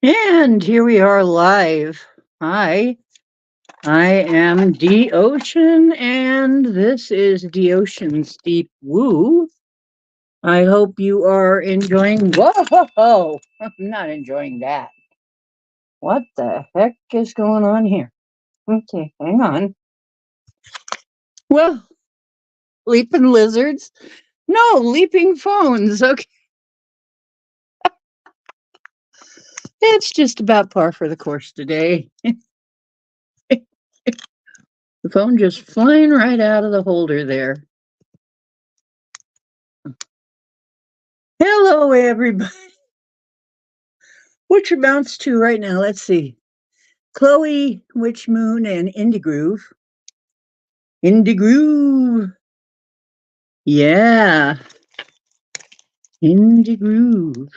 And here we are live. Hi, I am D Ocean, and this is D Ocean's Deep Woo. I hope you are enjoying. Whoa, I'm not enjoying that. What the heck is going on here? Okay, hang on. Well, leaping lizards. No, leaping phones. Okay, it's just about par for the course today. The phone just flying right out of the holder there. Hello, everybody. What you bounce to right now? Let's see. Chloe, Witch Moon, and Indie Groove. Indie Groove. Yeah. Indie Groove.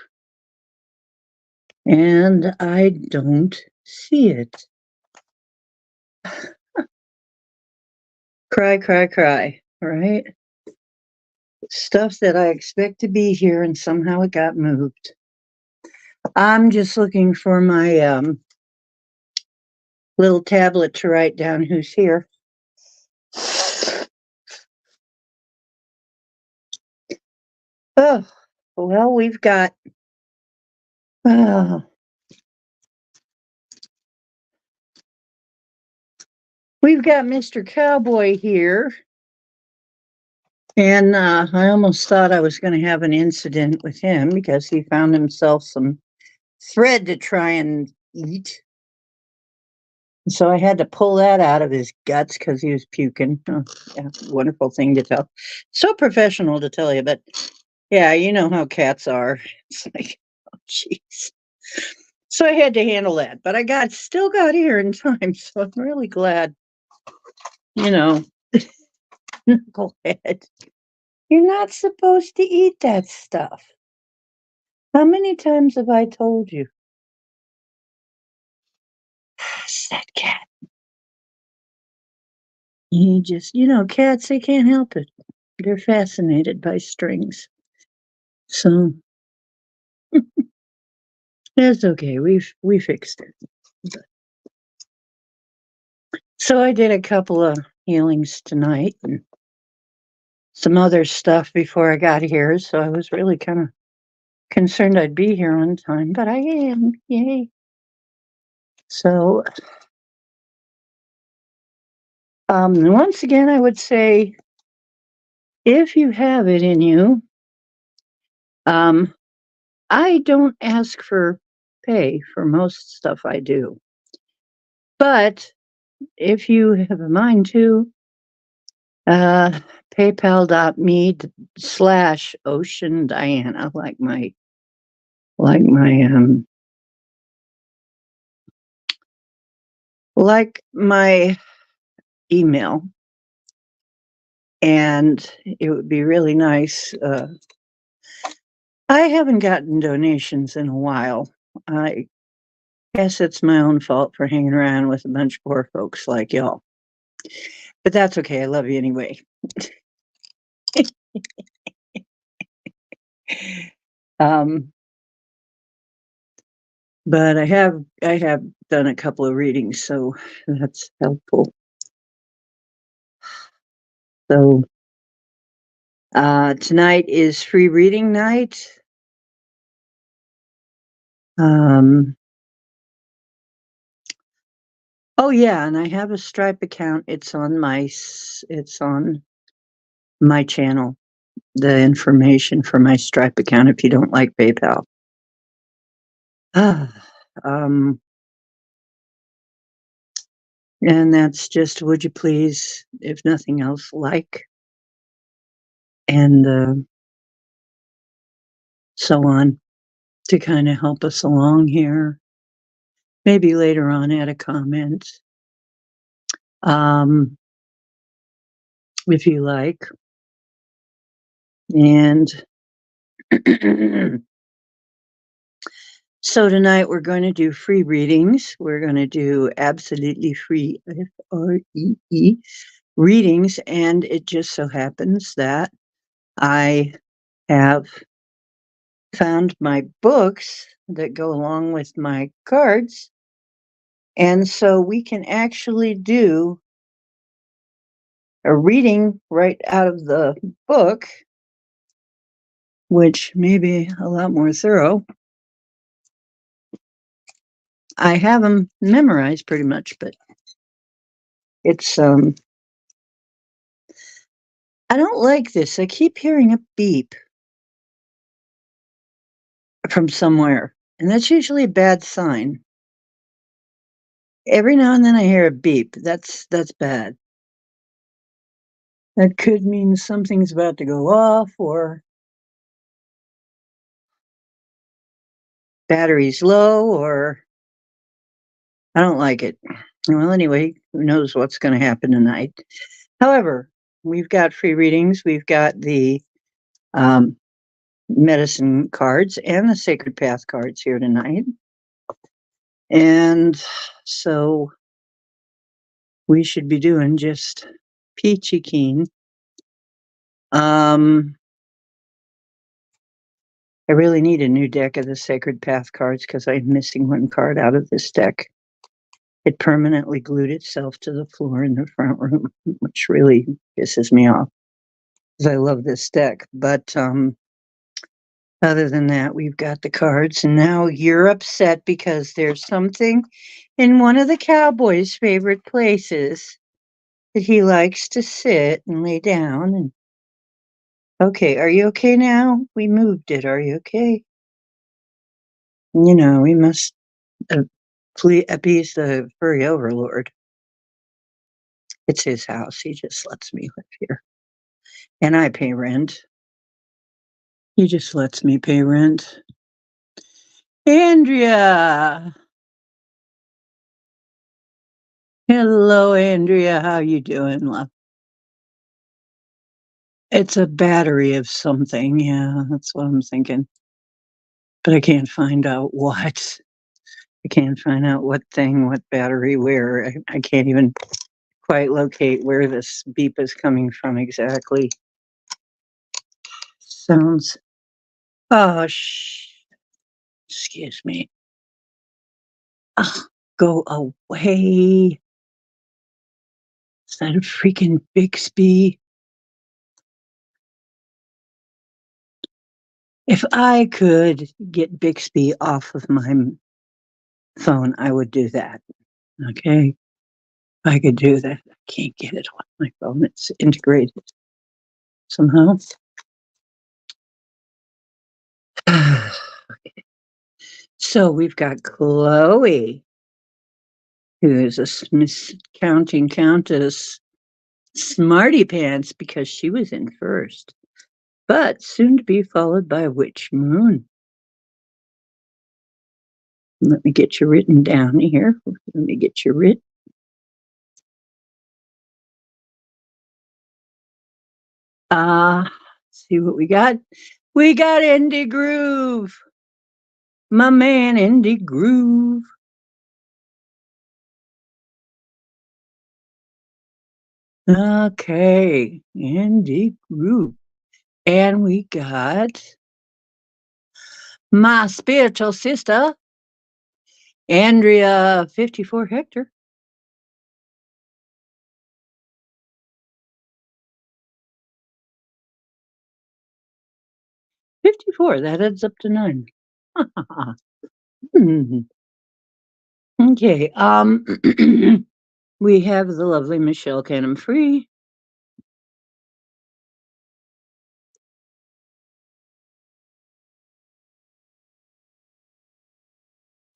And I don't see it. Cry, cry, cry. Right? Stuff that I expect to be here and somehow it got moved. I'm just looking for my little tablet to write down who's here. Oh, well, we've got uh, Mr. Cowboy here. And I almost thought I was going to have an incident with him because he found himself some thread to try and eat. So I had to pull that out of his guts because he was puking. Oh, yeah, wonderful thing to tell. So professional to tell you, but yeah, you know how cats are. It's like, oh, jeez. So I had to handle that, but I still got here in time. So I'm really glad, you know, knucklehead. You're not supposed to eat that stuff. How many times have I told you? It's that cat. He just, cats, they can't help it. They're fascinated by strings. So it's okay. We fixed it. So I did a couple of healings tonight and some other stuff before I got here. So I was really kind of concerned I'd be here on time, but I am. Yay. So once again, I would say if you have it in you, I don't ask for pay for most stuff I do. But if you have a mind to, paypal.me/Ocean Diana, like my email. And it would be really nice. I haven't gotten donations in a while. I guess it's my own fault for hanging around with a bunch of poor folks like y'all. But that's okay. I love you anyway. But I have done a couple of readings, so that's helpful. So tonight is free reading night. Oh yeah, and I have a Stripe account. It's on my channel. The information for my Stripe account if you don't like PayPal. And that's just, would you please, if nothing else, like, and so on, to kind of help us along here. Maybe later on add a comment, if you like. And so tonight we're going to do free readings. We're going to do absolutely free, FREE, readings. And it just so happens that I have found my books that go along with my cards. And so we can actually do a reading right out of the book, which may be a lot more thorough. I have them memorized pretty much, but it's I don't like this. I keep hearing a beep from somewhere, and that's usually a bad sign. Every now and then I hear a beep. That's bad. That could mean something's about to go off or battery's low or I don't like it. Well, anyway, who knows what's going to happen tonight. However, we've got free readings. We've got the um, medicine cards and the sacred path cards here tonight. And so we should be doing just peachy keen. I really need a new deck of the sacred path cards because I'm missing one card out of this deck. It permanently glued itself to the floor in the front room, which really pisses me off because I love this deck. But other than that, we've got the cards, and now you're upset because there's something in one of the cowboy's favorite places that he likes to sit and lay down. And okay, are you okay now? We moved it. Are you okay? You know, we must uh, appease the furry overlord. It's his house. He just lets me live here, and I pay rent. He just lets me pay rent. Andrea. Hello, Andrea. How you doing, love? It's a battery of something. Yeah, that's what I'm thinking. But I can't find out what. I can't find out what thing, what battery, where. I can't even quite locate where this beep is coming from exactly. Sounds. Oh, excuse me. Ugh, go away. Is that a freaking Bixby? If I could get Bixby off of my phone, I would do that. Okay. If I could do that. I can't get it on my phone. It's integrated somehow. So we've got Chloe, who is a Smith counting countess, smarty pants because she was in first, but soon to be followed by Witch Moon. Let me get you written down here. Let me get you written. See what we got. We got Indie Groove. My man, Indie Groove. Okay, Indie Groove. And we got my spiritual sister, Andrea 54 Hector. $54, that adds up to 9. Okay, we have the lovely Michelle Canham Free.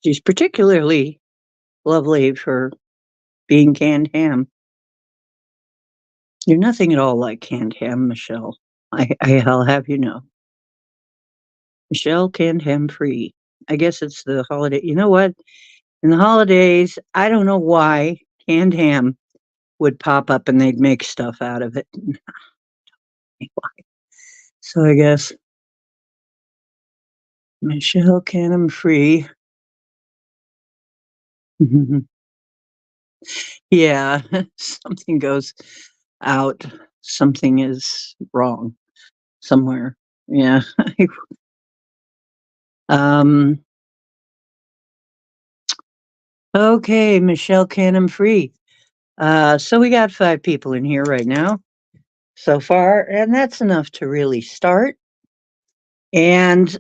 She's particularly lovely for being canned ham. You're nothing at all like canned ham, Michelle. I'll have you know. Michelle canned ham free. I guess it's the holiday. You know what? In the holidays, I don't know why canned ham would pop up and they'd make stuff out of it. So I guess Michelle Canham free. Yeah, something goes out, something is wrong. somewhere. Yeah. um. Okay, Michelle Canham Free. So we got 5 people in here right now so far, and that's enough to really start. And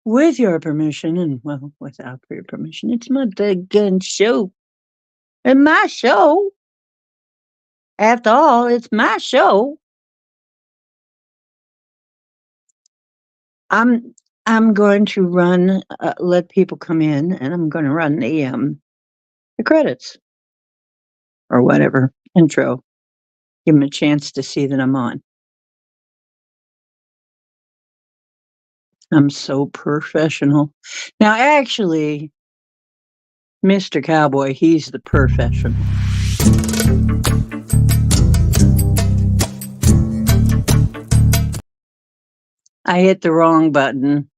with your permission, and well, without your permission, it's my gun show. And my show. After all, it's my show. I'm I'm going to run, let people come in, and I'm going to run the credits or whatever intro. Give them a chance to see that I'm on. I'm so professional. Now, actually, Mr. Cowboy, he's the professional. I hit the wrong button.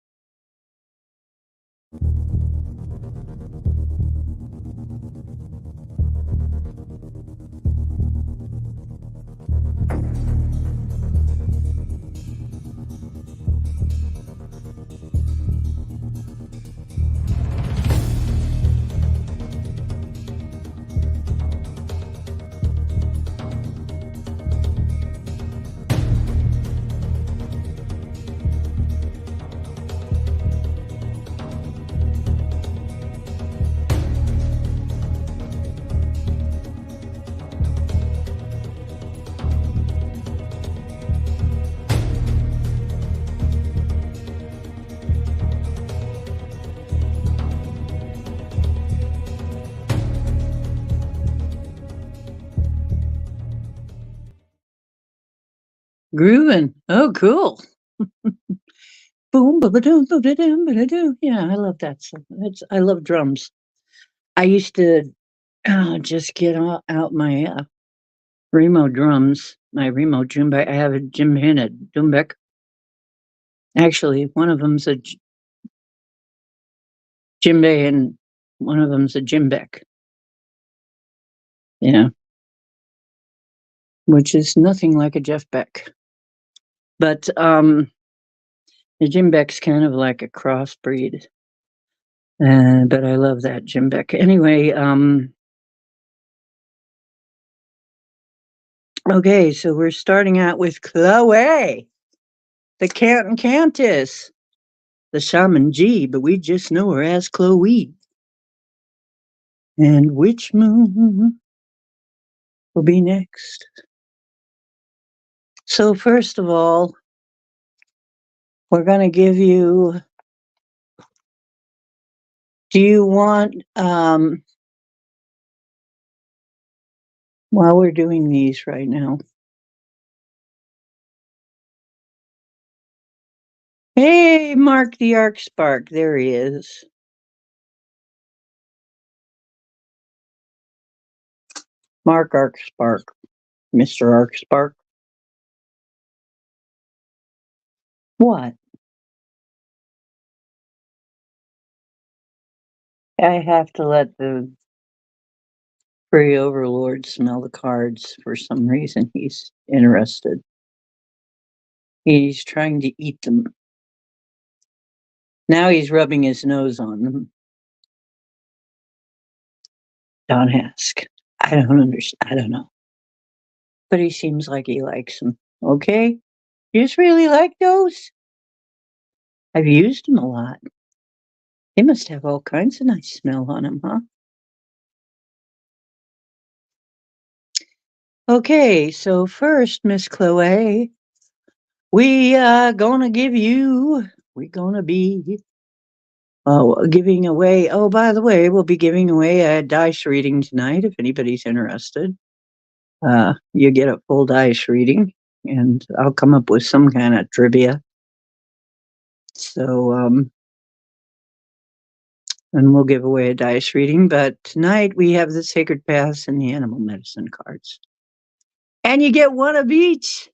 Grooving. Oh, cool. Boom, ba-ba-doom, ba-da-doom, ba-da-doom. Yeah, I love that song. I love drums. I used to just get out my Remo drums, my Remo djembe. I have a djembe and a doumbek. Actually, one of them's a djembe and one of them's a djembek. Yeah, which is nothing like a Jeff Beck. But the djembek's kind of like a crossbreed. But I love that djembek. Anyway, okay, so we're starting out with Chloe, the Canton Countess, the Shaman G, but we just know her as Chloe. And which moon will be next? So first of all, we're going to give you. Do you want? While we're doing these right now. Hey, Mark the Arc Spark. There he is. Mark Arc Spark. Mr. Arc Spark. What? I have to let the free overlord smell the cards for some reason. He's interested. He's trying to eat them. Now he's rubbing his nose on them. Don't ask. I don't understand. I don't know. But he seems like he likes them. Okay? You just really like those? I've used them a lot. They must have all kinds of nice smell on them, huh? Okay, so first, Miss Chloe, we gonna give you. We're gonna be giving away. Oh, by the way, we'll be giving away a dice reading tonight. If anybody's interested, you get a full dice reading, and I'll come up with some kind of trivia. So, and we'll give away a dice reading. But tonight we have the Sacred Paths and the Animal Medicine cards, and you get one of each.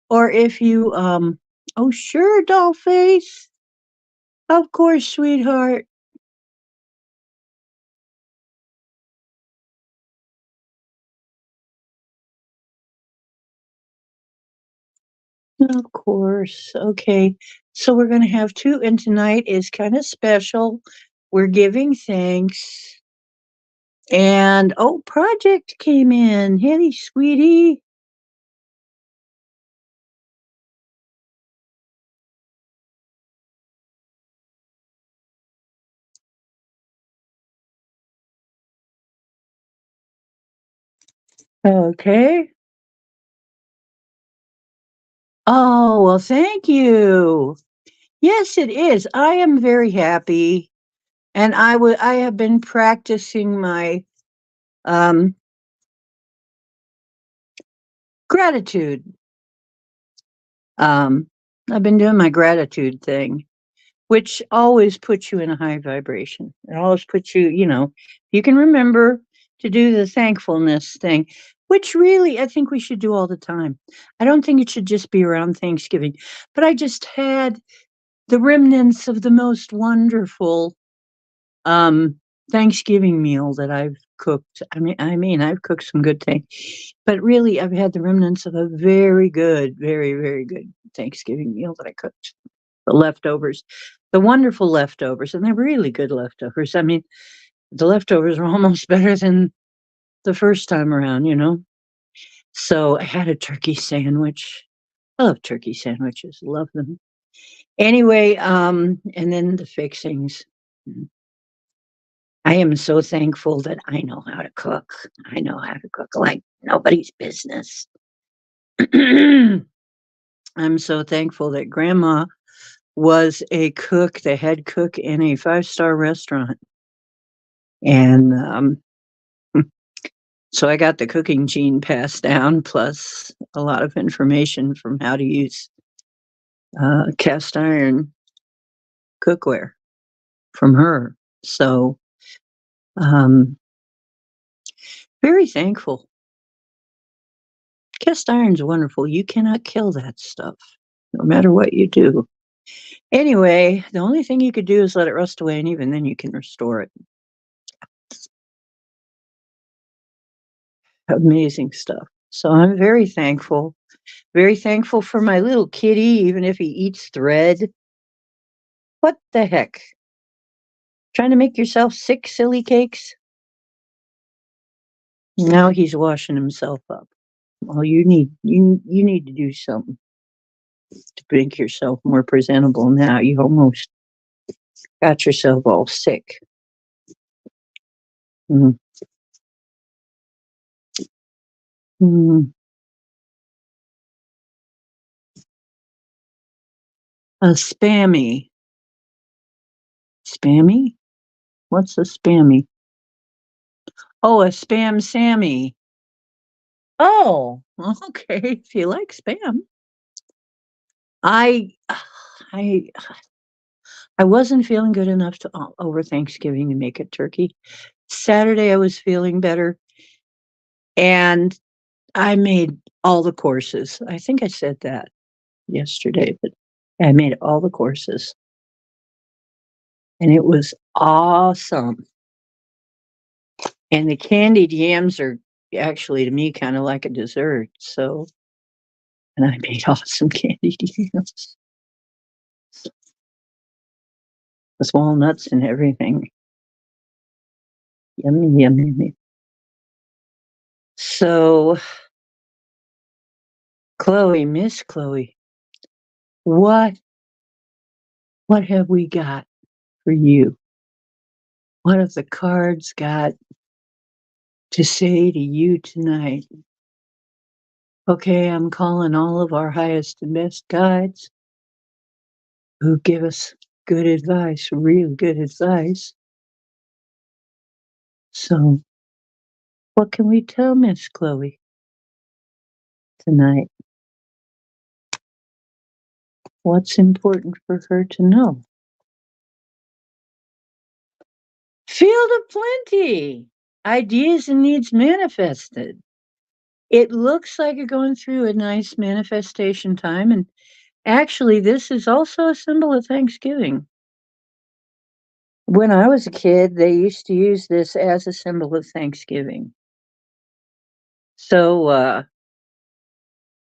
Or if you, oh sure, Dollface. Of course, sweetheart. Of course. Okay. So we're going to have two, and tonight is kind of special. We're giving thanks. And oh, project came in. Hey, sweetie. Okay. Oh, well, thank you. Yes, it is. I am very happy. And I have been practicing my um gratitude. Um I've been doing my gratitude thing, which always puts you in a high vibration. It always puts you, you can remember to do the thankfulness thing, which really I think we should do all the time. I don't think it should just be around Thanksgiving, but I just had the remnants of the most wonderful um Thanksgiving meal that I've cooked. I mean I've cooked some good things, but really I've had the remnants of a very good, very, very good Thanksgiving meal that I cooked. The leftovers, the wonderful leftovers, and they're really good leftovers. I mean, the leftovers are almost better than the first time around. So I had a turkey sandwich. I love turkey sandwiches, love them. Anyway, and then the fixings. I am so thankful that I know how to cook. I know how to cook like nobody's business. I'm so thankful that grandma was a cook, the head cook in a five-star restaurant. And so I got the cooking gene passed down, plus a lot of information from how to use cast iron cookware from her. So, um, very thankful. Cast iron's wonderful. You cannot kill that stuff, no matter what you do. Anyway, the only thing you could do is let it rust away, and even then you can restore it. Amazing stuff. So I'm very thankful for my little kitty, even if he eats thread. What the heck? Trying to make yourself sick, silly cakes? Now he's washing himself up. Well, you need to do something to make yourself more presentable now. You almost got yourself all sick. Mm. Mm. A spammy. Spammy? What's a spammy? Oh, a spam Sammy. Oh, okay. If you like spam. I I I wasn't feeling good enough to over Thanksgiving to make a turkey. Saturday I was feeling better and I made all the courses. I think I said that yesterday, but I made all the courses and it was awesome. And the candied yams are actually to me kind of like a dessert. So, and I made awesome candied yams with walnuts and everything. Yummy, yummy, yummy. So, Chloe, Miss Chloe, what what have we got for you? What have the cards got to say to you tonight? Okay, I'm calling all of our highest and best guides who give us good advice, real good advice. So, what can we tell Miss Chloe tonight? What's important for her to know? Field of plenty. Ideas and needs manifested. It looks like you're going through a nice manifestation time, and actually, this is also a symbol of Thanksgiving. When I was a kid, they used to use this as a symbol of Thanksgiving. So,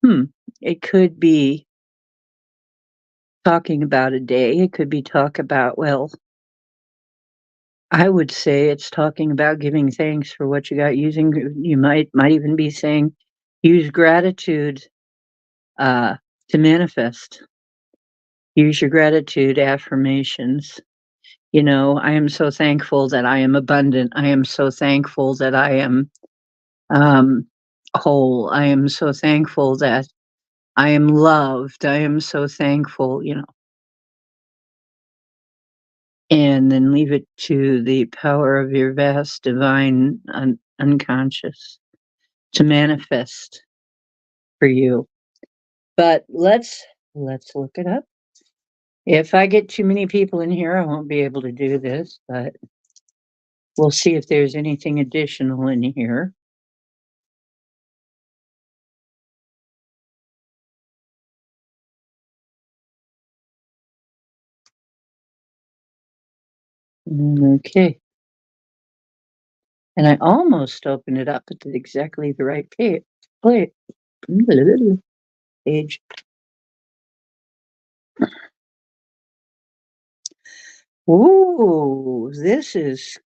hmm, it could be. talking about a day. It could be talk about, well, I would say it's talking about giving thanks for what you got. You might even be saying, use gratitude uh, to manifest. Use your gratitude affirmations. You know, I am so thankful that I am abundant. I am so thankful that I am um, whole. I am so thankful that I am loved. I am so thankful, you know, and then leave it to the power of your vast divine unconscious to manifest for you. But let's look it up. If I get too many people in here, I won't be able to do this, but we'll see if there's anything additional in here. Okay. And I almost opened it up at exactly the right page. Page. Ooh, this is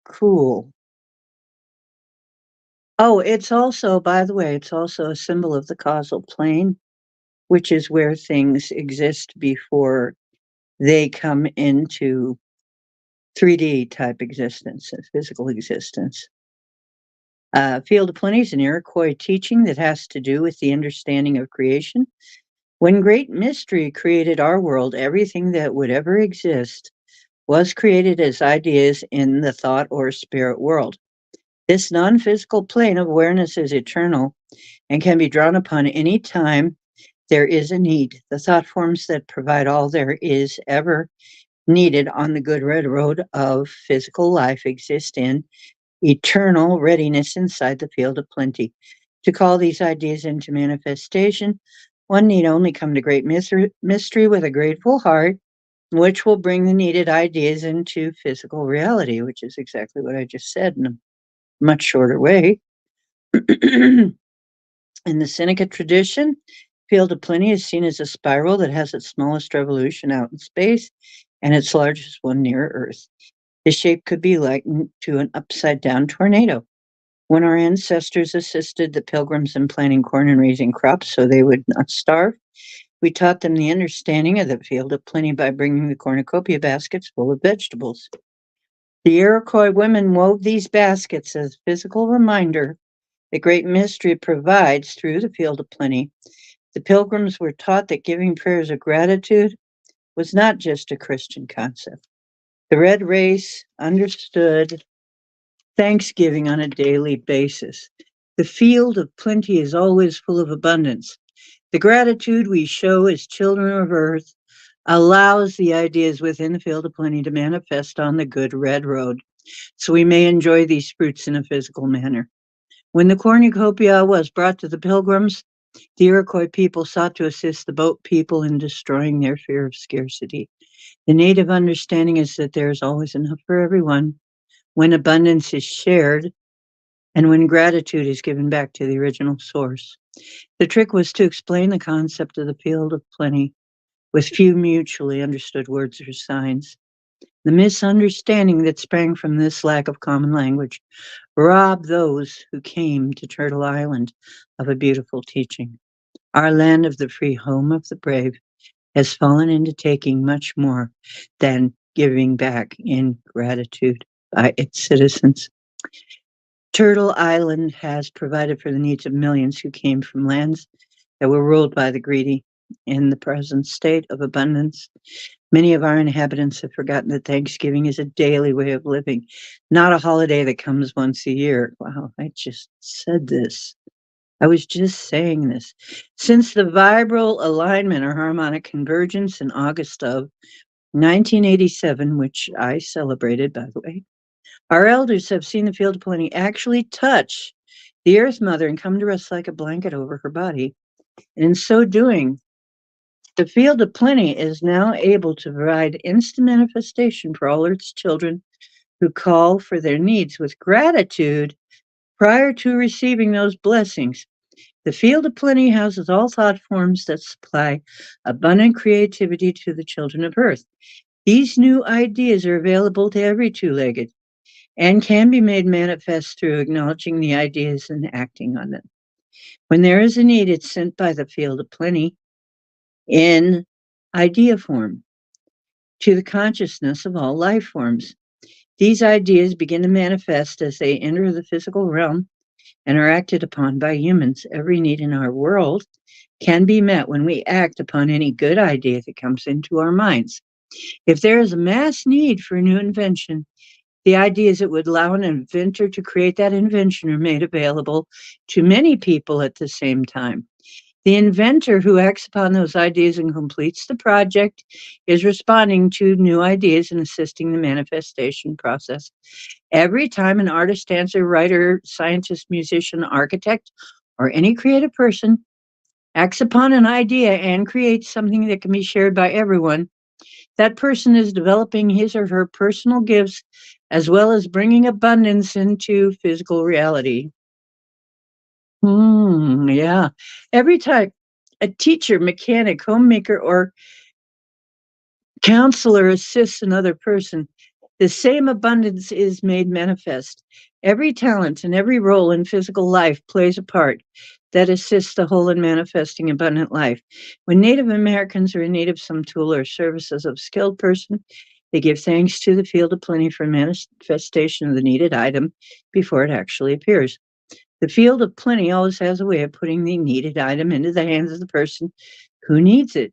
cool. Oh, it's also, by the way, it's also a symbol of the causal plane, which is where things exist before they come into 3D type existence, physical existence. Field of Plenty is an Iroquois teaching that has to do with the understanding of creation. When Great Mystery created our world, everything that would ever exist was created as ideas in the thought or spirit world. This non physical plane of awareness is eternal and can be drawn upon any time there is a need. The thought forms that provide all there is ever needed on the good red road of physical life exist in eternal readiness inside the field of plenty. To call these ideas into manifestation, one need only come to great mystery with a grateful heart, which will bring the needed ideas into physical reality, which is exactly what I just said in a much shorter way. In the Seneca tradition, field of plenty is seen as a spiral that has its smallest revolution out in space and its largest one near Earth. The shape could be likened to an upside down tornado. When our ancestors assisted the pilgrims in planting corn and raising crops so they would not starve, we taught them the understanding of the field of plenty by bringing the cornucopia baskets full of vegetables. The Iroquois women wove these baskets as a physical reminder the great mystery provides through the field of plenty. The pilgrims were taught that giving prayers of gratitude was not just a Christian concept. The red race understood thanksgiving on a daily basis. The field of plenty is always full of abundance. The gratitude we show as children of earth allows the ideas within the field of plenty to manifest on the good red road, so we may enjoy these fruits in a physical manner. When the cornucopia was brought to the pilgrims, the Iroquois people sought to assist the boat people in destroying their fear of scarcity. The native understanding is that there is always enough for everyone when abundance is shared and when gratitude is given back to the original source. The trick was to explain the concept of the field of plenty with few mutually understood words or signs. The misunderstanding that sprang from this lack of common language robbed those who came to Turtle Island of a beautiful teaching. Our land of the free, home of the brave, has fallen into taking much more than giving back in gratitude by its citizens. Turtle Island has provided for the needs of millions who came from lands that were ruled by the greedy. In the present state of abundance, many of our inhabitants have forgotten that Thanksgiving is a daily way of living, not a holiday that comes once a year. Wow, I just said this. I was just saying this. Since the vibral alignment or harmonic convergence in August of 1987, which I celebrated, by the way, our elders have seen the field of plenty actually touch the Earth Mother and come to rest like a blanket over her body. And in so doing, the field of plenty is now able to provide instant manifestation for all Earth's children who call for their needs with gratitude prior to receiving those blessings. The field of plenty houses all thought forms that supply abundant creativity to the children of Earth. These new ideas are available to every two-legged and can be made manifest through acknowledging the ideas and acting on them. When there is a need, it's sent by the field of plenty in idea form to the consciousness of all life forms. These ideas begin to manifest as they enter the physical realm and are acted upon by humans. Every need in our world can be met when we act upon any good idea that comes into our minds. If there is a mass need for a new invention, the ideas that would allow an inventor to create that invention are made available to many people at the same time. The inventor who acts upon those ideas and completes the project is responding to new ideas and assisting the manifestation process. Every time an artist, dancer, writer, scientist, musician, architect, or any creative person acts upon an idea and creates something that can be shared by everyone, that person is developing his or her personal gifts as well as bringing abundance into physical reality. Yeah. Every time a teacher, mechanic, homemaker, or counselor assists another person, the same abundance is made manifest. Every talent and every role in physical life plays a part that assists the whole in manifesting abundant life. When Native Americans are in need of some tool or services of a skilled person, they give thanks to the field of plenty for manifestation of the needed item before it actually appears. The field of plenty always has a way of putting the needed item into the hands of the person who needs it.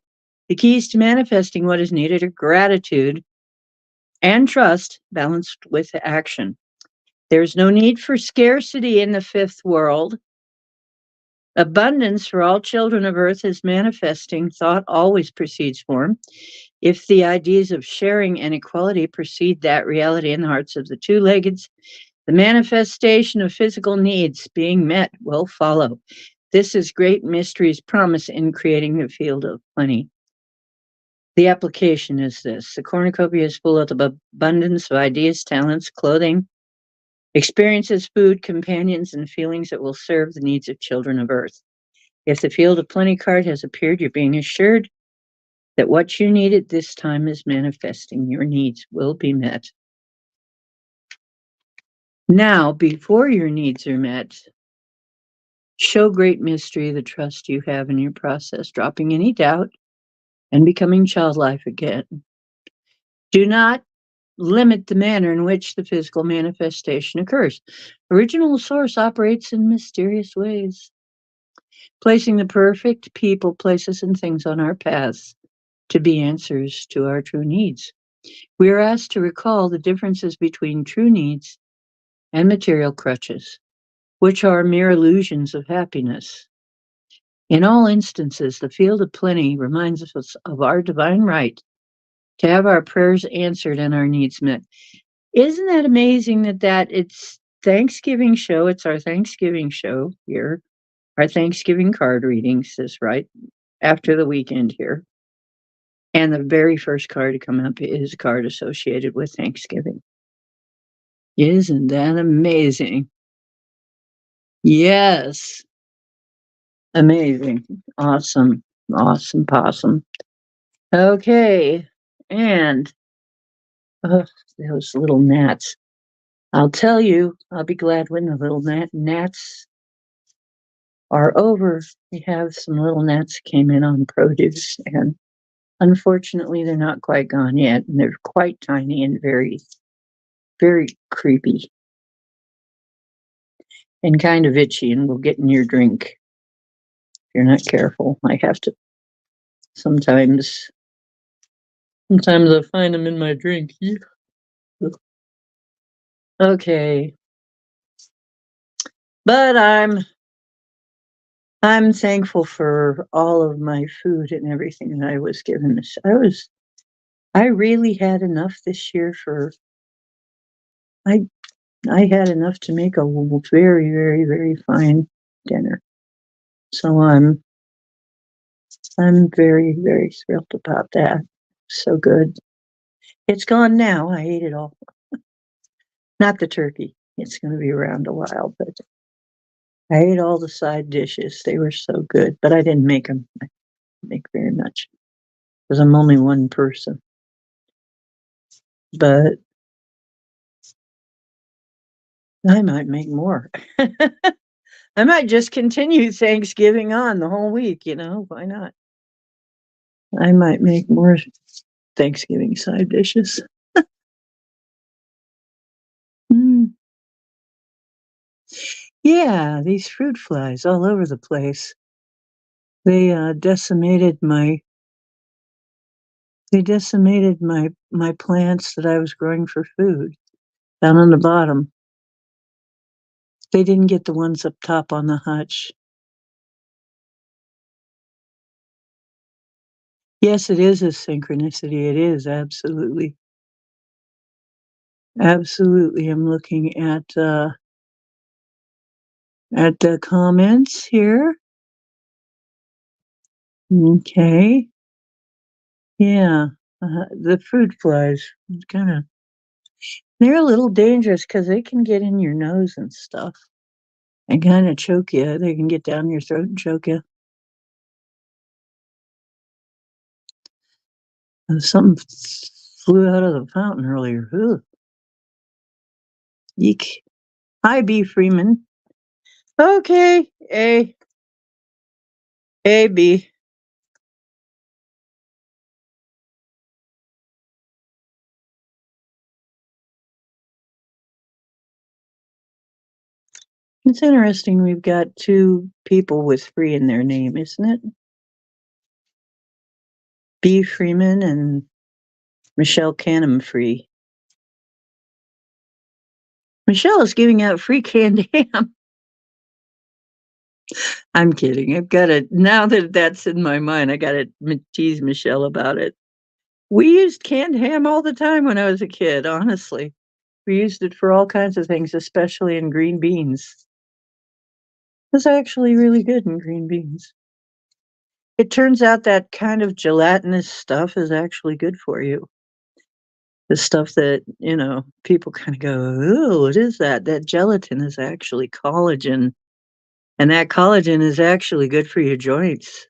The keys to manifesting what is needed are gratitude and trust balanced with action. There's no need for scarcity in the fifth world. Abundance for all children of earth is manifesting. Thought always precedes form. If the ideas of sharing and equality precede that reality in the hearts of the two-leggeds, the manifestation of physical needs being met will follow. This is great mystery's promise in creating the field of plenty. The application is this: the cornucopia is full of abundance of ideas, talents, clothing, experiences, food, companions, and feelings that will serve the needs of children of earth. If the field of plenty card has appeared, you're being assured that what you need at this time is manifesting. Your needs will be met. Now, before your needs are met, show great mystery the trust you have in your process, dropping any doubt and becoming childlike again. Do not limit the manner in which the physical manifestation occurs. Original source operates in mysterious ways, placing the perfect people, places, and things on our paths to be answers to our true needs. We are asked to recall the differences between true needs and material crutches, which are mere illusions of happiness. In all instances, the field of plenty reminds us of our divine right to have our prayers answered and our needs met. Isn't that amazing that it's Thanksgiving show? It's our Thanksgiving show here. Our Thanksgiving card readings is right after the weekend here. And the very first card to come up is a card associated with Thanksgiving. Isn't that amazing? Yes. Amazing. Awesome. Awesome possum. Okay. And those little gnats. I'll tell you, I'll be glad when the little gnats are over. We have some little gnats came in on produce, and unfortunately, they're not quite gone yet, and they're quite tiny and very, very creepy and kind of itchy, and will get in your drink if you're not careful. I have to sometimes. Sometimes I find them in my drink. Okay, but I'm thankful for all of my food and everything that I was given. I really had enough this year for I I had enough to make a very, very, very fine dinner. So I'm very, very thrilled about that. So good. It's gone now. I ate it all. Not the turkey. It's going to be around a while, but I ate all the side dishes. They were so good, but I didn't make them. I didn't make very much because I'm only one person. But I might make more. I might just continue Thanksgiving on the whole week, why not? I might make more Thanksgiving side dishes. Mm. Yeah, these fruit flies all over the place. They decimated my plants that I was growing for food down on the bottom. They didn't get the ones up top on the hutch. Yes, it is a synchronicity. It is absolutely. Absolutely. I'm looking at the comments here. Okay. Yeah. The fruit flies kind of they're a little dangerous because they can get in your nose and stuff and kind of choke you. They can get down your throat and choke you. Something flew out of the fountain earlier. Ugh. Eek. Hi, B. Freeman. Okay. A, B. It's interesting we've got two people with free in their name, isn't it? B. Freeman and Michelle Canham Free. Michelle is giving out free canned ham. I'm kidding. I've got to, now that that's in my mind, I got to tease Michelle about it. We used canned ham all the time when I was a kid, honestly. We used it for all kinds of things, especially in green beans. It's actually really good in green beans. It turns out that kind of gelatinous stuff is actually good for you. The stuff that, people kind of go, "Ooh, what is that?" That gelatin is actually collagen. And that collagen is actually good for your joints.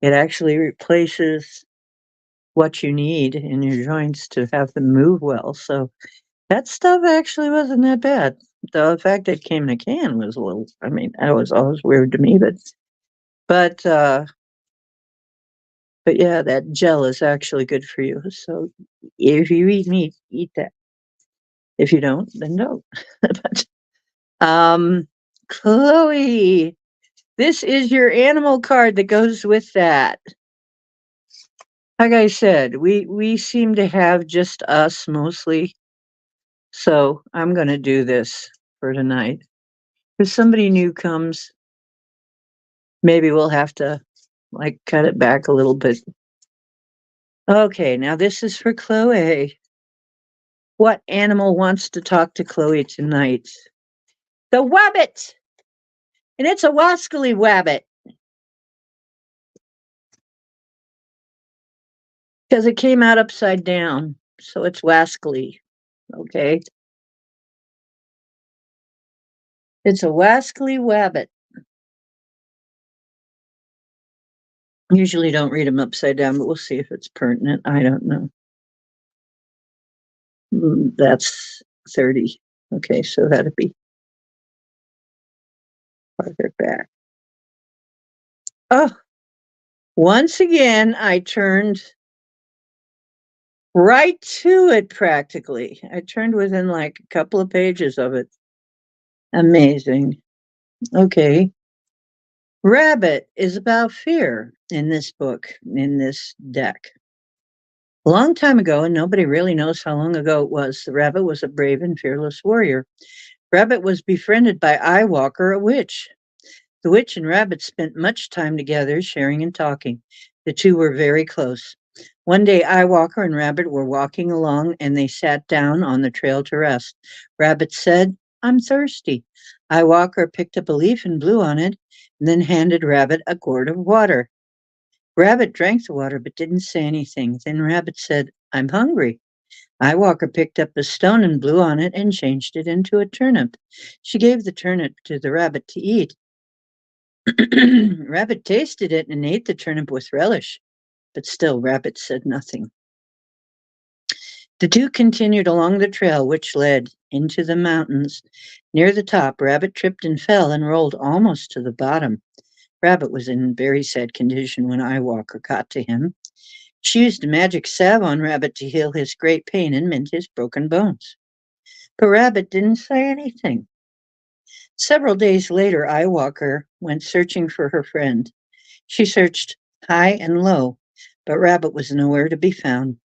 It actually replaces what you need in your joints to have them move well. So that stuff actually wasn't that bad. The fact that it came in a can was a little, that was always weird to me, but, uh, but yeah, that gel is actually good for you. So if you eat meat, eat that. If you don't, then don't. But, um, Chloe, this is your animal card that goes with that. Like I said, we seem to have just us mostly. So I'm gonna do this for tonight. If somebody new comes, maybe we'll have to like cut it back a little bit. Okay, now this is for Chloe. What animal wants to talk to Chloe tonight? The wabbit! And it's a wascally wabbit. Because it came out upside down. So it's wascally. Okay. It's a wascally wabbit. Usually don't read them upside down, but we'll see if it's pertinent. I don't know. That's 30. Okay, so that'd be farther back. Oh, once again, I turned right to it practically. I turned within like a couple of pages of it. Amazing. Okay. Rabbit is about fear in this book, in this deck. A long time ago, and nobody really knows how long ago it was, the rabbit was a brave and fearless warrior. Rabbit was befriended by Eyewalker, a witch. The witch and Rabbit spent much time together, sharing and talking. The two were very close. One day, Eyewalker and Rabbit were walking along and they sat down on the trail to rest. Rabbit said, "I'm thirsty." Eyewalker picked up a leaf and blew on it, and then handed Rabbit a gourd of water. Rabbit drank the water but didn't say anything. Then Rabbit said, "I'm hungry." Eyewalker picked up a stone and blew on it and changed it into a turnip. She gave the turnip to the rabbit to eat. Rabbit tasted it and ate the turnip with relish, but still Rabbit said nothing. The two continued along the trail which led into the mountains. Near the top, Rabbit tripped and fell and rolled almost to the bottom. Rabbit was in very sad condition when Eyewalker got to him. She used a magic salve on Rabbit to heal his great pain and mend his broken bones. But Rabbit didn't say anything. Several days later, Eyewalker went searching for her friend. She searched high and low, but Rabbit was nowhere to be found.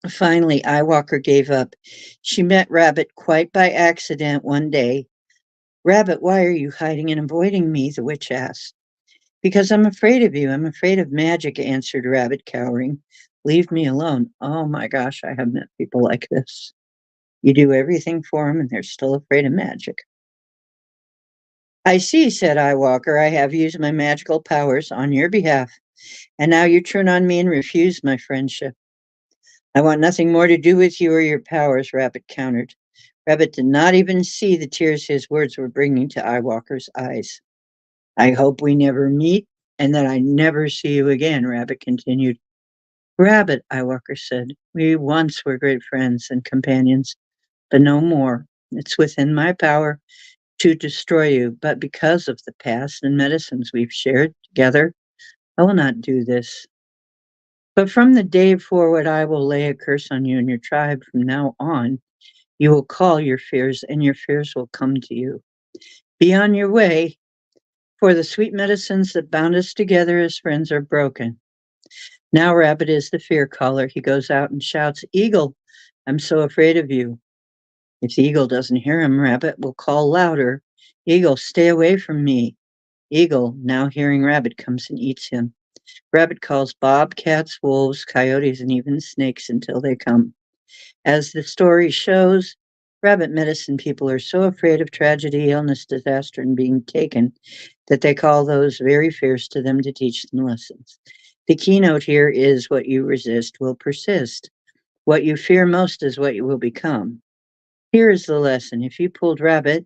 Finally, Eyewalker gave up. She met Rabbit quite by accident one day. Rabbit, why are you hiding and avoiding me? The witch asked. Because I'm afraid of you. I'm afraid of magic, answered Rabbit, cowering. Leave me alone. Oh my gosh, I have met people like this. You do everything for them and they're still afraid of magic. I see, said Eyewalker. I have used my magical powers on your behalf, and now you turn on me and refuse my friendship. I want nothing more to do with you or your powers, Rabbit countered. Rabbit did not even see the tears his words were bringing to Eyewalker's eyes. I hope we never meet and that I never see you again, Rabbit continued. Rabbit, Eyewalker said, we once were great friends and companions, but no more. It's within my power to destroy you, but because of the past and medicines we've shared together, I will not do this. But from the day forward, I will lay a curse on you and your tribe. From now on, you will call your fears, and your fears will come to you. Be on your way, for the sweet medicines that bound us together as friends are broken. Now Rabbit is the fear caller. He goes out and shouts, Eagle, I'm so afraid of you. If the eagle doesn't hear him, Rabbit will call louder, Eagle, stay away from me. Eagle, now hearing Rabbit, comes and eats him. Rabbit calls bobcats, wolves, coyotes, and even snakes until they come. As the story shows, rabbit medicine people are so afraid of tragedy, illness, disaster, and being taken that they call those very fears to them to teach them lessons. The keynote here is what you resist will persist. What you fear most is what you will become. Here is the lesson. If you pulled Rabbit,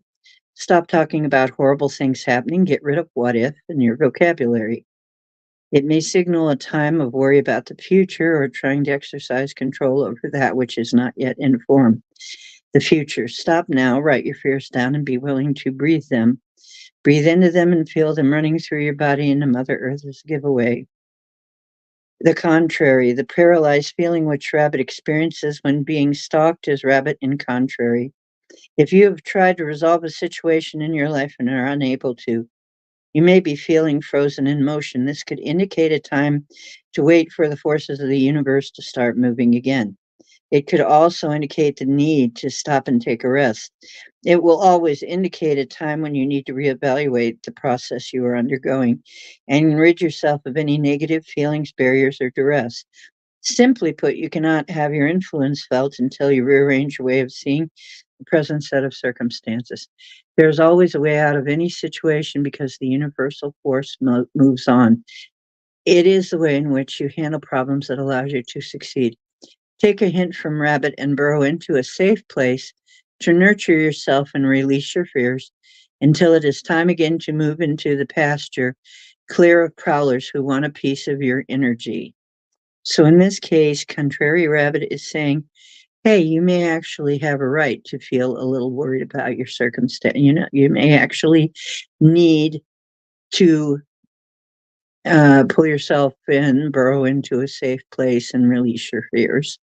stop talking about horrible things happening, get rid of what if in your vocabulary. It may signal a time of worry about the future or trying to exercise control over that which is not yet informed. The future. Stop now, write your fears down, and be willing to breathe them. Breathe into them and feel them running through your body into Mother Earth's giveaway. The contrary, the paralyzed feeling which Rabbit experiences when being stalked is Rabbit in contrary. If you have tried to resolve a situation in your life and are unable to, you may be feeling frozen in motion. This could indicate a time to wait for the forces of the universe to start moving again. It could also indicate the need to stop and take a rest. It will always indicate a time when you need to reevaluate the process you are undergoing and rid yourself of any negative feelings, barriers, or duress. Simply put, you cannot have your influence felt until you rearrange your way of seeing the present set of circumstances. There's always a way out of any situation because the universal force moves on. It is the way in which you handle problems that allows you to succeed. Take a hint from Rabbit and burrow into a safe place to nurture yourself and release your fears until it is time again to move into the pasture, clear of prowlers who want a piece of your energy. So in this case, Contrary Rabbit is saying, hey, you may actually have a right to feel a little worried about your circumstance. You may actually need to pull yourself in, burrow into a safe place, and release your fears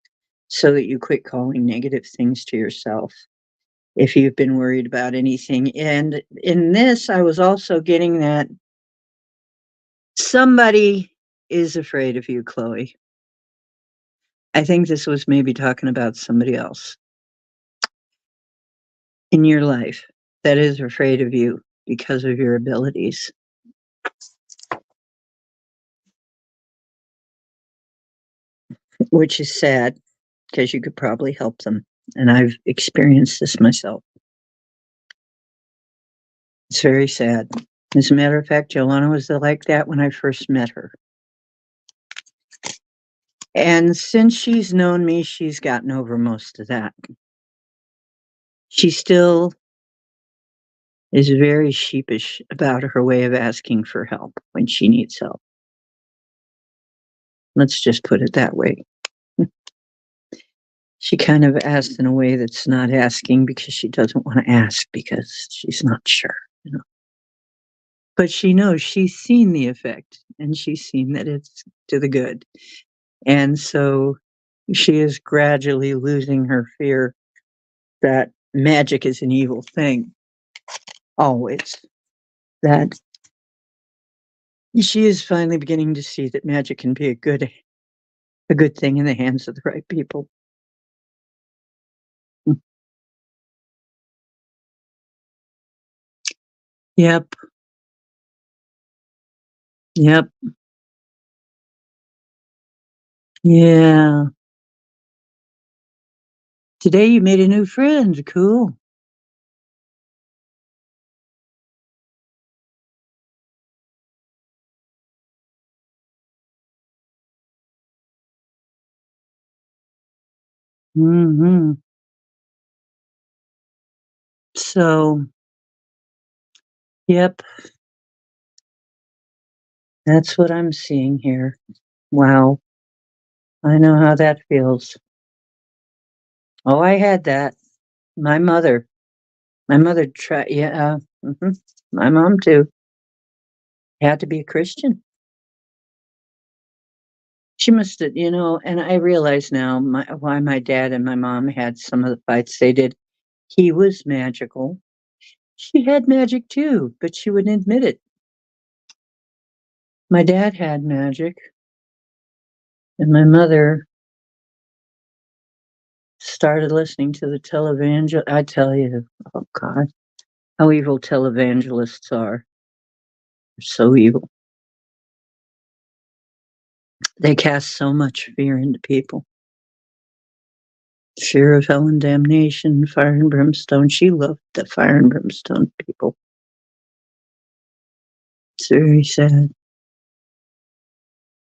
so that you quit calling negative things to yourself if you've been worried about anything. And in this, I was also getting that somebody is afraid of you, Chloe. I think this was maybe talking about somebody else in your life that is afraid of you because of your abilities. Which is sad because you could probably help them. And I've experienced this myself. It's very sad. As a matter of fact, Joanna was like that when I first met her. And since she's known me, she's gotten over most of that. She still is very sheepish about her way of asking for help when she needs help. Let's just put it that way. She kind of asks in a way that's not asking because she doesn't want to ask because she's not sure, you know. But she knows she's seen the effect and she's seen that it's to the good. And so she is gradually losing her fear that magic is an evil thing. Always. That she is finally beginning to see that magic can be a good thing in the hands of the right people. Yep. Yep. Yeah. Today you made a new friend. Cool. Hmm. So, yep, that's what I'm seeing here. Wow. I know how that feels. Oh, I had that. My mother. My mother tried, yeah. My mom too. Had to be a Christian. She must have, and I realize now why my dad and my mom had some of the fights they did. He was magical. She had magic too, but she wouldn't admit it. My dad had magic, and my mother started listening to the televangel. I tell you, oh God, how evil televangelists are. They're so evil. They cast so much fear into people. Fear of hell and damnation, fire and brimstone. She loved the fire and brimstone people. It's very sad.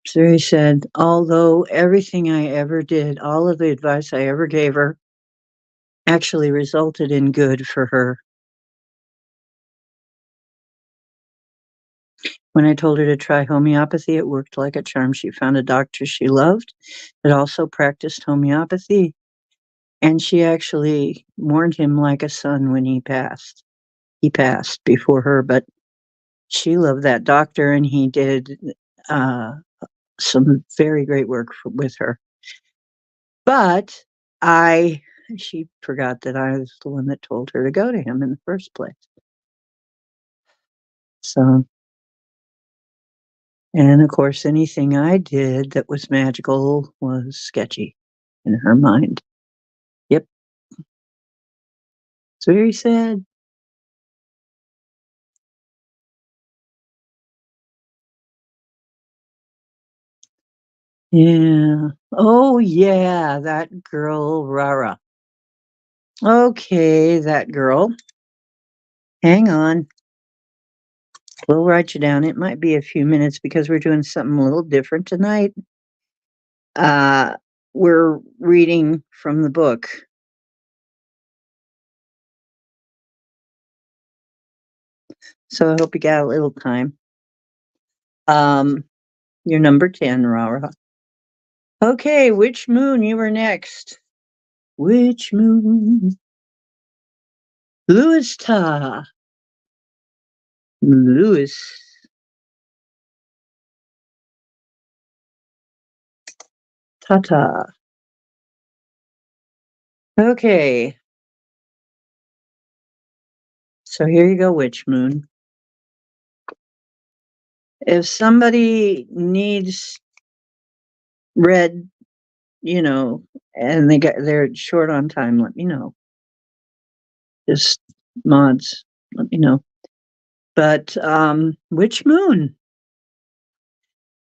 It's very sad. Although everything I ever did, all of the advice I ever gave her, actually resulted in good for her. When I told her to try homeopathy, it worked like a charm. She found a doctor she loved that also practiced homeopathy, and she actually mourned him like a son when he passed. He passed before her, but she loved that doctor, and he did uh, some very great work with her. But I she forgot that I was the one that told her to go to him in the first place. So, and of course, anything I did that was magical was sketchy in her mind. Yep, it's very sad. Yeah. Oh, yeah, that girl, Rara. Okay, that girl. Hang on. We'll write you down. It might be a few minutes because we're doing something a little different tonight. Uh, we're reading from the book. So I hope you got a little time. Um, you're number 10, Rara. Okay, which moon? You were next. Which moon? Louis Ta. Louis. Tata. Okay. So here you go, witch moon. If somebody needs red, and they're short on time, let me know. Just mods, let me know. But witch moon,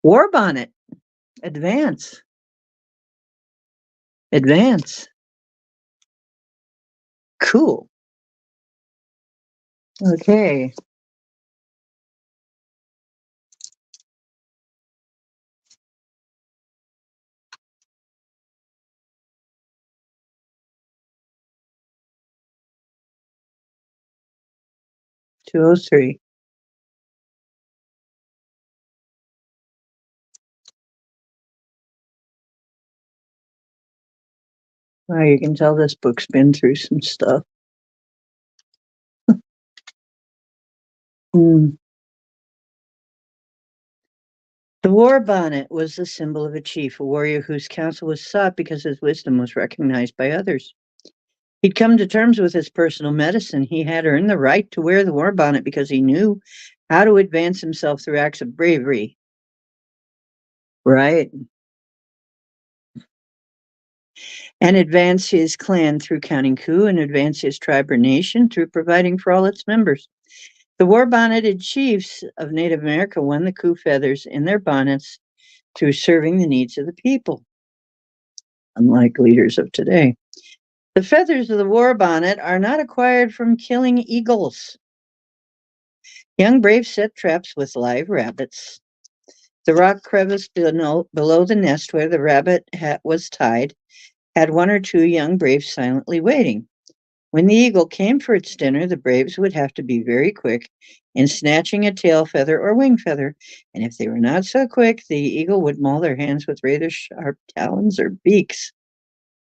war bonnet, advance, advance. Cool. Okay. 203. Wow, you can tell this book's been through some stuff. Mm. The war bonnet was the symbol of a chief, a warrior whose counsel was sought because his wisdom was recognized by others. He'd come to terms with his personal medicine. He had earned the right to wear the war bonnet because he knew how to advance himself through acts of bravery. Right. And advance his clan through counting coup and advance his tribe or nation through providing for all its members. The war bonneted chiefs of Native America won the coup feathers in their bonnets through serving the needs of the people, unlike leaders of today. The feathers of the war bonnet are not acquired from killing eagles. Young braves set traps with live rabbits. The rock crevice below the nest where the rabbit was tied had one or two young braves silently waiting. When the eagle came for its dinner, the braves would have to be very quick in snatching a tail feather or wing feather, and if they were not so quick, the eagle would maul their hands with rather sharp talons or beaks.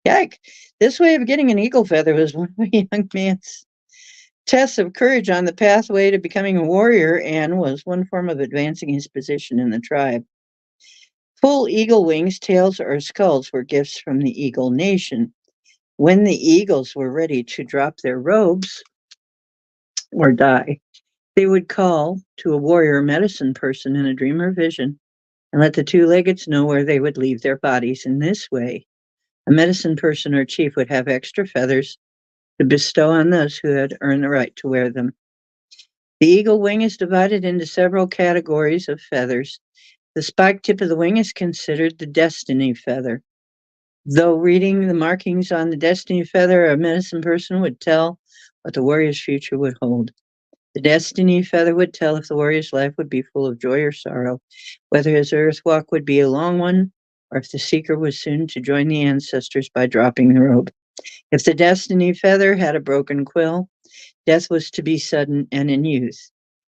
Yike! This way of getting an eagle feather was one of a young man's tests of courage on the pathway to becoming a warrior and was one form of advancing his position in the tribe. Full eagle wings, tails, or skulls were gifts from the eagle nation. When the eagles were ready to drop their robes or die, they would call to a warrior medicine person in a dream or vision and let the two-leggeds know where they would leave their bodies. In this way, a medicine person or chief would have extra feathers to bestow on those who had earned the right to wear them. The eagle wing is divided into several categories of feathers. The spiked tip of the wing is considered the destiny feather. Though reading the markings on the destiny feather, a medicine person would tell what the warrior's future would hold. The destiny feather would tell if the warrior's life would be full of joy or sorrow, whether his earth walk would be a long one, or if the seeker was soon to join the ancestors by dropping the robe. If the destiny feather had a broken quill, death was to be sudden and in youth.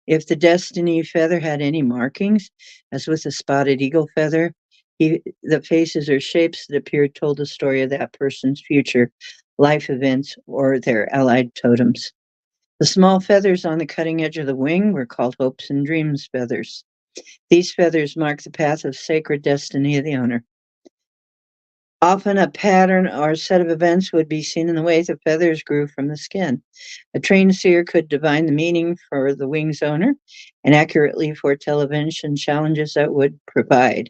If the destiny feather had any markings, as with the spotted eagle feather, the faces or shapes that appeared told the story of that person's future life events or their allied totems. The small feathers on the cutting edge of the wing were called hopes and dreams feathers. These feathers mark the path of sacred destiny of the owner. Often a pattern or set of events would be seen in the way the feathers grew from the skin. A trained seer could divine the meaning for the wing's owner and accurately foretell events and challenges that would provide.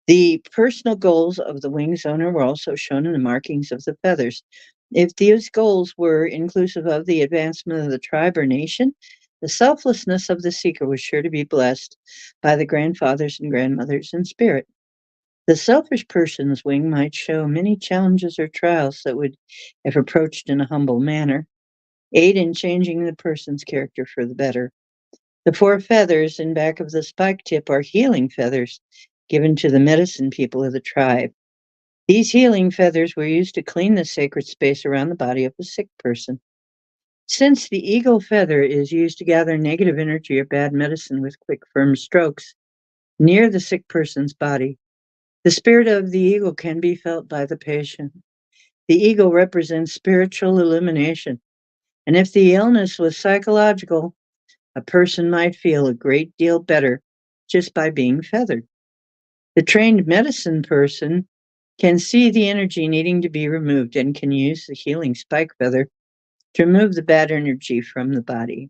The personal goals of the wing's owner were also shown in the markings of the feathers. If these goals were inclusive of the advancement of the tribe or nation, the selflessness of the seeker was sure to be blessed by the grandfathers and grandmothers in spirit. The selfish person's wing might show many challenges or trials that would, if approached in a humble manner, aid in changing the person's character for the better. The four feathers in back of the spike tip are healing feathers given to the medicine people of the tribe. These healing feathers were used to clean the sacred space around the body of the sick person. Since the eagle feather is used to gather negative energy or bad medicine with quick, firm strokes near the sick person's body, the spirit of the eagle can be felt by the patient. The eagle represents spiritual illumination, and if the illness was psychological, a person might feel a great deal better just by being feathered. The trained medicine person can see the energy needing to be removed and can use the healing spike feather to remove the bad energy from the body.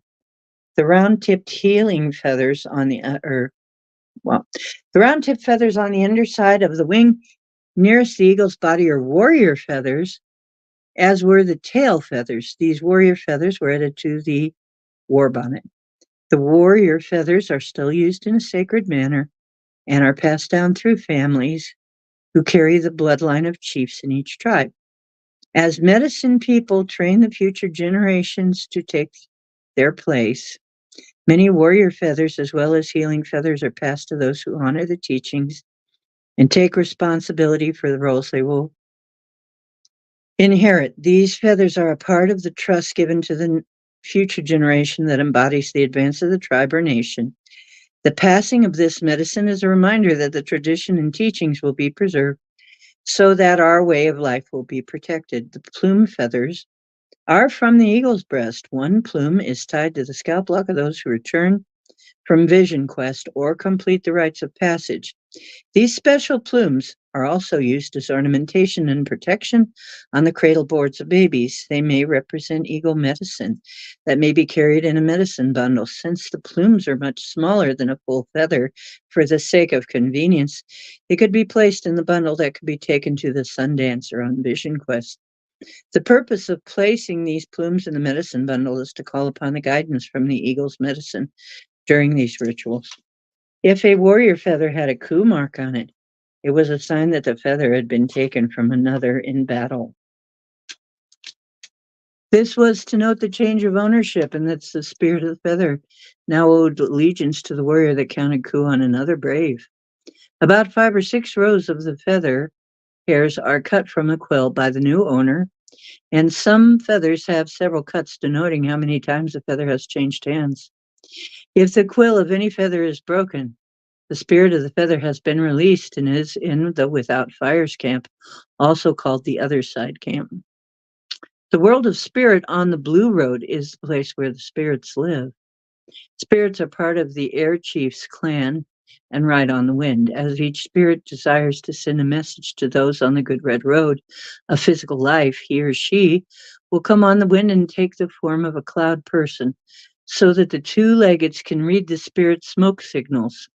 The round-tipped healing feathers on the the round-tipped feathers on the underside of the wing nearest the eagle's body are warrior feathers, as were the tail feathers. These warrior feathers were added to the war bonnet. The warrior feathers are still used in a sacred manner and are passed down through families who carry the bloodline of chiefs in each tribe. As medicine people train the future generations to take their place, many warrior feathers as well as healing feathers are passed to those who honor the teachings and take responsibility for the roles they will inherit. These feathers are a part of the trust given to the future generation that embodies the advance of the tribe or nation. The passing of this medicine is a reminder that the tradition and teachings will be preserved so that our way of life will be protected. The plume feathers are from the eagle's breast. One plume is tied to the scalp lock of those who return from vision quest or complete the rites of passage. These special plumes are also used as ornamentation and protection on the cradle boards of babies. They may represent eagle medicine that may be carried in a medicine bundle. Since the plumes are much smaller than a full feather, for the sake of convenience, they could be placed in the bundle that could be taken to the sun dancer on vision quest. The purpose of placing these plumes in the medicine bundle is to call upon the guidance from the eagle's medicine during these rituals. If a warrior feather had a coup mark on it, it was a sign that the feather had been taken from another in battle. This was to note the change of ownership, and that's the spirit of the feather now owed allegiance to the warrior that counted coup on another brave. About 5 or 6 rows of the feather hairs are cut from the quill by the new owner, and some feathers have several cuts denoting how many times the feather has changed hands. If the quill of any feather is broken, the spirit of the feather has been released and is in the Without Fires camp, also called the Other Side camp. The world of spirit on the Blue Road is the place where the spirits live. Spirits are part of the Air Chief's clan and ride on the wind, as each spirit desires to send a message to those on the Good Red Road of physical life. He or she will come on the wind and take the form of a cloud person, so that the two-leggeds can read the spirit's smoke signals.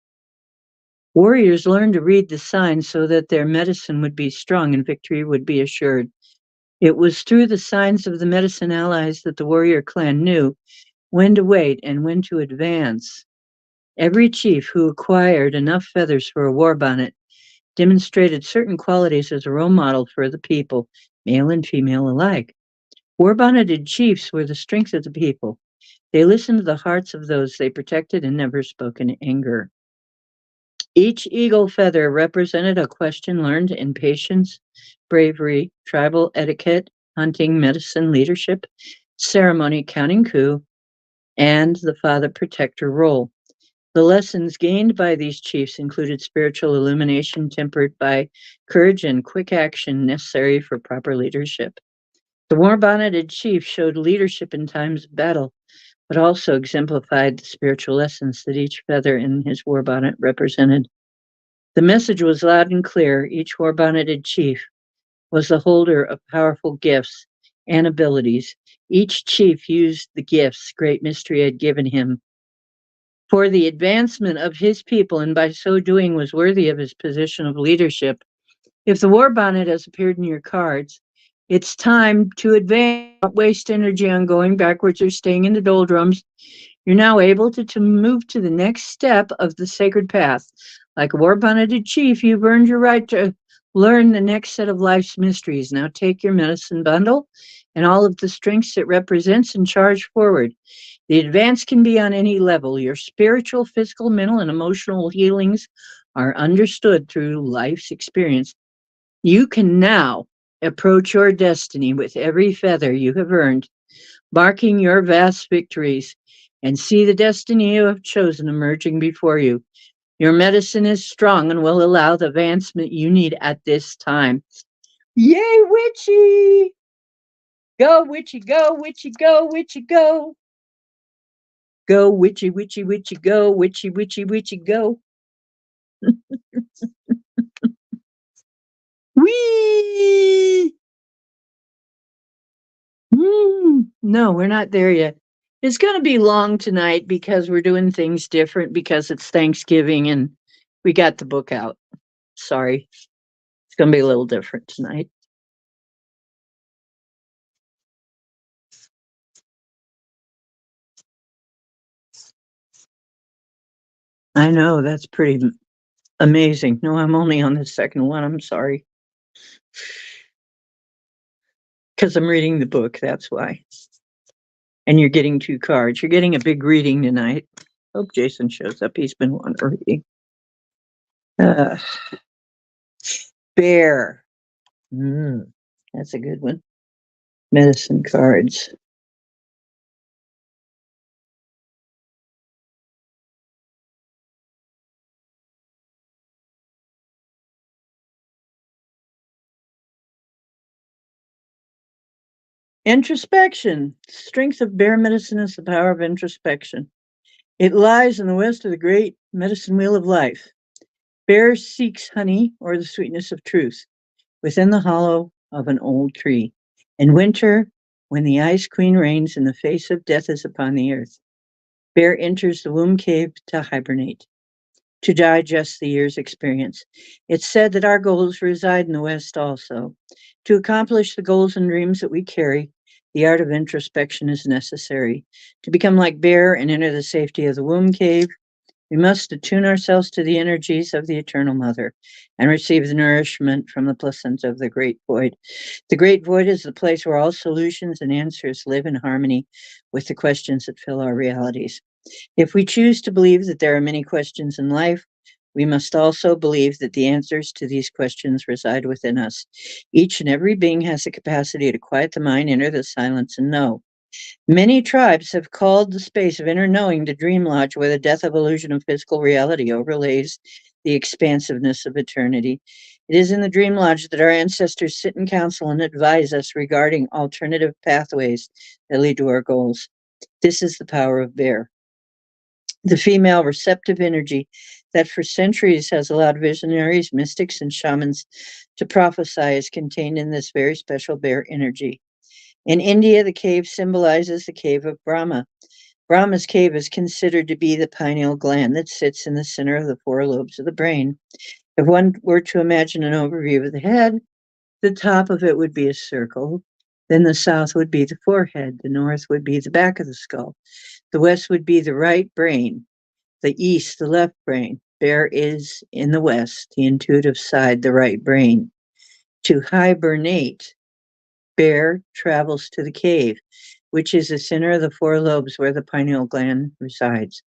Warriors learned to read the signs so that their medicine would be strong and victory would be assured. It was through the signs of the medicine allies that the warrior clan knew when to wait and when to advance. Every chief who acquired enough feathers for a war bonnet demonstrated certain qualities as a role model for the people, male and female alike. War bonneted chiefs were the strength of the people. They listened to the hearts of those they protected and never spoke in anger. Each eagle feather represented a question learned in patience, bravery, tribal etiquette, hunting, medicine, leadership, ceremony, counting coup, and the father protector role. The lessons gained by these chiefs included spiritual illumination tempered by courage and quick action necessary for proper leadership. The war-bonneted chief showed leadership in times of battle, but also exemplified the spiritual lessons that each feather in his war bonnet represented. The message was loud and clear. Each war-bonneted chief was the holder of powerful gifts and abilities. Each chief used the gifts Great Mystery had given him for the advancement of his people, and by so doing was worthy of his position of leadership. If the war bonnet has appeared in your cards, it's time to advance. Don't waste energy on going backwards or staying in the doldrums. You're now able to move to the next step of the sacred path. Like a war-bonneted chief, you've earned your right to learn the next set of life's mysteries. Now take your medicine bundle and all of the strengths it represents and charge forward. The advance can be on any level. Your spiritual, physical, mental, and emotional healings are understood through life's experience. You can now approach your destiny with every feather you have earned, marking your vast victories, and see the destiny you have chosen emerging before you. Your medicine is strong and will allow the advancement you need at this time. Yay, witchy! Go, witchy, go, witchy, go, witchy, go. Go, witchy, witchy, witchy, go, witchy, witchy, witchy, go. Whee! No, we're not there yet. It's going to be long tonight because we're doing things different because it's Thanksgiving and we got the book out. Sorry. It's going to be a little different tonight. I know, that's pretty amazing. No, I'm only on the second one. I'm sorry. Because I'm reading the book, that's why. And you're getting 2 cards. You're getting a big reading tonight. Hope Jason shows up. He's been wanting. Uh, Bear. That's a good one. Medicine cards. Introspection. Strength of bear medicine is the power of introspection. It lies in the west of the great medicine wheel of life. Bear seeks honey or the sweetness of truth within the hollow of an old tree. In winter, when the ice queen reigns and the face of death is upon the earth, bear enters the womb cave to hibernate, to digest the year's experience. It's said that our goals reside in the West also. To accomplish the goals and dreams that we carry, the art of introspection is necessary. To become like bear and enter the safety of the womb cave, we must attune ourselves to the energies of the Eternal Mother and receive the nourishment from the placenta of the Great Void. The Great Void is the place where all solutions and answers live in harmony with the questions that fill our realities. If we choose to believe that there are many questions in life, we must also believe that the answers to these questions reside within us. Each and every being has the capacity to quiet the mind, enter the silence, and know. Many tribes have called the space of inner knowing the dream lodge, where the death of illusion of physical reality overlays the expansiveness of eternity. It is in the dream lodge that our ancestors sit in council and advise us regarding alternative pathways that lead to our goals. This is the power of bear, the female receptive energy that for centuries has allowed visionaries, mystics, and shamans to prophesy is contained in this very special bear energy. In India, the cave symbolizes the cave of Brahma. Brahma's cave is considered to be the pineal gland that sits in the center of the four lobes of the brain. If one were to imagine an overview of the head, the top of it would be a circle. Then the south would be the forehead. The north would be the back of the skull. The west would be the right brain. The east, the left brain. Bear is in the west, the intuitive side, the right brain. To hibernate, bear travels to the cave, which is the center of the four lobes where the pineal gland resides.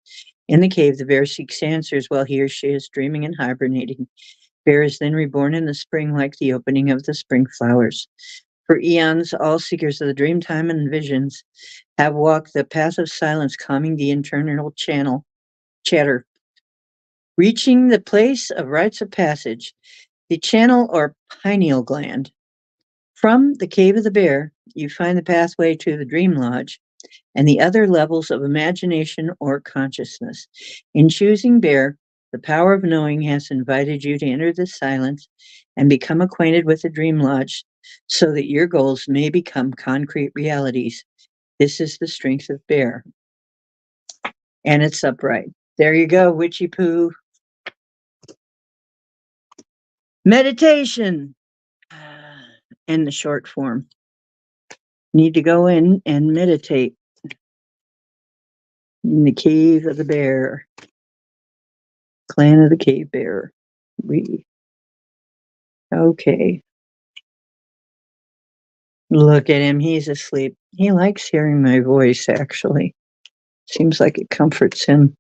In the cave, the bear seeks answers while he or she is dreaming and hibernating. Bear is then reborn in the spring like the opening of the spring flowers. For eons, all seekers of the dream time and visions have walked the path of silence, calming the internal chatter. Reaching the place of rites of passage, the channel or pineal gland. From the cave of the bear, you find the pathway to the dream lodge and the other levels of imagination or consciousness. In choosing bear, the power of knowing has invited you to enter the silence and become acquainted with the dream lodge so that your goals may become concrete realities. This is the strength of bear, and it's upright. There you go, witchy poo. Meditation in the short form. Need to go in and meditate in the cave of the bear, clan of the cave bear. Okay. Look at him. He's asleep. He likes hearing my voice, actually. Seems like it comforts him.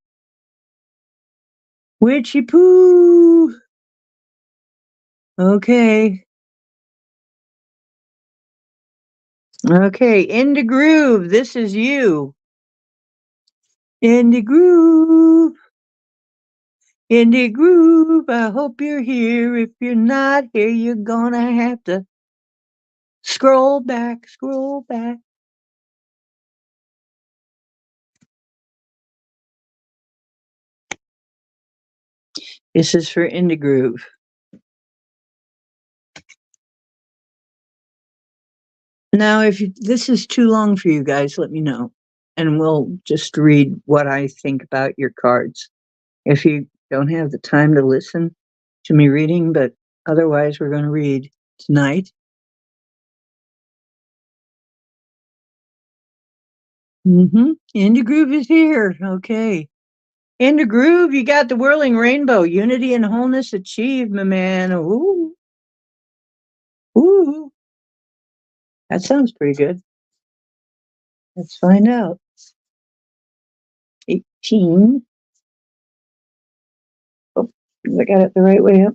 Witchy poo. Okay. Okay. In the groove. This is you. In the groove. In the groove. I hope you're here. If you're not here, you're gonna have to scroll back, scroll back. This is for In the Groove. Now, if this is too long for you guys, let me know, and we'll just read what I think about your cards. If you don't have the time to listen to me reading, but otherwise, we're going to read tonight. In the Groove is here. Okay. In the Groove, you got the whirling rainbow, unity and wholeness achieved, my man. Ooh. Ooh. That sounds pretty good. Let's find out. 18. Oh, I got it the right way up.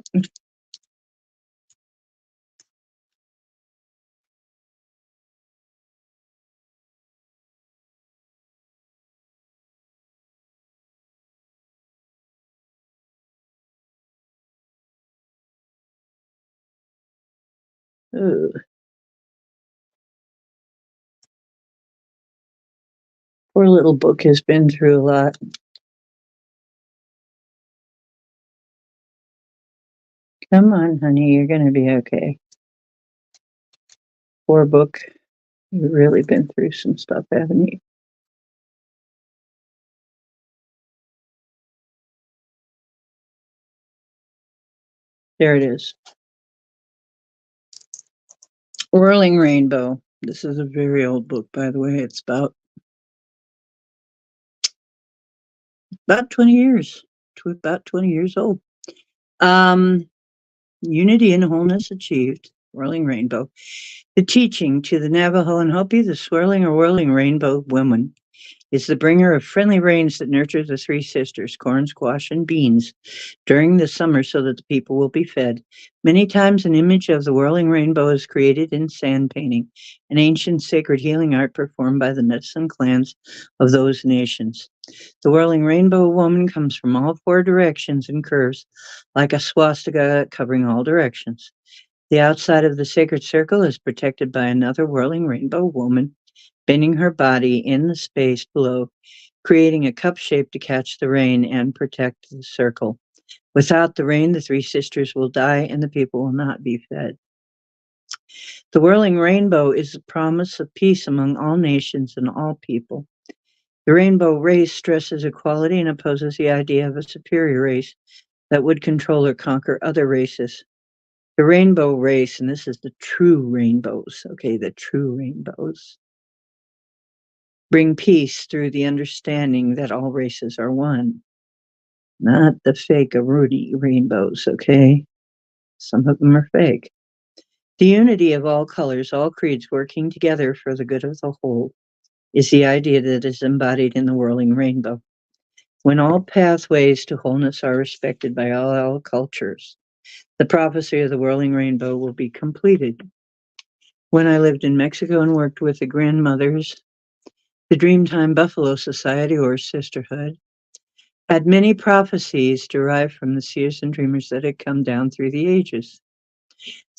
Ooh. Poor little book has been through a lot. Come on, honey, you're going to be okay. Poor book. You've really been through some stuff, haven't you? There it is. Whirling Rainbow. This is a very old book, by the way. It's about 20 years. About 20 years old. Unity and wholeness achieved. Whirling Rainbow. The teaching to the Navajo and Hopi, the swirling or whirling rainbow woman, is the bringer of friendly rains that nurture the three sisters, corn, squash, and beans, during the summer so that the people will be fed. Many times an image of the whirling rainbow is created in sand painting, an ancient sacred healing art performed by the medicine clans of those nations. The whirling rainbow woman comes from all four directions and curves like a swastika covering all directions. The outside of the sacred circle is protected by another whirling rainbow woman, bending her body in the space below, creating a cup shape to catch the rain and protect the circle. Without the rain, the three sisters will die and the people will not be fed. The whirling rainbow is the promise of peace among all nations and all people. The rainbow race stresses equality and opposes the idea of a superior race that would control or conquer other races. The rainbow race, and this is the true rainbows, okay, the true rainbows, bring peace through the understanding that all races are one, not the fake Rudy rainbows, okay? Some of them are fake. The unity of all colors, all creeds working together for the good of the whole is the idea that is embodied in the whirling rainbow. When all pathways to wholeness are respected by all cultures, the prophecy of the whirling rainbow will be completed. When I lived in Mexico and worked with the grandmothers, the Dreamtime Buffalo Society or Sisterhood had many prophecies derived from the seers and dreamers that had come down through the ages.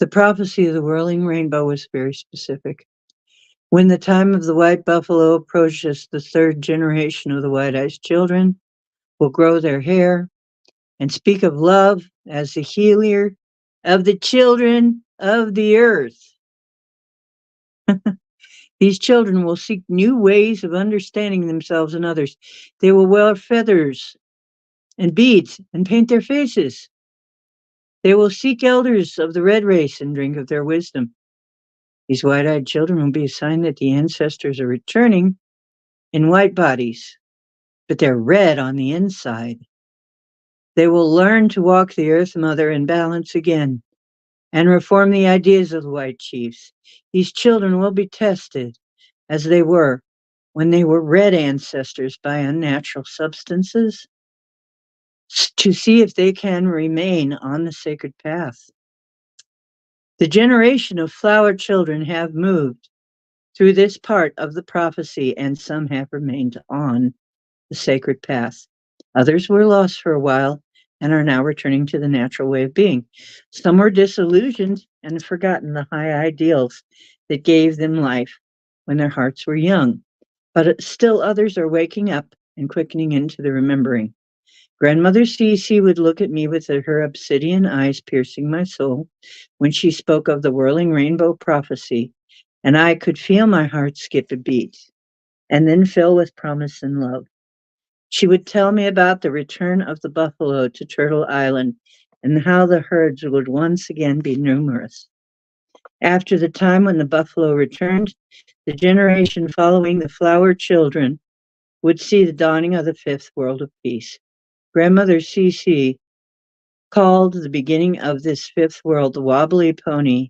The prophecy of the whirling rainbow was very specific. When the time of the white buffalo approaches, the third generation of the white-eyed children will grow their hair and speak of love as the healer of the children of the earth. These children will seek new ways of understanding themselves and others. They will wear feathers and beads and paint their faces. They will seek elders of the red race and drink of their wisdom. These white-eyed children will be a sign that the ancestors are returning in white bodies, but they're red on the inside. They will learn to walk the earth mother in balance again and reform the ideas of the white chiefs. These children will be tested as they were when they were red ancestors by unnatural substances to see if they can remain on the sacred path. The generation of flower children have moved through this part of the prophecy, and some have remained on the sacred path. Others were lost for a while and are now returning to the natural way of being. Some were disillusioned and have forgotten the high ideals that gave them life when their hearts were young. But still others are waking up and quickening into the remembering. Grandmother Cece would look at me with her obsidian eyes piercing my soul when she spoke of the whirling rainbow prophecy, and I could feel my heart skip a beat and then fill with promise and love. She would tell me about the return of the buffalo to Turtle Island and how the herds would once again be numerous. After the time when the buffalo returned, the generation following the flower children would see the dawning of the fifth world of peace. Grandmother Cece called the beginning of this fifth world the wobbly pony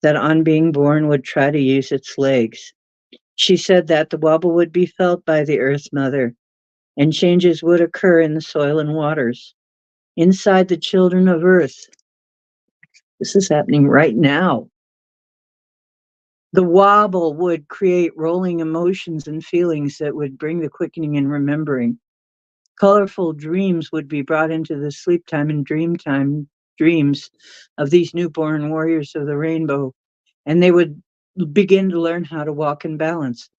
that on being born would try to use its legs. She said that the wobble would be felt by the earth mother and changes would occur in the soil and waters inside the children of earth. This is happening right now. The wobble would create rolling emotions and feelings that would bring the quickening and remembering. Colorful dreams would be brought into the sleep time and dream time dreams of these newborn warriors of the rainbow, and they would begin to learn how to walk in balance.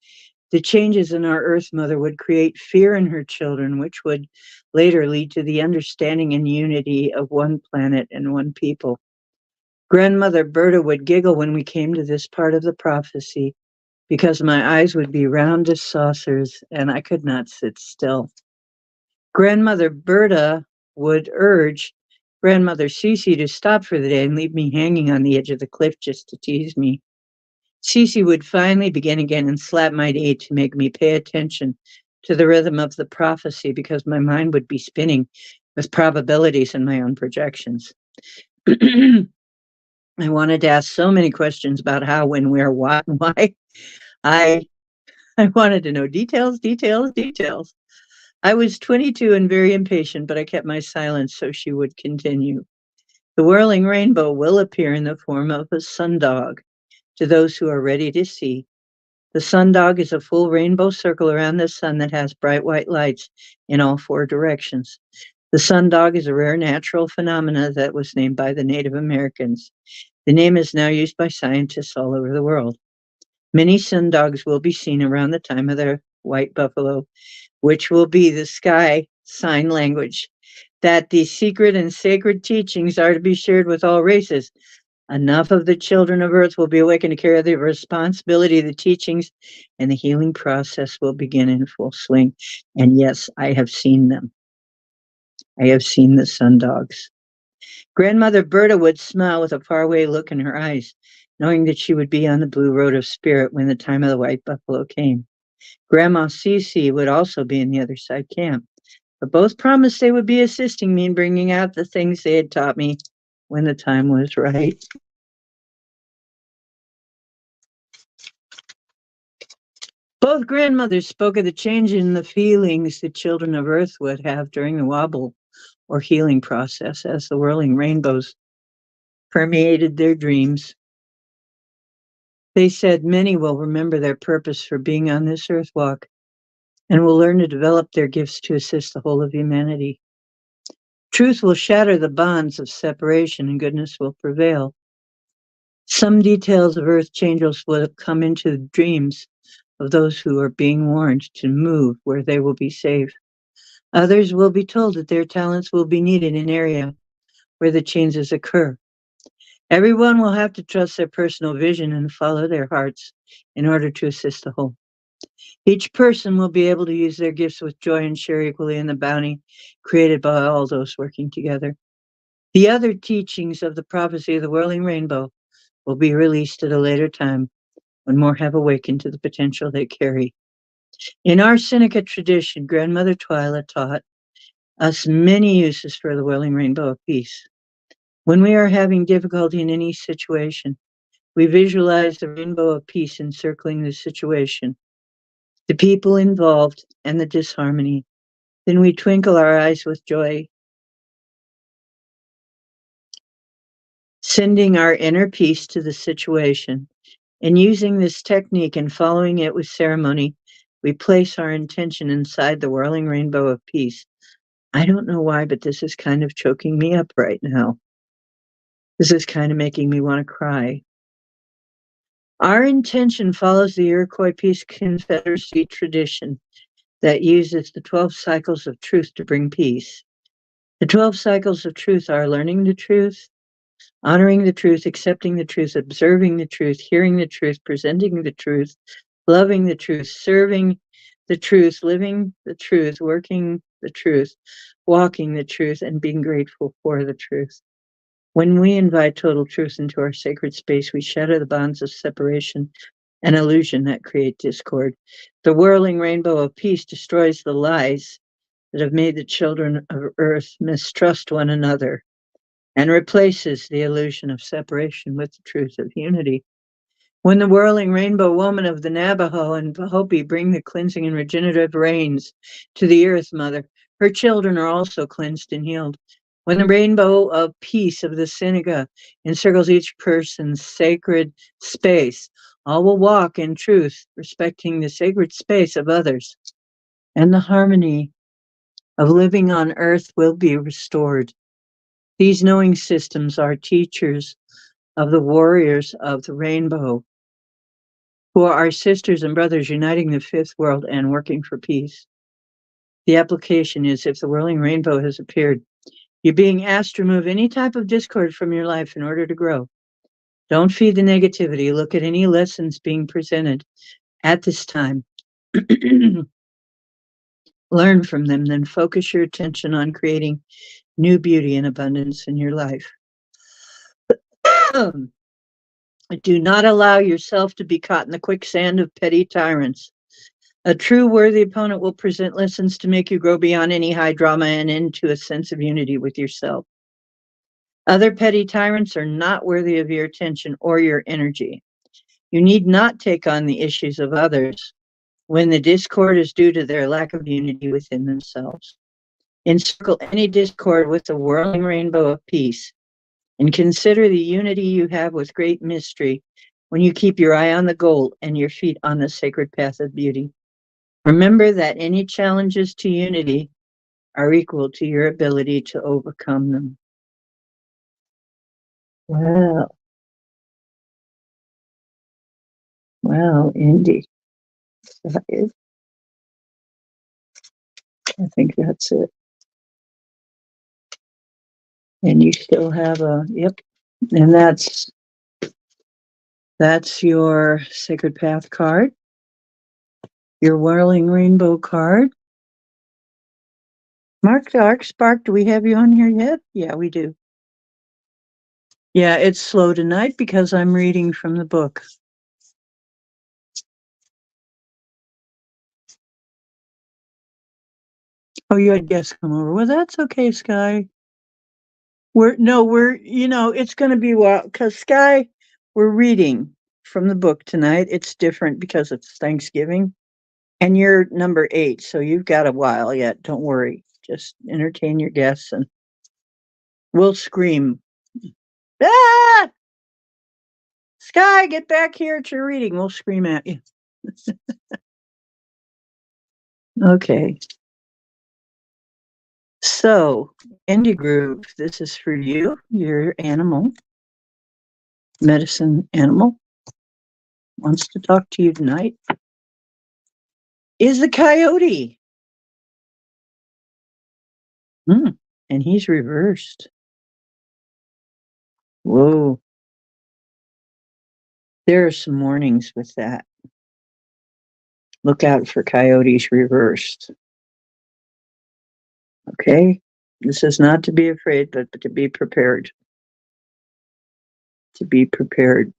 The changes in our Earth Mother would create fear in her children, which would later lead to the understanding and unity of one planet and one people. Grandmother Berta would giggle when we came to this part of the prophecy because my eyes would be round as saucers and I could not sit still. Grandmother Berta would urge Grandmother Cece to stop for the day and leave me hanging on the edge of the cliff just to tease me. Cece would finally begin again and slap my knee to make me pay attention to the rhythm of the prophecy because my mind would be spinning with probabilities and my own projections. I wanted to ask so many questions about how, when, where, what, and why. I I wanted to know details, details, details. I was 22 and very impatient, but I kept my silence so she would continue. The whirling rainbow will appear in the form of a sundog to those who are ready to see. The sundog is a full rainbow circle around the sun that has bright white lights in all four directions. The sundog is a rare natural phenomena that was named by the Native Americans. The name is now used by scientists all over the world. Many sundogs will be seen around the time of their white buffalo, which will be the sky sign language, that the secret and sacred teachings are to be shared with all races. Enough of the children of earth will be awakened to carry the responsibility of the teachings, and the healing process will begin in full swing. And yes, I have seen them. I have seen the sundogs. Grandmother Berta would smile with a faraway look in her eyes, knowing that she would be on the blue road of spirit when the time of the white buffalo came. Grandma Cece would also be in the other side camp, but both promised they would be assisting me in bringing out the things they had taught me when the time was right. Both grandmothers spoke of the change in the feelings the children of Earth would have during the wobble or healing process as the whirling rainbows permeated their dreams. They said many will remember their purpose for being on this earth walk and will learn to develop their gifts to assist the whole of humanity. Truth will shatter the bonds of separation and goodness will prevail. Some details of earth changes will come into the dreams of those who are being warned to move where they will be safe. Others will be told that their talents will be needed in an area where the changes occur. Everyone will have to trust their personal vision and follow their hearts in order to assist the whole. Each person will be able to use their gifts with joy and share equally in the bounty created by all those working together. The other teachings of the prophecy of the whirling rainbow will be released at a later time when more have awakened to the potential they carry. In our Seneca tradition, Grandmother Twyla taught us many uses for the whirling rainbow of peace. When we are having difficulty in any situation, we visualize the rainbow of peace encircling the situation, the people involved, and the disharmony. Then we twinkle our eyes with joy, sending our inner peace to the situation. And using this technique and following it with ceremony, we place our intention inside the whirling rainbow of peace. I don't know why, but this is kind of choking me up right now. This is kind of making me want to cry. Our intention follows the Iroquois Peace Confederacy tradition that uses the 12 cycles of truth to bring peace. The 12 cycles of truth are learning the truth, honoring the truth, accepting the truth, observing the truth, hearing the truth, presenting the truth, loving the truth, serving the truth, living the truth, working the truth, walking the truth, and being grateful for the truth. When we invite total truth into our sacred space, we shatter the bonds of separation and illusion that create discord. The whirling rainbow of peace destroys the lies that have made the children of earth mistrust one another and replaces the illusion of separation with the truth of unity. When the whirling rainbow woman of the Navajo and Hopi bring the cleansing and regenerative rains to the earth mother, her children are also cleansed and healed. When the rainbow of peace of the Seneca encircles each person's sacred space, all will walk in truth, respecting the sacred space of others, and the harmony of living on earth will be restored. These knowing systems are teachers of the warriors of the rainbow. who are our sisters and brothers uniting the fifth world and working for peace. The application is if the whirling rainbow has appeared, you're being asked to remove any type of discord from your life in order to grow. Don't feed the negativity. Look at any lessons being presented at this time. Learn from them, then focus your attention on creating new beauty and abundance in your life. Do not allow yourself to be caught in the quicksand of petty tyrants. A true worthy opponent will present lessons to make you grow beyond any high drama and into a sense of unity with yourself. Other petty tyrants are not worthy of your attention or your energy. You need not take on the issues of others when the discord is due to their lack of unity within themselves. Encircle any discord with a whirling rainbow of peace, and consider the unity you have with great mystery when you keep your eye on the goal and your feet on the sacred path of beauty. Remember that any challenges to unity are equal to your ability to overcome them. Well, indeed. That is, I think that's it. And you still have yep. And that's your Sacred Path card, your Whirling Rainbow card. Mark Dark Spark, do we have you on here yet? Yeah, we do. Yeah, it's slow tonight because I'm reading from the book. Oh, you had guests come over. Well, that's okay, Sky. It's going to be because Sky, we're reading from the book tonight. It's different because it's Thanksgiving. And you're number 8, so you've got a while yet. Don't worry. Just entertain your guests and we'll scream. Ah! Sky, get back here at your reading. We'll scream at you. Okay. So, Indie Groove, this is for you, your animal, medicine animal, wants to talk to you tonight. Is the coyote. And he's reversed. Whoa. There are some warnings with that. Look out for coyotes reversed. Okay? This is not to be afraid, but to be prepared. To be prepared.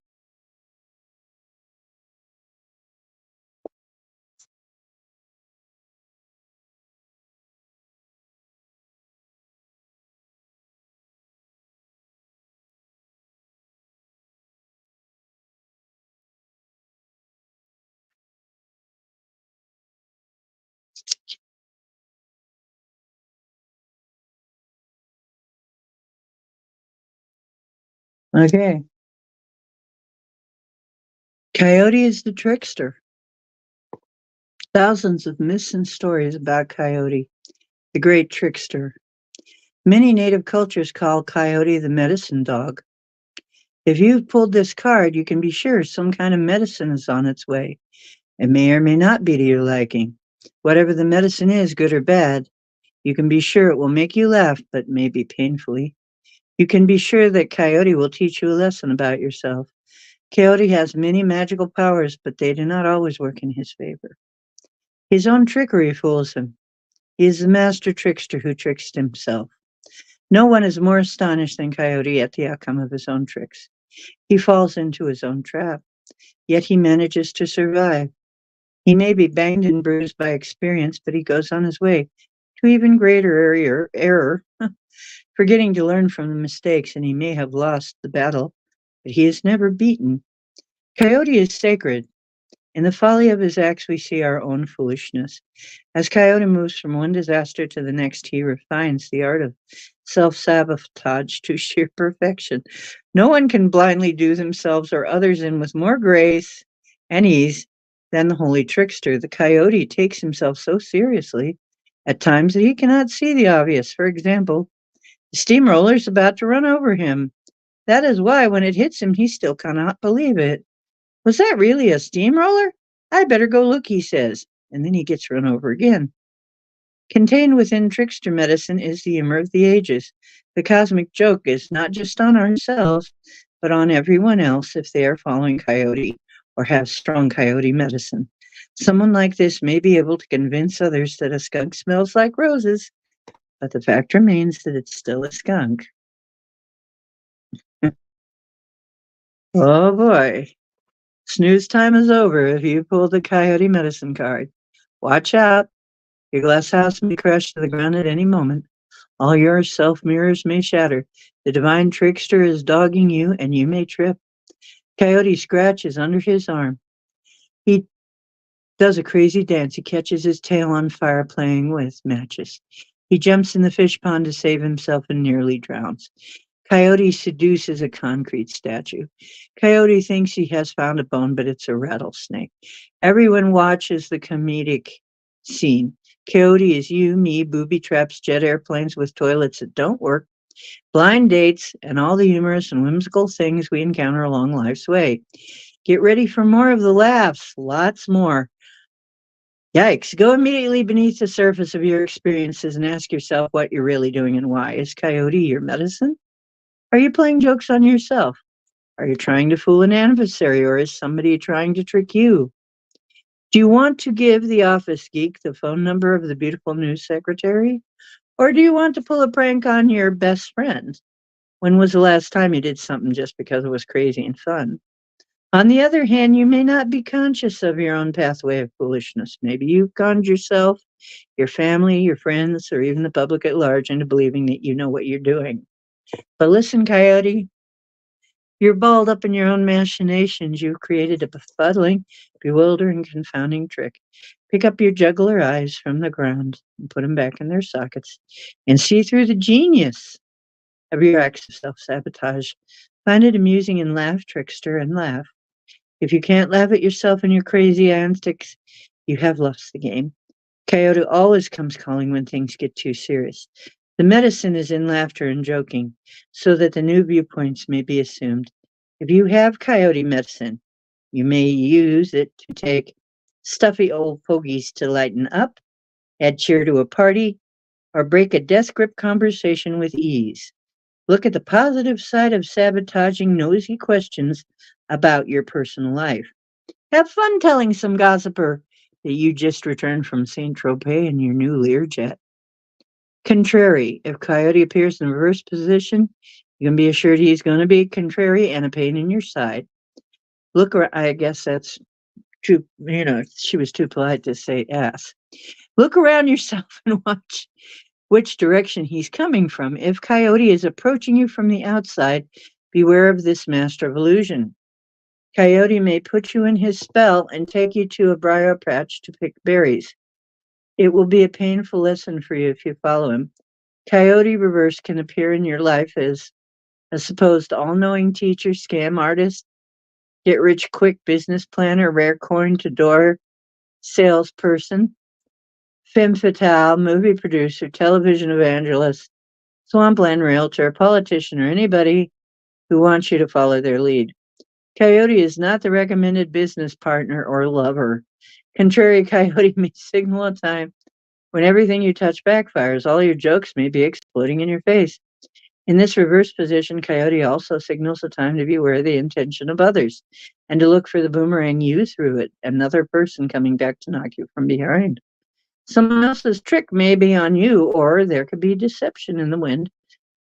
Okay. Coyote is the trickster. Thousands of myths and stories about Coyote, the great trickster. Many native cultures call Coyote the medicine dog. If you've pulled this card, you can be sure some kind of medicine is on its way. It may or may not be to your liking. Whatever the medicine is, good or bad, you can be sure it will make you laugh, but maybe painfully. You can be sure that Coyote will teach you a lesson about yourself. Coyote has many magical powers, but they do not always work in his favor. His own trickery fools him. He is the master trickster who tricks himself. No one is more astonished than Coyote at the outcome of his own tricks. He falls into his own trap, yet he manages to survive. He may be banged and bruised by experience, but he goes on his way to even greater error, forgetting to learn from the mistakes, and he may have lost the battle, but he is never beaten. Coyote is sacred. In the folly of his acts, we see our own foolishness. As Coyote moves from one disaster to the next, he refines the art of self-sabotage to sheer perfection. No one can blindly do themselves or others in with more grace and ease than the holy trickster. The Coyote takes himself so seriously at times that he cannot see the obvious. For example, the steamroller is about to run over him. That is why when it hits him, he still cannot believe it. Was that really a steamroller? I better go look, he says, and then he gets run over again. Contained within trickster medicine is the humor of the ages. The cosmic joke is not just on ourselves, but on everyone else if they are following coyote or have strong coyote medicine. Someone like this may be able to convince others that a skunk smells like roses, but the fact remains that it's still a skunk. Oh boy. Snooze time is over if you pull the coyote medicine card. Watch out. Your glass house may crash to the ground at any moment. All your self mirrors may shatter. The divine trickster is dogging you, and you may trip. Coyote Scratch is under his arm. He does a crazy dance. He catches his tail on fire playing with matches. He jumps in the fish pond to save himself and nearly drowns. Coyote seduces a concrete statue. Coyote thinks he has found a bone, but it's a rattlesnake. Everyone watches the comedic scene. Coyote is you, me, booby traps, jet airplanes with toilets that don't work, blind dates, and all the humorous and whimsical things we encounter along life's way. Get ready for more of the laughs, lots more. Yikes. Go immediately beneath the surface of your experiences and ask yourself what you're really doing and why. Is coyote your medicine? Are you playing jokes on yourself? Are you trying to fool an adversary, or is somebody trying to trick you? Do you want to give the office geek the phone number of the beautiful news secretary? Or do you want to pull a prank on your best friend? When was the last time you did something just because it was crazy and fun? On the other hand, you may not be conscious of your own pathway of foolishness. Maybe you've conned yourself, your family, your friends, or even the public at large into believing that you know what you're doing. But listen, Coyote, you're balled up in your own machinations. You've created a befuddling, bewildering, confounding trick. Pick up your juggler eyes from the ground and put them back in their sockets and see through the genius of your acts of self sabotage. Find it amusing and laugh, trickster, and laugh. If you can't laugh at yourself and your crazy antics, you have lost the game. Coyote always comes calling when things get too serious. The medicine is in laughter and joking, so that the new viewpoints may be assumed. If you have coyote medicine, you may use it to take stuffy old fogies to lighten up, add cheer to a party, or break a death grip conversation with ease. Look at the positive side of sabotaging nosy questions about your personal life. Have fun telling some gossiper that you just returned from St. Tropez in your new Learjet. Contrary, if Coyote appears in the reverse position, you can be assured he's going to be contrary and a pain in your side. Look, I guess that's too, she was too polite to say ass. Look around yourself and watch which direction he's coming from. If Coyote is approaching you from the outside, beware of this master of illusion. Coyote may put you in his spell and take you to a briar patch to pick berries. It will be a painful lesson for you if you follow him. Coyote Reverse can appear in your life as a supposed all-knowing teacher, scam artist, get-rich-quick business planner, rare coin to door salesperson, femme fatale, movie producer, television evangelist, swampland realtor, politician, or anybody who wants you to follow their lead. Coyote is not the recommended business partner or lover. Contrary, Coyote may signal a time when everything you touch backfires. All your jokes may be exploding in your face. In this reverse position, Coyote also signals a time to beware the intention of others and to look for the boomerang you threw at another person coming back to knock you from behind. Someone else's trick may be on you, or there could be deception in the wind.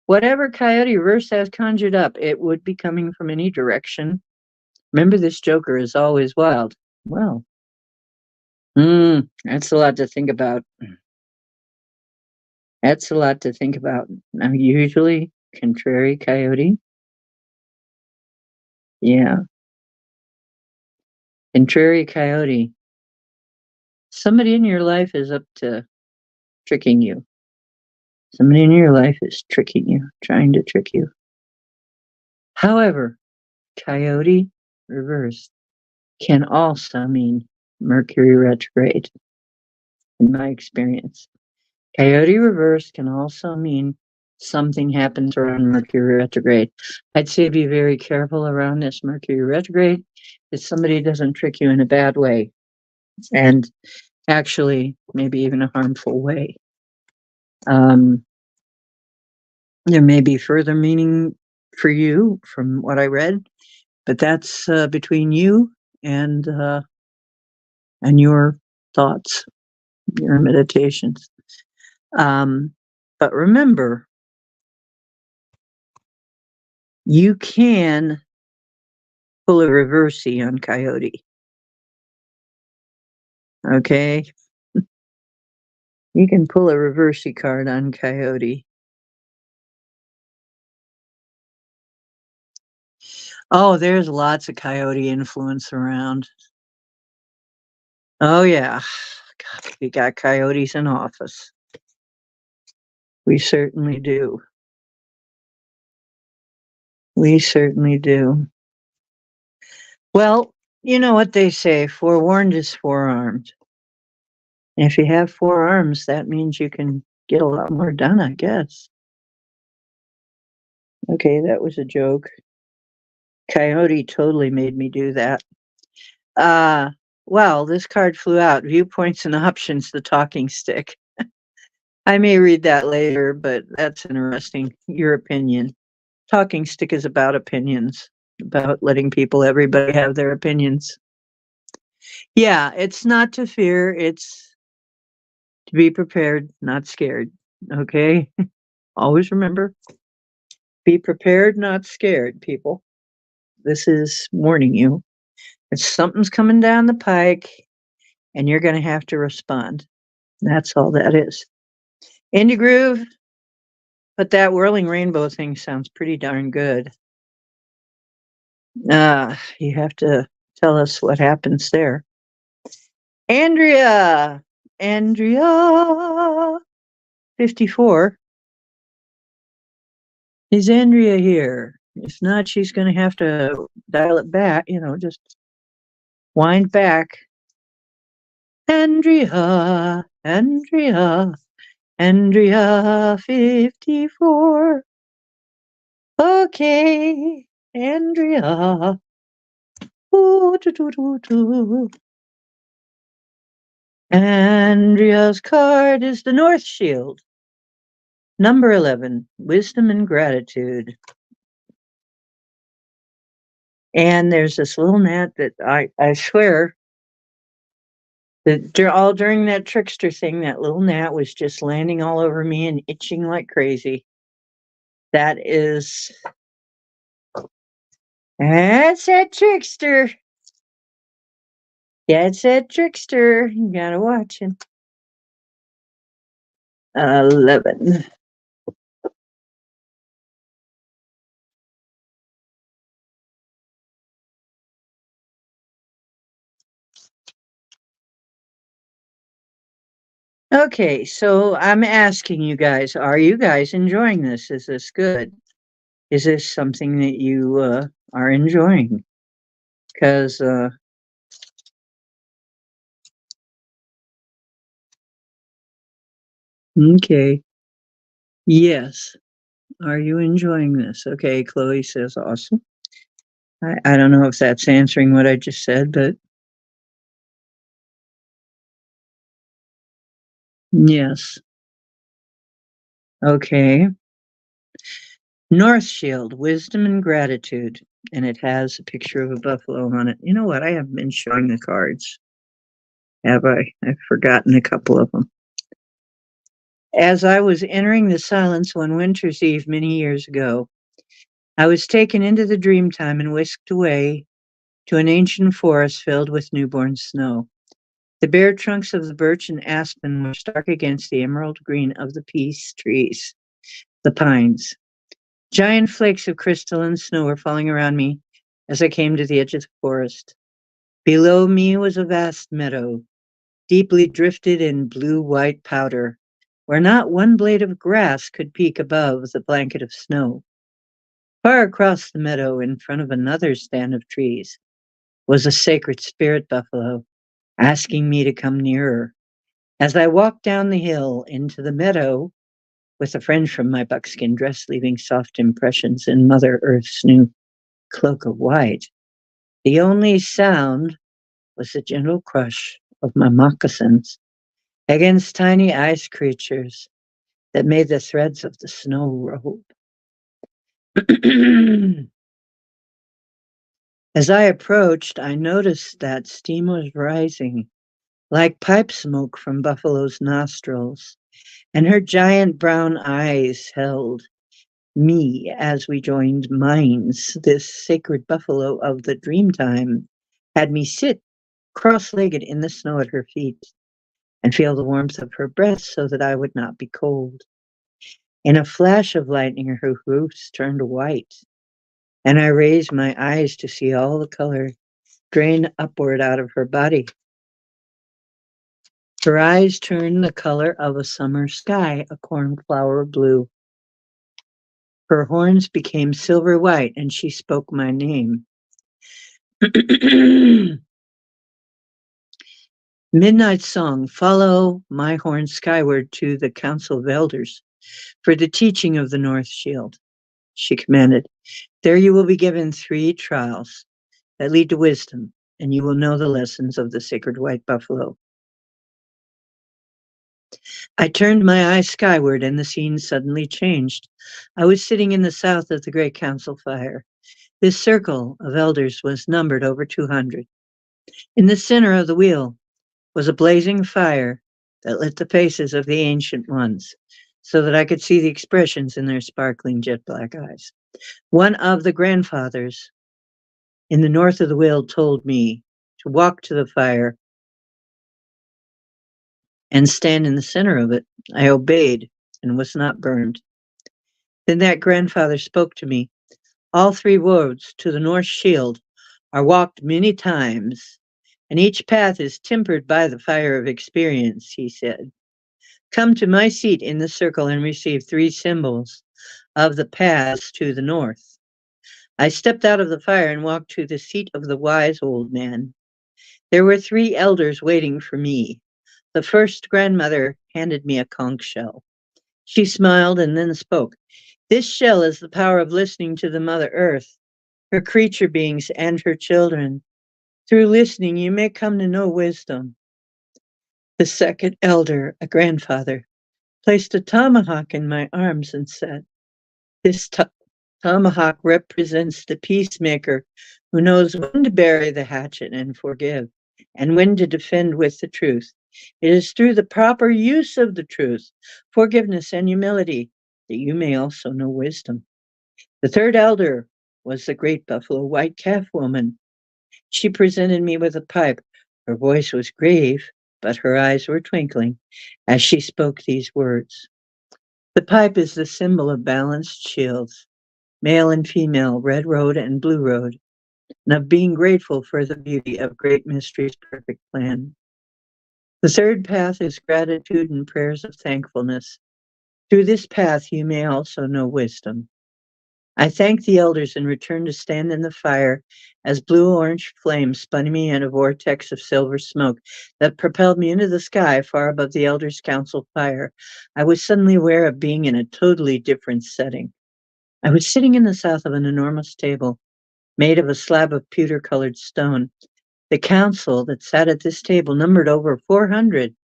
Whatever Coyote Reverse has conjured up, it would be coming from any direction. Remember, this Joker is always wild. Well, that's a lot to think about. That's a lot to think about. Now, usually, contrary Coyote. Yeah, contrary Coyote. Somebody in your life is up to tricking you. Somebody in your life is tricking you, trying to trick you. However, Coyote Reverse can also mean Mercury retrograde, in my experience. Coyote Reverse can also mean something happens around Mercury retrograde. I'd say be very careful around this Mercury retrograde that somebody doesn't trick you in a bad way, and actually maybe even a harmful way. There may be further meaning for you from what I read, but that's between you and your thoughts, your meditations. But remember, you can pull a reversey on Coyote. Okay? You can pull a reversey card on Coyote. Oh, there's lots of Coyote influence around. Oh, yeah. God, we got coyotes in office. We certainly do. We certainly do. Well, you know what they say, forewarned is forearmed. And if you have 4 arms, that means you can get a lot more done, I guess. Okay, that was a joke. Coyote totally made me do that. Well, this card flew out. Viewpoints and options, the talking stick. I may read that later, but that's interesting. Your opinion. Talking stick is about opinions, about letting everybody have their opinions. Yeah, it's not to fear, it's to be prepared, not scared. Okay? Always remember, be prepared, not scared, people. This is warning you. If something's coming down the pike and you're going to have to respond. That's all that is. Indie Groove, but that whirling rainbow thing sounds pretty darn good. You have to tell us what happens there. Andrea, 54. Is Andrea here? If not, she's going to have to dial it back, just wind back. Andrea, 54. Okay, Andrea. Ooh, doo, doo, doo, doo. Andrea's card is the North Shield. Number 11, wisdom and gratitude. And there's this little gnat that I swear that all during that trickster thing, that little gnat was just landing all over me and itching like crazy. That's that trickster. Yeah, it's that trickster. You gotta watch him. 11. Okay, so I'm asking you guys, are you guys enjoying this? Is this good? Is this something that you are enjoying? Because, okay. Yes. Are you enjoying this? Okay, Chloe says awesome. I don't know if that's answering what I just said, but yes. Okay. North Shield, wisdom and gratitude. And it has a picture of a buffalo on it. You know what? I haven't been showing the cards. Have I? I've forgotten a couple of them. As I was entering the silence one winter's eve many years ago, I was taken into the dream time and whisked away to an ancient forest filled with newborn snow. The bare trunks of the birch and aspen were stark against the emerald green of the peace trees, the pines. Giant flakes of crystalline snow were falling around me as I came to the edge of the forest. Below me was a vast meadow, deeply drifted in blue-white powder, where not one blade of grass could peek above the blanket of snow. Far across the meadow, in front of another stand of trees, was a sacred spirit buffalo, asking me to come nearer. As I walked down the hill into the meadow, with a friend from my buckskin dress, leaving soft impressions in Mother Earth's new cloak of white. The only sound was the gentle crush of my moccasins against tiny ice creatures that made the threads of the snow robe. As I approached, I noticed that steam was rising like pipe smoke from Buffalo's nostrils, and her giant brown eyes held me as we joined minds. This sacred buffalo of the dreamtime had me sit cross-legged in the snow at her feet and feel the warmth of her breath so that I would not be cold. In a flash of lightning, her roofs turned white, and I raised my eyes to see all the color drain upward out of her body. Her eyes turned the color of a summer sky, a cornflower blue. Her horns became silver white, and she spoke my name. Midnight song, follow my horn skyward to the council of elders for the teaching of the North Shield, she commanded. There you will be given 3 trials that lead to wisdom, and you will know the lessons of the sacred white buffalo. I turned my eyes skyward, and the scene suddenly changed. I was sitting in the south of the great council fire. This circle of elders was numbered over 200. In the center of the wheel was a blazing fire that lit the faces of the ancient ones, so that I could see the expressions in their sparkling jet black eyes. One of the grandfathers in the north of the wheel told me to walk to the fire and stand in the center of it. I obeyed and was not burned. Then that grandfather spoke to me. All 3 roads to the North Shield are walked many times, and each path is tempered by the fire of experience, he said. Come to my seat in the circle and receive 3 symbols of the paths to the north. I stepped out of the fire and walked to the seat of the wise old man. There were 3 elders waiting for me. The first grandmother handed me a conch shell. She smiled and then spoke. This shell is the power of listening to the Mother Earth, her creature beings, and her children. Through listening, you may come to know wisdom. The second elder, a grandfather, placed a tomahawk in my arms and said, This tomahawk represents the peacemaker who knows when to bury the hatchet and forgive, and when to defend with the truth. It is through the proper use of the truth, forgiveness, and humility that you may also know wisdom. The third elder was the great buffalo white calf woman. She presented me with a pipe. Her voice was grave, but her eyes were twinkling as she spoke these words. The pipe is the symbol of balanced shields, male and female, red road and blue road, and of being grateful for the beauty of great mystery's perfect plan. The third path is gratitude and prayers of thankfulness. Through this path, you may also know wisdom. I thanked the elders and returned to stand in the fire as blue-orange flames spun me in a vortex of silver smoke that propelled me into the sky far above the elders' council fire. I was suddenly aware of being in a totally different setting. I was sitting in the south of an enormous table made of a slab of pewter-colored stone. The council that sat at this table numbered over 400.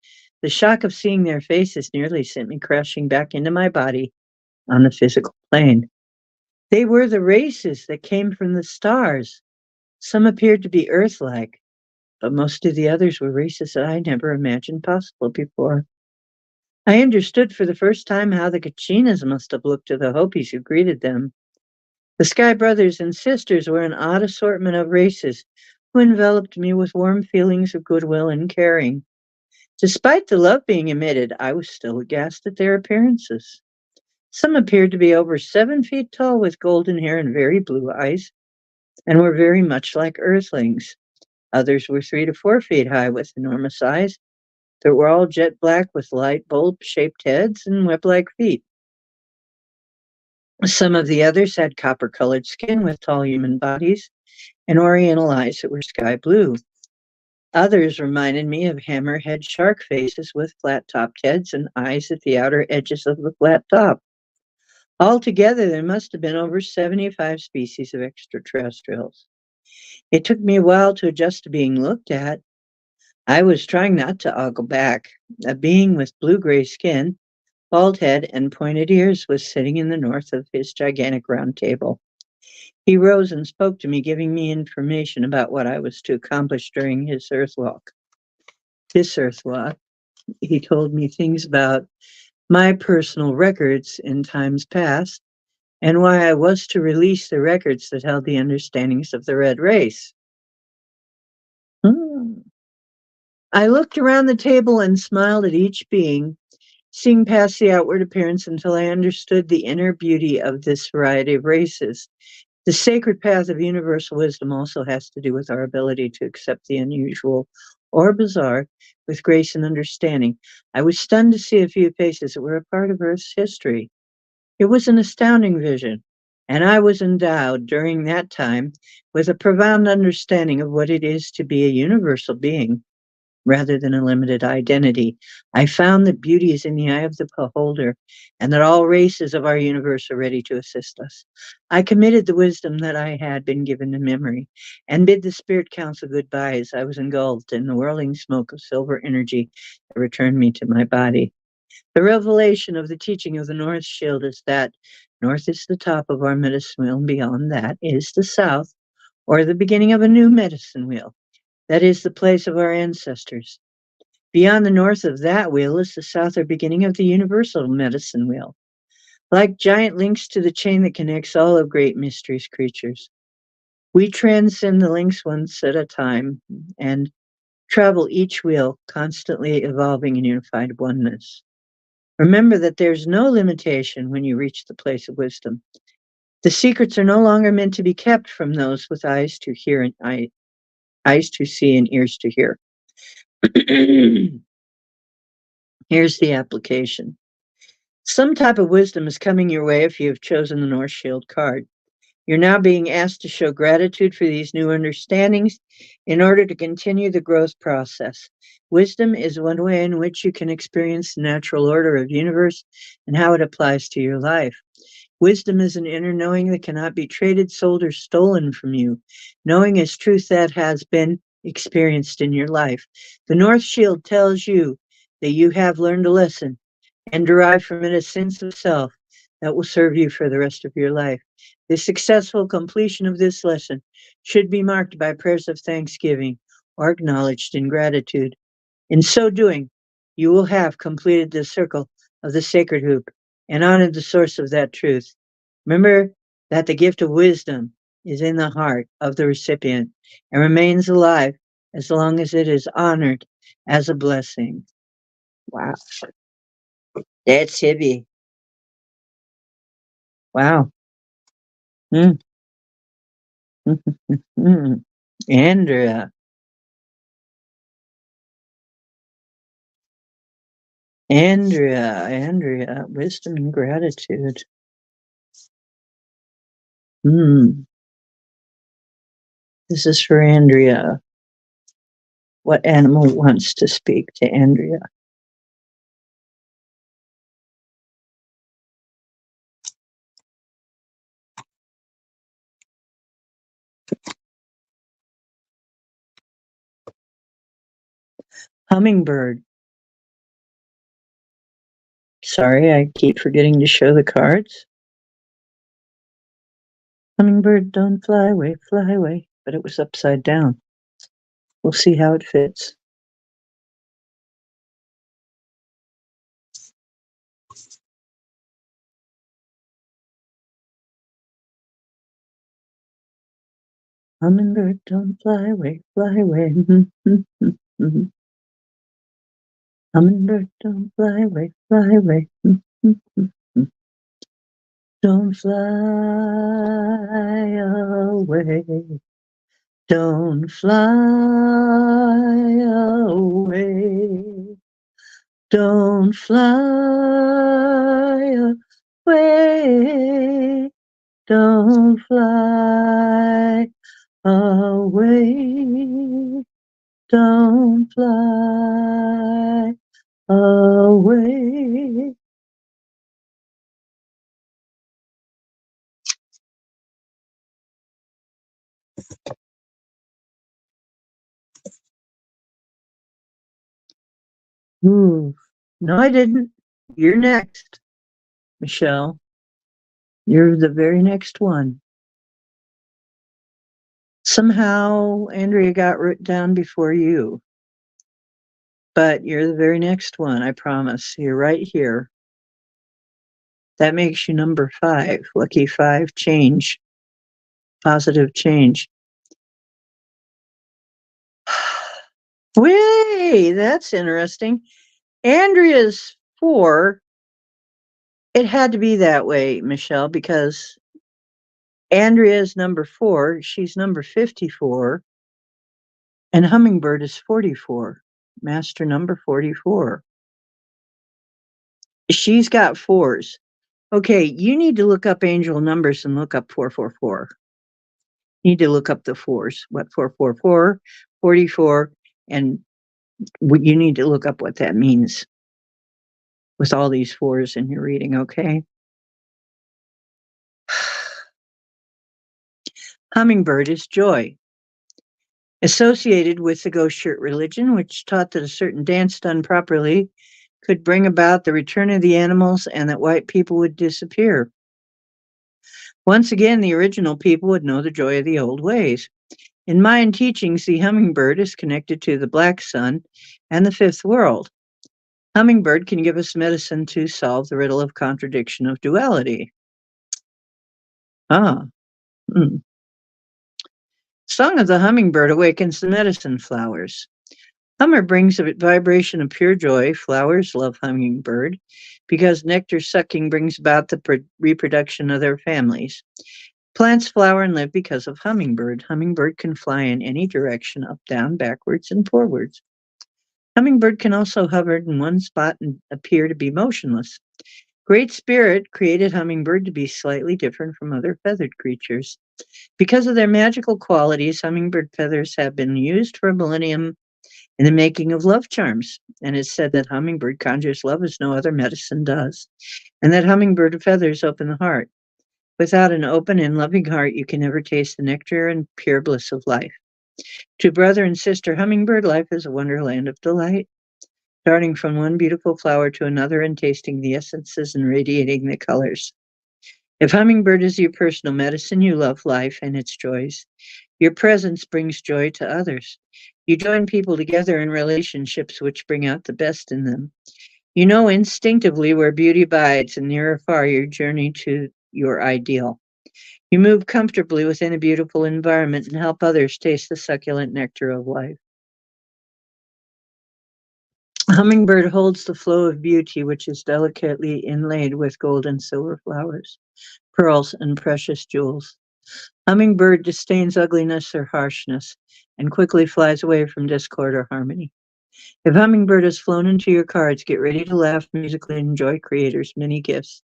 The shock of seeing their faces nearly sent me crashing back into my body on the physical plane. They were the races that came from the stars. Some appeared to be Earth-like, but most of the others were races that I never imagined possible before. I understood for the first time how the Kachinas must have looked to the Hopis who greeted them. The Sky Brothers and Sisters were an odd assortment of races who enveloped me with warm feelings of goodwill and caring. Despite the love being emitted, I was still aghast at their appearances. Some appeared to be over 7 feet tall with golden hair and very blue eyes, and were very much like Earthlings. Others were 3 to 4 feet high with enormous eyes that were all jet black with light bulb-shaped heads and web-like feet. Some of the others had copper-colored skin with tall human bodies and oriental eyes that were sky blue. Others reminded me of hammerhead shark faces with flat-topped heads and eyes at the outer edges of the flat top. Altogether, there must have been over 75 species of extraterrestrials. It took me a while to adjust to being looked at. I was trying not to ogle back. A being with blue-gray skin, bald head, and pointed ears was sitting in the north of his gigantic round table. He rose and spoke to me, giving me information about what I was to accomplish during his Earth walk. This Earth walk, he told me things about my personal records in times past and why I was to release the records that held the understandings of the red race. Hmm. I looked around the table and smiled at each being, seeing past the outward appearance until I understood the inner beauty of this variety of races. The sacred path of universal wisdom also has to do with our ability to accept the unusual or bizarre with grace and understanding. I was stunned to see a few faces that were a part of Earth's history. It was an astounding vision, and I was endowed during that time with a profound understanding of what it is to be a universal being rather than a limited identity. I found that beauty is in the eye of the beholder, and that all races of our universe are ready to assist us. I committed the wisdom that I had been given to memory, and bid the spirit council goodbye as I was engulfed in the whirling smoke of silver energy that returned me to my body. The revelation of the teaching of the North Shield is that north is the top of our medicine wheel, and beyond that is the south, or the beginning of a new medicine wheel. That is the place of our ancestors. Beyond the north of that wheel is the south or beginning of the universal medicine wheel, like giant links to the chain that connects all of great mysteries creatures. We transcend the links once at a time and travel each wheel, constantly evolving in unified oneness. Remember that there's no limitation when you reach the place of wisdom. The secrets are no longer meant to be kept from those with eyes to hear and eyes to see and ears to hear. Here's the application. Some type of wisdom is coming your way if you have chosen the North Shield card. You're now being asked to show gratitude for these new understandings in order to continue the growth process. Wisdom is one way in which you can experience the natural order of the universe and how it applies to your life. Wisdom is an inner knowing that cannot be traded, sold, or stolen from you. Knowing is truth that has been experienced in your life. The North Shield tells you that you have learned a lesson and derive from it a sense of self that will serve you for the rest of your life. The successful completion of this lesson should be marked by prayers of thanksgiving or acknowledged in gratitude. In so doing, you will have completed the circle of the sacred hoop and honored the source of that truth. Remember that the gift of wisdom is in the heart of the recipient and remains alive as long as it is honored as a blessing. Wow, that's heavy. Wow. Mm. Andrea, Andrea, wisdom and gratitude. Hmm. This is for Andrea. What animal wants to speak to Andrea? Hummingbird. Sorry, I keep forgetting to show the cards. Hummingbird, don't fly away, fly away. But it was upside down. We'll see how it fits. Hummingbird, don't fly away, fly away. Hummingbird, don't fly away, fly away. Don't fly away. Don't fly away. Don't fly away. Don't fly away. don't fly away. Ooh, no, I didn't. You're next, Michelle. You're the very next one. Somehow Andrea got written down before you, but you're the very next one, I promise. You're right here. That makes you number 5. Lucky 5, change, positive change. Way, that's interesting. Andrea's 4. It had to be that way, Michelle, because Andrea's number 4, she's number 54, and Hummingbird is 44. Master number 44. She's got 4s. Okay, you need to look up angel numbers and look up 444. You need to look up the 4s. What 444, 44, and you need to look up what that means with all these 4s in your reading, okay? Hummingbird is joy. Associated with the ghost shirt religion, which taught that a certain dance done properly could bring about the return of the animals and that white people would disappear. Once again, the original people would know the joy of the old ways. In Mayan teachings, the hummingbird is connected to the black sun and the fifth world. Hummingbird can give us medicine to solve the riddle of contradiction of duality. Ah. Song of the hummingbird awakens the medicine flowers. Hummer brings a vibration of pure joy. Flowers love hummingbird because nectar sucking brings about the reproduction of their families. Plants flower and live because of hummingbird. Hummingbird can fly in any direction, up, down, backwards, and forwards. Hummingbird can also hover in one spot and appear to be motionless. Great Spirit created hummingbird to be slightly different from other feathered creatures. Because of their magical qualities, hummingbird feathers have been used for a millennium in the making of love charms, and it's said that hummingbird conjures love as no other medicine does, and that hummingbird feathers open the heart. Without an open and loving heart, you can never taste the nectar and pure bliss of life. To brother and sister hummingbird, life is a wonderland of delight, darting from one beautiful flower to another and tasting the essences and radiating the colors. If hummingbird is your personal medicine, you love life and its joys. Your presence brings joy to others. You join people together in relationships which bring out the best in them. You know instinctively where beauty abides, and near or far your journey to your ideal. You move comfortably within a beautiful environment and help others taste the succulent nectar of life. Hummingbird holds the flow of beauty, which is delicately inlaid with gold and silver flowers, pearls, and precious jewels. Hummingbird disdains ugliness or harshness and quickly flies away from discord or harmony. If hummingbird has flown into your cards, get ready to laugh musically and enjoy Creator's many gifts.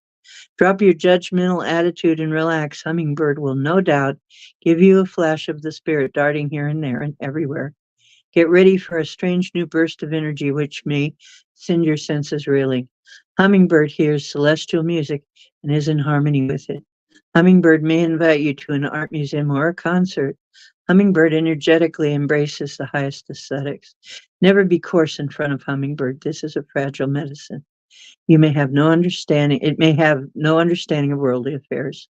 Drop your judgmental attitude and relax. Hummingbird will no doubt give you a flash of the spirit darting here and there and everywhere. Get ready for a strange new burst of energy which may send your senses reeling. Hummingbird hears celestial music and is in harmony with it. Hummingbird may invite you to an art museum or a concert. Hummingbird energetically embraces the highest aesthetics. Never be coarse in front of hummingbird. This is a fragile medicine. You may have no understanding. It may have no understanding of worldly affairs.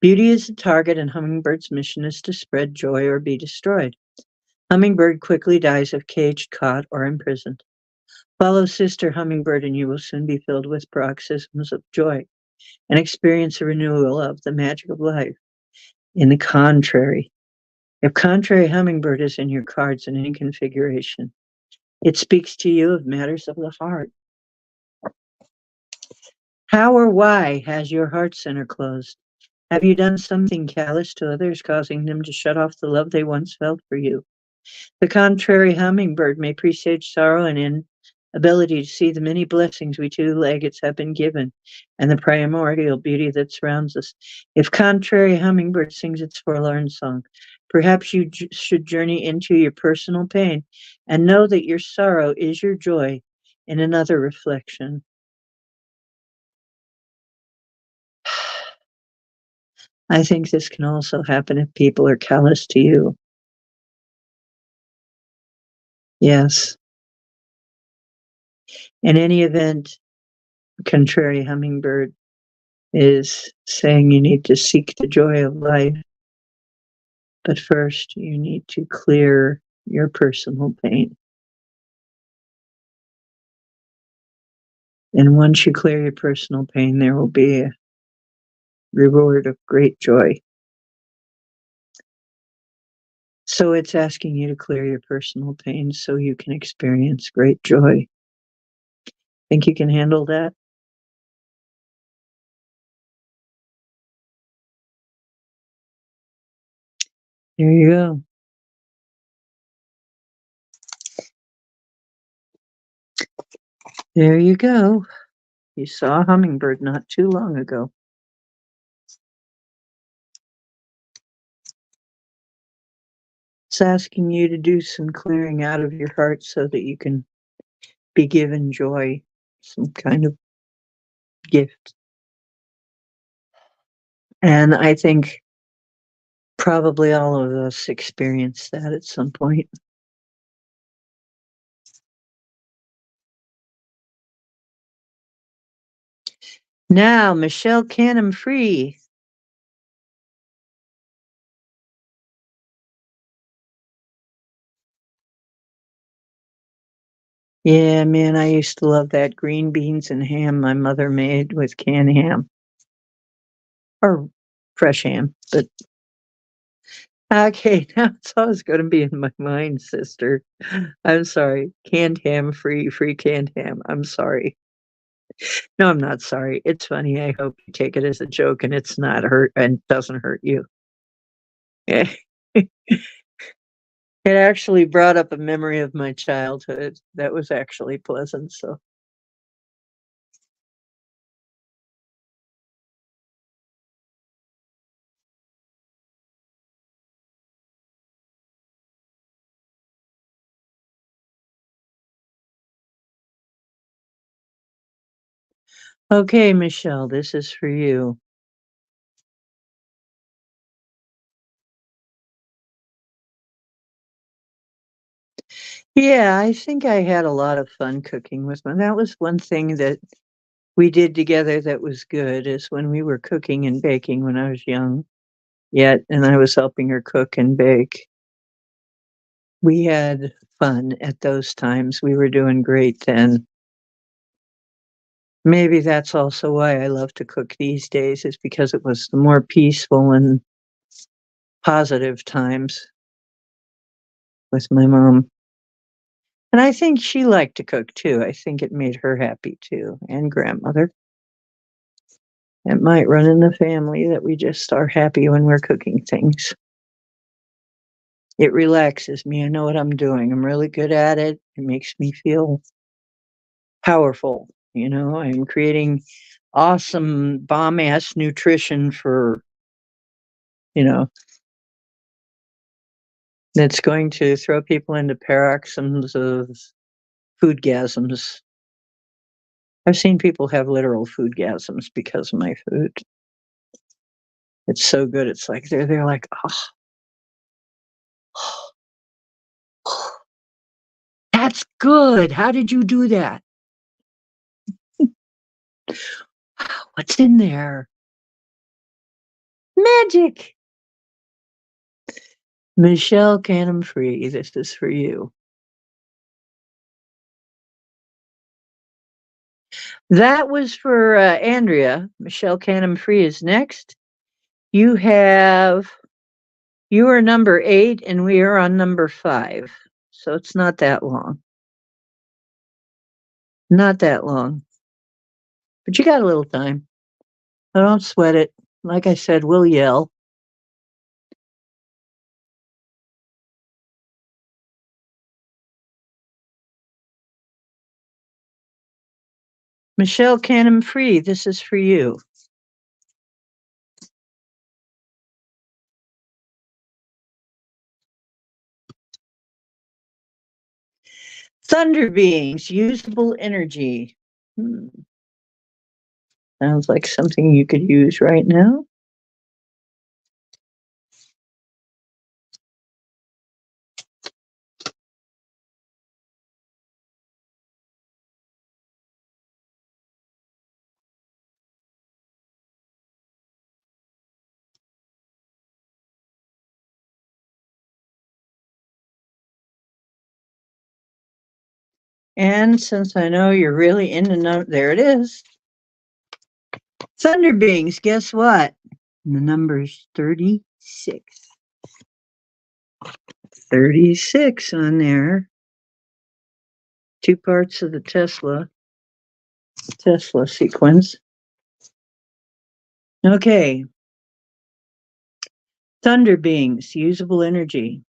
Beauty is the target, and hummingbird's mission is to spread joy or be destroyed. Hummingbird quickly dies if caged, caught, or imprisoned. Follow sister hummingbird, and you will soon be filled with paroxysms of joy and experience a renewal of the magic of life. In the contrary, if contrary hummingbird is in your cards in any configuration, it speaks to you of matters of the heart. How or why has your heart center closed? Have you done something callous to others, causing them to shut off the love they once felt for you? The contrary hummingbird may presage sorrow and end ability to see the many blessings we two-leggeds have been given, and the primordial beauty that surrounds us. If contrary hummingbird sings its forlorn song, perhaps you should journey into your personal pain and know that your sorrow is your joy in another reflection. I think this can also happen if people are callous to you. Yes. In any event, contrary hummingbird is saying you need to seek the joy of life, but first you need to clear your personal pain. And once you clear your personal pain, there will be a reward of great joy. So it's asking you to clear your personal pain so you can experience great joy. Think you can handle that? There you go. There you go. You saw a hummingbird not too long ago. It's asking you to do some clearing out of your heart so that you can be given joy, some kind of gift. And I think probably all of us experience that at some point. Now, Michelle Canham Free. Yeah, man, I used to love that green beans and ham my mother made with canned ham or fresh ham. But okay, now it's always going to be in my mind, sister. I'm sorry. Canned ham, free canned ham. I'm sorry. No, I'm not sorry. It's funny. I hope you take it as a joke and it's not hurt and doesn't hurt you. Yeah. It actually brought up a memory of my childhood that was actually pleasant. So, okay, Michelle, this is for you. Yeah, I think I had a lot of fun cooking with them. That was one thing that we did together that was good is when we were cooking and baking when I was young yet, and I was helping her cook and bake. We had fun at those times. We were doing great then. Maybe that's also why I love to cook these days is because it was the more peaceful and positive times with my mom. And I think she liked to cook too. I think it made her happy too, and grandmother. It might run in the family that we just are happy when we're cooking things. It relaxes me. I know what I'm doing. I'm really good at it. It makes me feel powerful. You know, I'm creating awesome bomb ass nutrition for, you know, that's going to throw people into paroxysms of foodgasms. I've seen people have literal foodgasms because of my food. It's so good. It's like they're like, oh, that's good. How did you do that? What's in there? Magic. Michelle Canham Free, this is for you. That was for Andrea. Michelle Canham Free is next. You have, you are number 8 and we are on number 5. So it's not that long. Not that long. But you got a little time. So don't sweat it. Like I said, we'll yell. Michelle Canham Free, this is for you. Thunder beings, usable energy. Sounds like something you could use right now. And since I know you're really into there it is. Thunder beings, guess what? The number's 36. 36 on there. 2 parts of the Tesla sequence. Okay. Thunder beings, usable energy.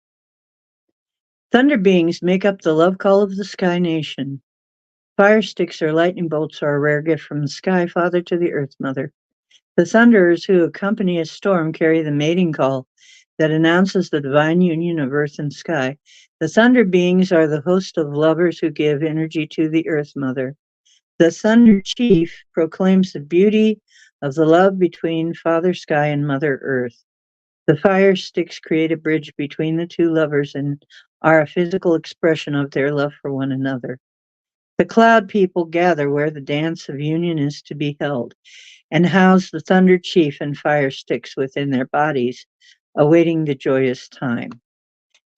Thunder beings make up the love call of the Sky Nation. Fire sticks or lightning bolts are a rare gift from the Sky Father to the Earth Mother. The thunderers who accompany a storm carry the mating call that announces the divine union of earth and sky. The thunder beings are the host of lovers who give energy to the Earth Mother. The Thunder Chief proclaims the beauty of the love between Father Sky and Mother Earth. The fire sticks create a bridge between the two lovers and are a physical expression of their love for one another. The cloud people gather where the dance of union is to be held and house the Thunder Chief and fire sticks within their bodies, awaiting the joyous time.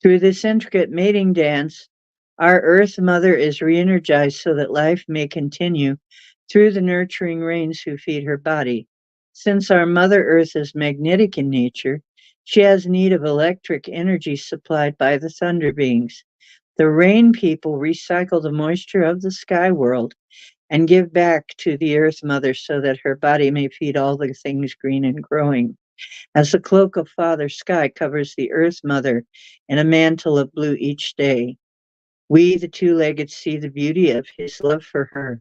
Through this intricate mating dance, our Earth Mother is re-energized so that life may continue through the nurturing rains who feed her body. Since our Mother Earth is magnetic in nature, she has need of electric energy supplied by the thunder beings. The rain people recycle the moisture of the sky world and give back to the Earth Mother so that her body may feed all the things green and growing. As the cloak of Father Sky covers the Earth Mother in a mantle of blue each day, we, the two-legged, see the beauty of his love for her.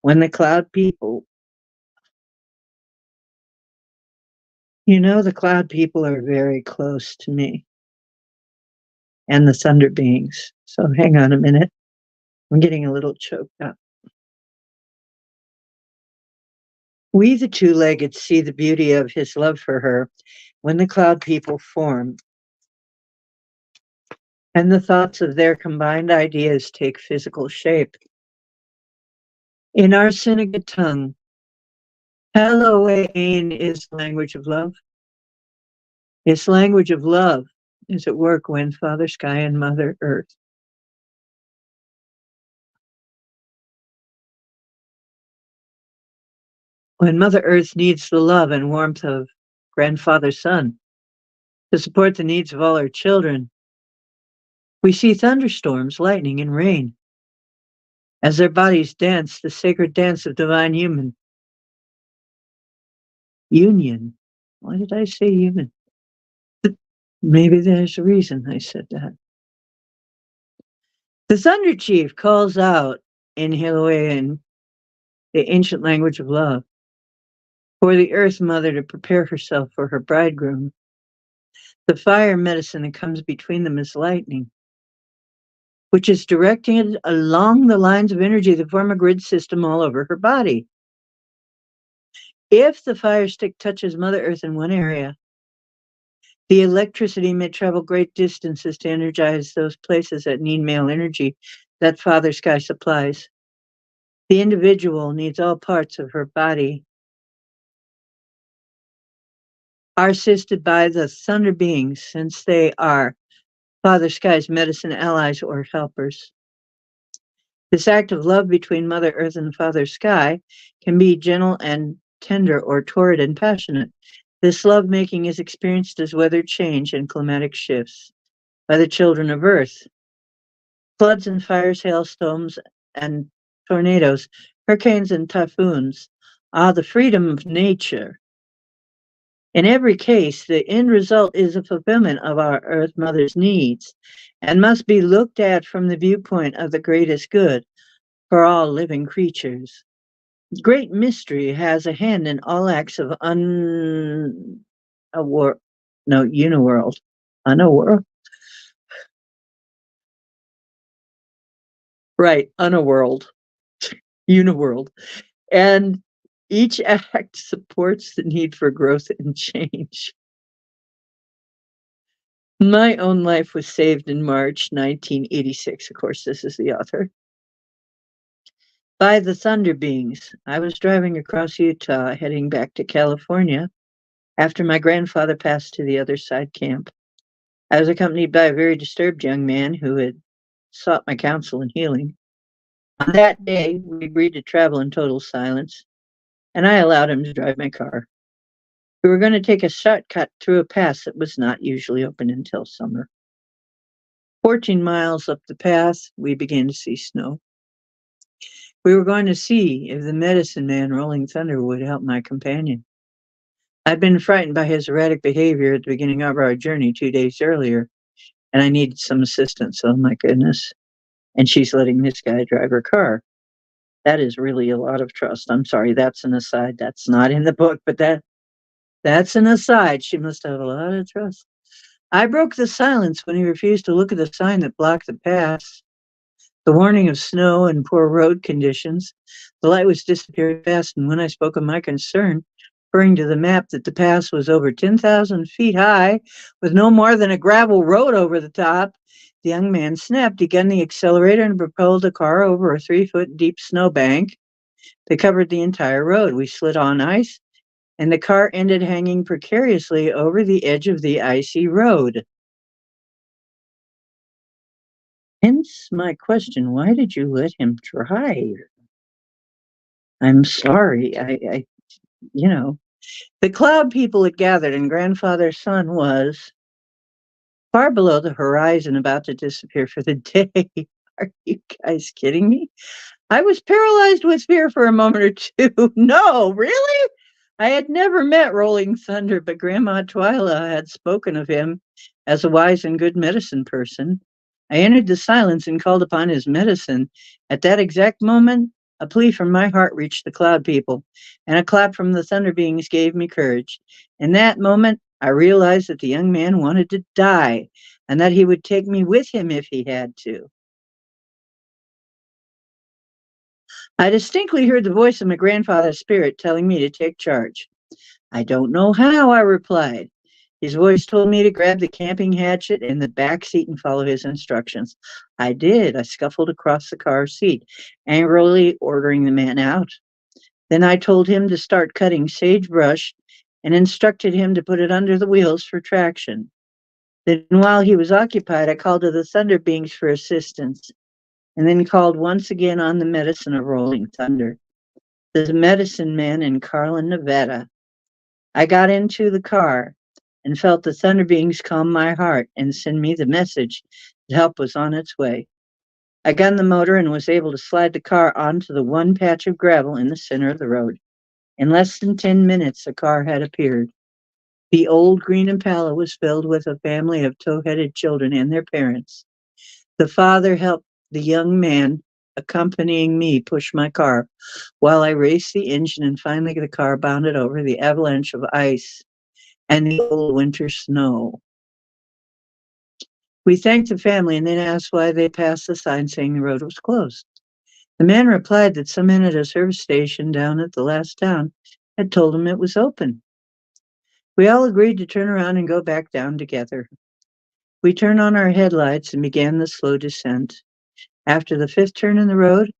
When the cloud people, the cloud people are very close to me and the thunder beings. So hang on a minute. I'm getting a little choked up. We, the two-legged, see the beauty of his love for her when the cloud people form and the thoughts of their combined ideas take physical shape. In our Seneca tongue, Elohim is language of love. Its language of love is at work when Father Sky and Mother Earth. When Mother Earth needs the love and warmth of Grandfather Sun to support the needs of all her children, we see thunderstorms, lightning, and rain as their bodies dance the sacred dance of divine human union. Why did I say human? Maybe there's a reason I said that. The Thunder Chief calls out in Hawaiian, the ancient language of love, for the Earth Mother to prepare herself for her bridegroom. The fire medicine that comes between them is lightning, which is directed along the lines of energy that form a grid system all over her body. If the fire stick touches Mother Earth in one area, the electricity may travel great distances to energize those places that need male energy that Father Sky supplies. The individual needs all parts of her body are assisted by the thunder beings since they are Father Sky's medicine allies or helpers. This act of love between Mother Earth and Father Sky can be gentle and tender or torrid and passionate. This lovemaking is experienced as weather change and climatic shifts by the children of Earth. Floods and fires, hailstorms and tornadoes, hurricanes and typhoons are the freedom of nature. In every case, the end result is a fulfillment of our Earth Mother's needs and must be looked at from the viewpoint of the greatest good for all living creatures. Great mystery has a hand in all acts of uniworld. Unawor Right, unworld. Uniworld. And each act supports the need for growth and change. My own life was saved in March 1986. Of course, this is the author. By the Thunder Beings. I was driving across Utah heading back to California after my grandfather passed to the other side camp. I was accompanied by a very disturbed young man who had sought my counsel and healing. On that day, we agreed to travel in total silence, and I allowed him to drive my car. We were going to take a shortcut through a pass that was not usually open until summer. 14 miles up the path, we began to see snow. We were going to see if the medicine man Rolling Thunder would help my companion. I'd been frightened by his erratic behavior at the beginning of our journey 2 days earlier, and I needed some assistance. Oh my goodness. And she's letting this guy drive her car. That is really a lot of trust. I'm sorry, that's an aside. That's not in the book, but that's an aside. She must have a lot of trust. I broke the silence when he refused to look at the sign that blocked the pass. The warning of snow and poor road conditions. The light was disappearing fast, and when I spoke of my concern, referring to the map that the pass was over 10,000 feet high, with no more than a gravel road over the top, the young man snapped. He gunned the accelerator and propelled the car over a 3-foot deep snowbank that covered the entire road. We slid on ice, and the car ended hanging precariously over the edge of the icy road. Hence my question, why did you let him drive? I'm sorry. The cloud people had gathered, and grandfather's son was far below the horizon, about to disappear for the day. Are you guys kidding me? I was paralyzed with fear for a moment or two. No, really? I had never met Rolling Thunder, but Grandma Twyla had spoken of him as a wise and good medicine person. I entered the silence and called upon his medicine. At that exact moment, a plea from my heart reached the cloud people, and a clap from the thunder beings gave me courage. In that moment, I realized that the young man wanted to die, and that he would take me with him if he had to. I distinctly heard the voice of my grandfather's spirit telling me to take charge. I don't know how, I replied. His voice told me to grab the camping hatchet in the back seat and follow his instructions. I did. I scuffled across the car seat, angrily ordering the man out. Then I told him to start cutting sagebrush and instructed him to put it under the wheels for traction. Then while he was occupied, I called to the thunder beings for assistance, and then called once again on the medicine of Rolling Thunder, the medicine man in Carlin, Nevada. I got into the car and felt the thunder beings calm my heart and send me the message that help was on its way. I gunned the motor and was able to slide the car onto the one patch of gravel in the center of the road. In less than 10 minutes, the car had appeared. The old green Impala was filled with a family of tow-headed children and their parents. The father helped the young man accompanying me push my car while I raced the engine, and finally the car bounded over the avalanche of ice and the old winter snow. We thanked the family and then asked why they passed the sign saying the road was closed. The man replied that some men at a service station down at the last town had told him it was open. We all agreed to turn around and go back down together. We turned on our headlights and began the slow descent. After the fifth turn in the road,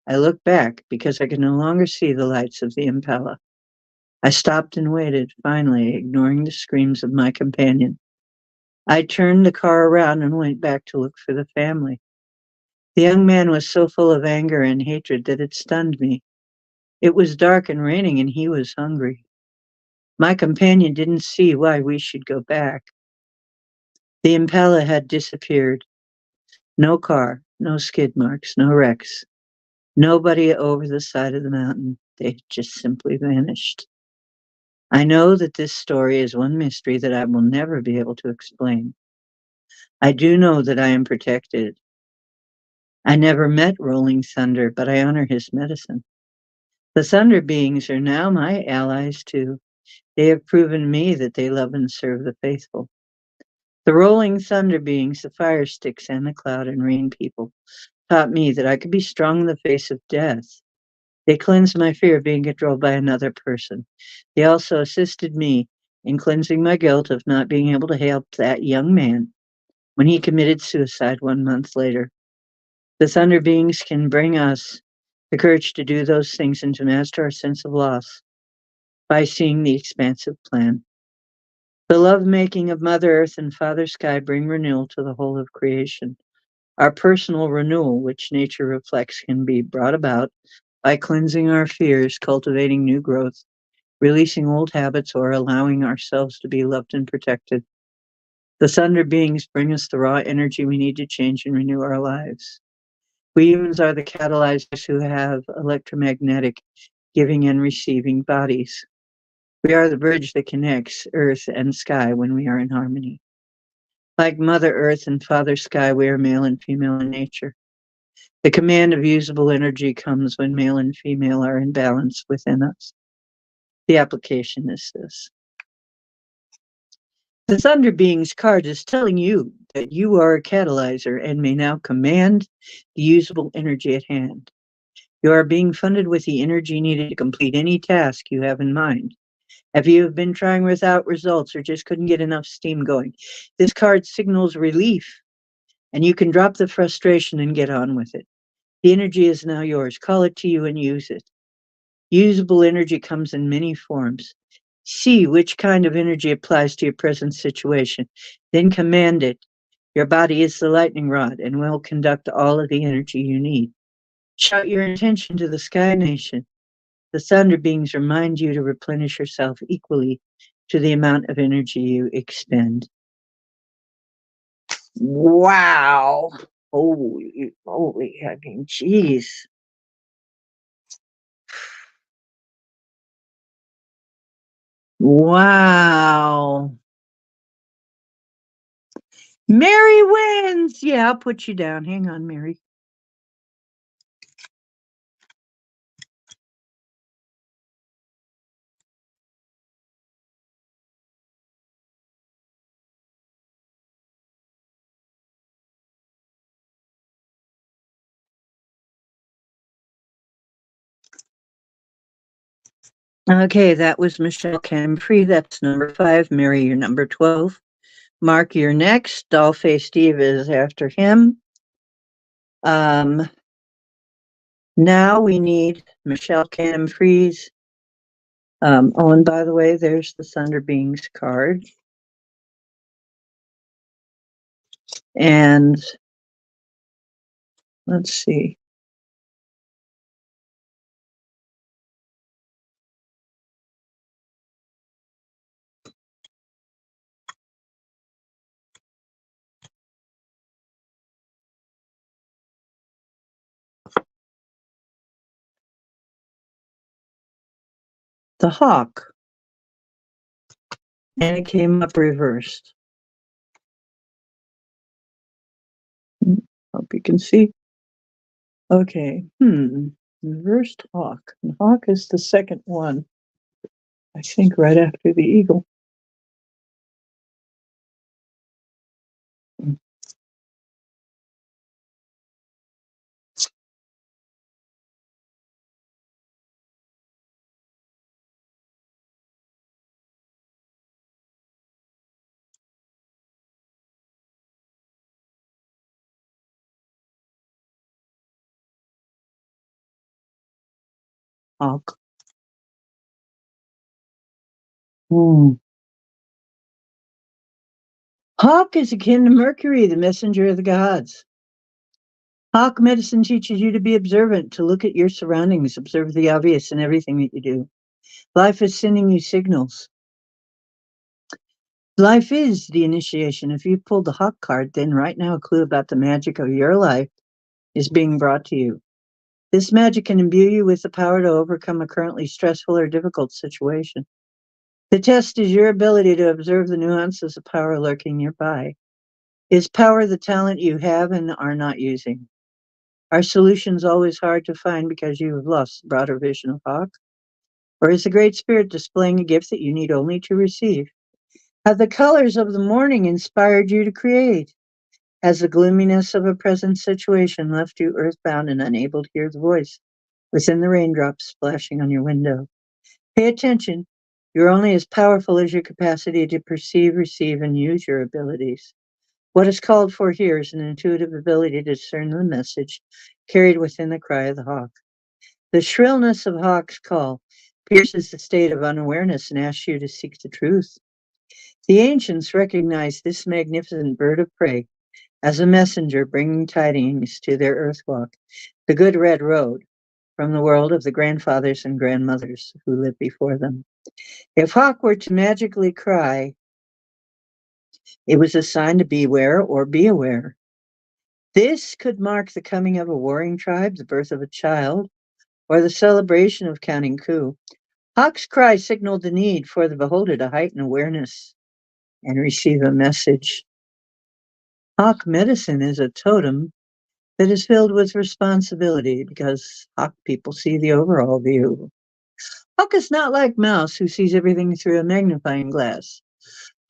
I looked back because I could no longer see the lights of the Impala. I stopped and waited, finally ignoring the screams of my companion. I turned the car around and went back to look for the family. The young man was so full of anger and hatred that it stunned me. It was dark and raining, and he was hungry. My companion didn't see why we should go back. The Impala had disappeared. No car, no skid marks, no wrecks. Nobody over the side of the mountain. They had just simply vanished. I know that this story is one mystery that I will never be able to explain. I do know that I am protected. I never met Rolling Thunder, but I honor his medicine. The Thunder beings are now my allies too. They have proven to me that they love and serve the faithful. The rolling thunder beings, the fire sticks, and the cloud and rain people taught me that I could be strong in the face of death. They cleansed my fear of being controlled by another person. They also assisted me in cleansing my guilt of not being able to help that young man when he committed suicide 1 month later. The thunder beings can bring us the courage to do those things and to master our sense of loss by seeing the expansive plan. The lovemaking of Mother Earth and Father Sky bring renewal to the whole of creation. Our personal renewal, which nature reflects, can be brought about by cleansing our fears, cultivating new growth, releasing old habits, or allowing ourselves to be loved and protected. The thunder beings bring us the raw energy we need to change and renew our lives. We humans are the catalyzers who have electromagnetic giving and receiving bodies. We are the bridge that connects earth and sky when we are in harmony. Like Mother Earth and Father Sky, we are male and female in nature. The command of usable energy comes when male and female are in balance within us. The application is this. The Thunder Beings card is telling you that you are a catalyzer and may now command the usable energy at hand. You are being funded with the energy needed to complete any task you have in mind. If you have been trying without results or just couldn't get enough steam going, this card signals relief, and you can drop the frustration and get on with it. The energy is now yours. Call it to you and use it. Usable energy comes in many forms. See which kind of energy applies to your present situation. Then command it. Your body is the lightning rod and will conduct all of the energy you need. Shout your intention to the Sky Nation. The Thunder Beings remind you to replenish yourself equally to the amount of energy you expend. Wow. Holy, I mean, geez. Wow. Mary wins. Yeah, I'll put you down. Hang on, Mary. Okay, that was Michelle Camfrey. That's number 5. Mary, you're number 12. Mark, you're next. Dollface Steve is after him. Now we need Michelle Camfrey's. Oh, and by the way, there's the Thunder Beings card. And let's see. The hawk. And it came up reversed. Hope you can see. Okay. Reversed hawk. And hawk is the second one. I think right after the eagle. Hawk. Hawk is akin to Mercury, the messenger of the gods. Hawk medicine teaches you to be observant, to look at your surroundings, observe the obvious in everything that you do. Life is sending you signals. Life is the initiation. If you pulled the Hawk card, then right now a clue about the magic of your life is being brought to you. This magic can imbue you with the power to overcome a currently stressful or difficult situation. The test is your ability to observe the nuances of power lurking nearby. Is power the talent you have and are not using? Are solutions always hard to find because you have lost the broader vision of Hawk? Or is the Great Spirit displaying a gift that you need only to receive? Have the colors of the morning inspired you to create? Has the gloominess of a present situation left you earthbound and unable to hear the voice within the raindrops splashing on your window? Pay attention. You're only as powerful as your capacity to perceive, receive, and use your abilities. What is called for here is an intuitive ability to discern the message carried within the cry of the hawk. The shrillness of Hawk's call pierces the state of unawareness and asks you to seek the truth. The ancients recognized this magnificent bird of prey as a messenger bringing tidings to their earthwalk, the good red road, from the world of the grandfathers and grandmothers who lived before them. If Hawk were to magically cry, it was a sign to beware or be aware. This could mark the coming of a warring tribe, the birth of a child, or the celebration of counting coup. Hawk's cry signaled the need for the beholder to heighten awareness and receive a message. Hawk medicine is a totem that is filled with responsibility because Hawk people see the overall view. Hawk is not like Mouse, who sees everything through a magnifying glass.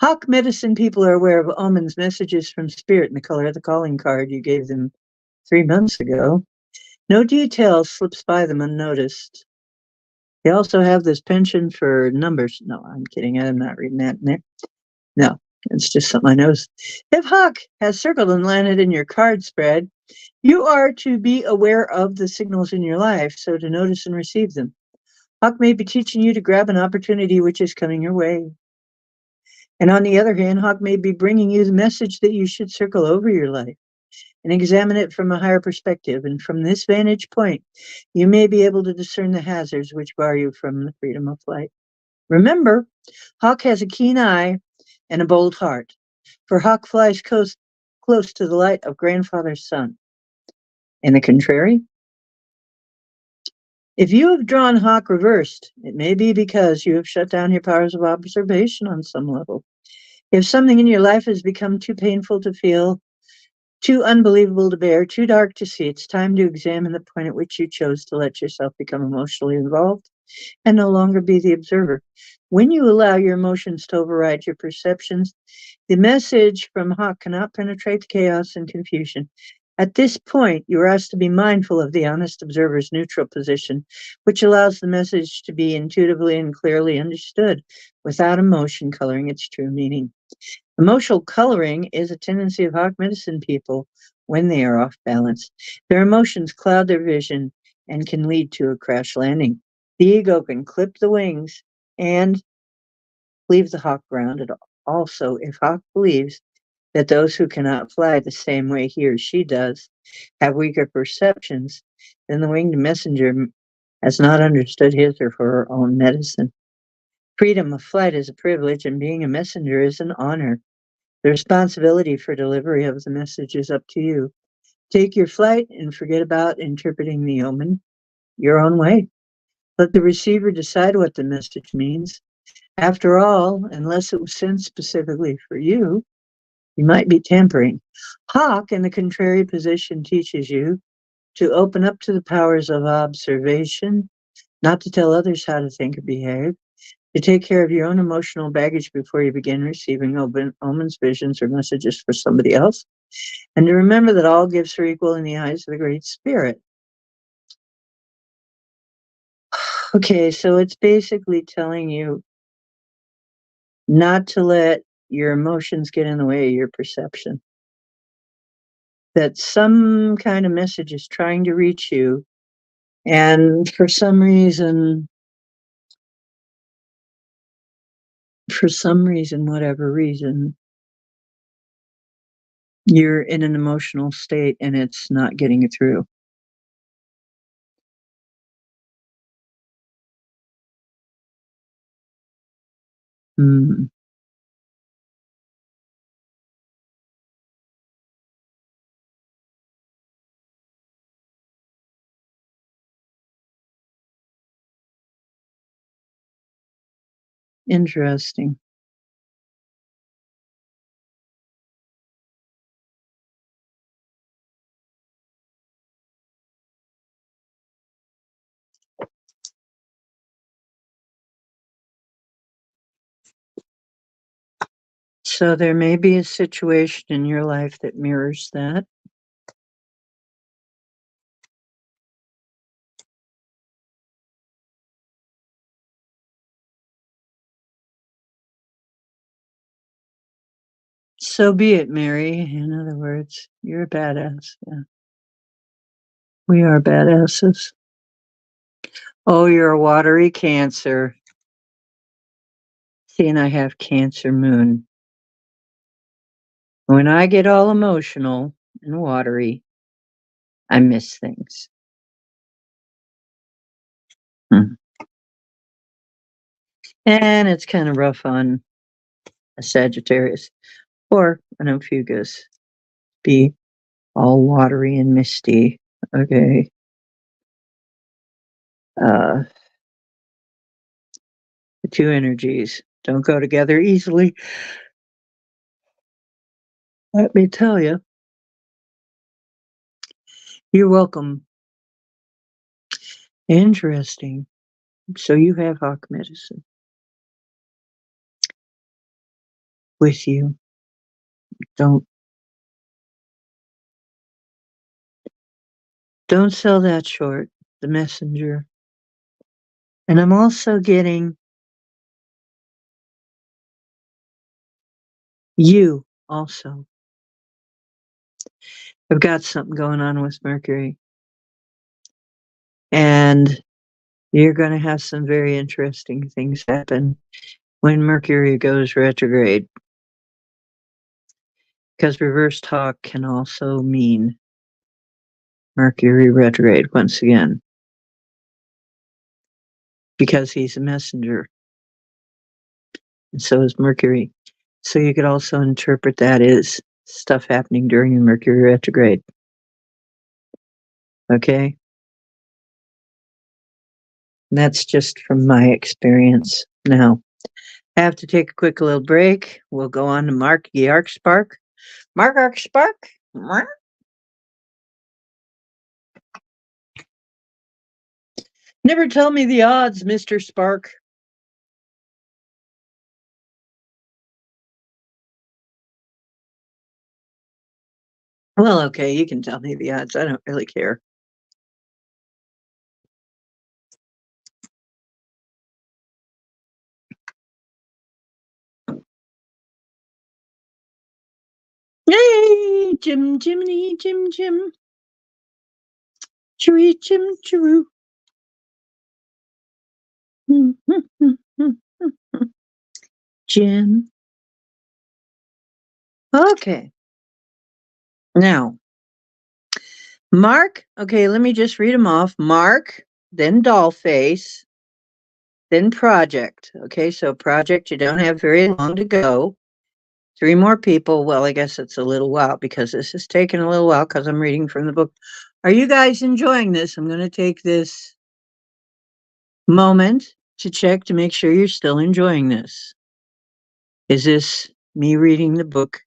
Hawk medicine people are aware of omens, messages from spirit in the color of the calling card you gave them 3 months ago. No detail slips by them unnoticed. They also have this penchant for numbers. No, I'm kidding. I'm not reading that in there. No, it's just something I noticed. If Hawk has circled and landed in your card spread, you are to be aware of the signals in your life, so to notice and receive them. Hawk may be teaching you to grab an opportunity which is coming your way. And on the other hand, Hawk may be bringing you the message that you should circle over your life and examine it from a higher perspective. And from this vantage point, you may be able to discern the hazards which bar you from the freedom of flight. Remember, Hawk has a keen eye and a bold heart, for Hawk flies close to the light of grandfather's sun. And the contrary, if you have drawn Hawk reversed, it may be because you have shut down your powers of observation on some level. If something in your life has become too painful to feel, too unbelievable to bear, too dark to see, it's time to examine the point at which you chose to let yourself become emotionally involved and no longer be the observer. When you allow your emotions to override your perceptions, the message from Hawk cannot penetrate the chaos and confusion. At this point, you are asked to be mindful of the honest observer's neutral position, which allows the message to be intuitively and clearly understood without emotion coloring its true meaning. Emotional coloring is a tendency of Hawk medicine people when they are off balance. Their emotions cloud their vision and can lead to a crash landing. The ego can clip the wings and leave the hawk grounded. Also, if Hawk believes that those who cannot fly the same way he or she does have weaker perceptions, then the winged messenger has not understood his or her own medicine. Freedom of flight is a privilege, and being a messenger is an honor. The responsibility for delivery of the message is up to you. Take your flight and forget about interpreting the omen your own way. Let the receiver decide what the message means. After all, unless it was sent specifically for you, you might be tampering. Hawk, in the contrary position, teaches you to open up to the powers of observation, not to tell others how to think or behave, to take care of your own emotional baggage before you begin receiving omens, visions, or messages for somebody else, and to remember that all gifts are equal in the eyes of the Great Spirit. Okay, so it's basically telling you not to let your emotions get in the way of your perception. That some kind of message is trying to reach you, and for some reason, whatever reason, you're in an emotional state and it's not getting it through. Hmm. Interesting. So there may be a situation in your life that mirrors that. So be it, Mary. In other words, you're a badass. Yeah. We are badasses. Oh, you're a watery Cancer. See, and I have Cancer moon. When I get all emotional and watery, I miss things. Hmm. And it's kind of rough on a Sagittarius or an Ophiuchus. Be all watery and misty. Okay. Uh, the two energies don't go together easily. Let me tell you. You're welcome. Interesting. So you have hawk medicine with you. Don't don't sell that short. The messenger. And I'm also getting you also. I've got something going on with Mercury. And you're going to have some very interesting things happen when Mercury goes retrograde. Because reverse talk can also mean Mercury retrograde once again. Because he's a messenger. And so is Mercury. So you could also interpret that as stuff happening during the Mercury retrograde. Okay? And that's just from my experience. Now, I have to take a quick little break. We'll go on to Mark the Arc Spark. Mark Arc Spark? Never tell me the odds, Mr. Spark. Well, okay, you can tell me the odds. I don't really care. Yay! Jim, Jiminy, Jim, Jim. Chiree, Jim, chiroo. Jim. Okay. Now, Mark. Okay, let me just read them off. Mark, then Dollface, then Project. Okay, so Project, you don't have very long to go. 3 more people. Well, I guess it's a little while because this is taking a little while because I'm reading from the book. Are you guys enjoying this? I'm going to take this moment to check to make sure you're still enjoying this. Is this me reading the book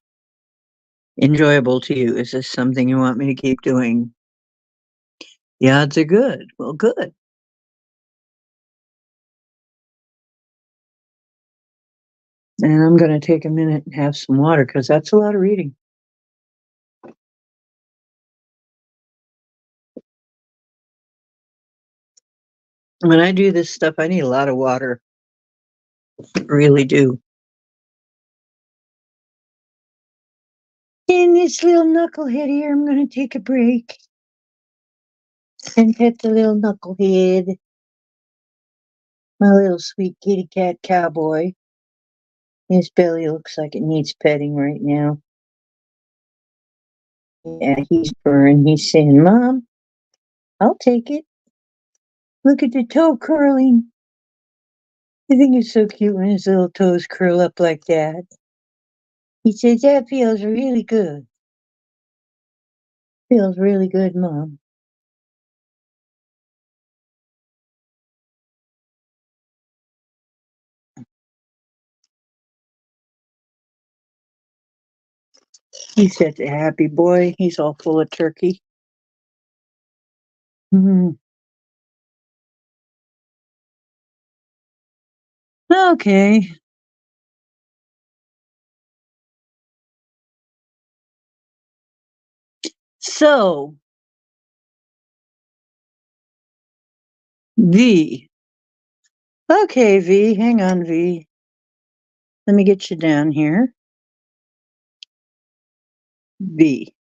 enjoyable to you? Is this something you want me to keep doing? The odds are good. Well, good. And I'm going to take a minute and have some water because that's a lot of reading. When I do this stuff, I need a lot of water. I really do. In this little knucklehead here, I'm going to take a break and pet the little knucklehead. My little sweet kitty cat cowboy. His belly looks like it needs petting right now. Yeah, he's purring. He's saying, Mom, I'll take it. Look at the toe curling. I think it's so cute when his little toes curl up like that. He says, that feels really good. Feels really good, Mom. He's such a happy boy. He's all full of turkey. Mm-hmm. Okay. So, V. Okay, V, hang on, V. Let me get you down here. V.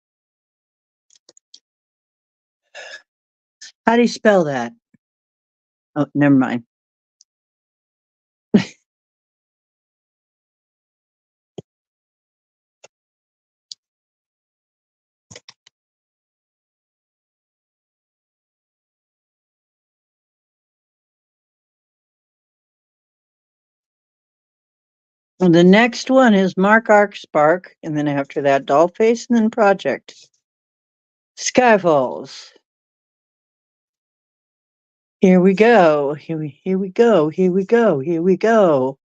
How do you spell that? Oh, never mind. And the next one is Mark Arc Spark, and then after that, Dollface, and then Project. Skyfalls. Here we go. Here we go. Here we go. Here we go.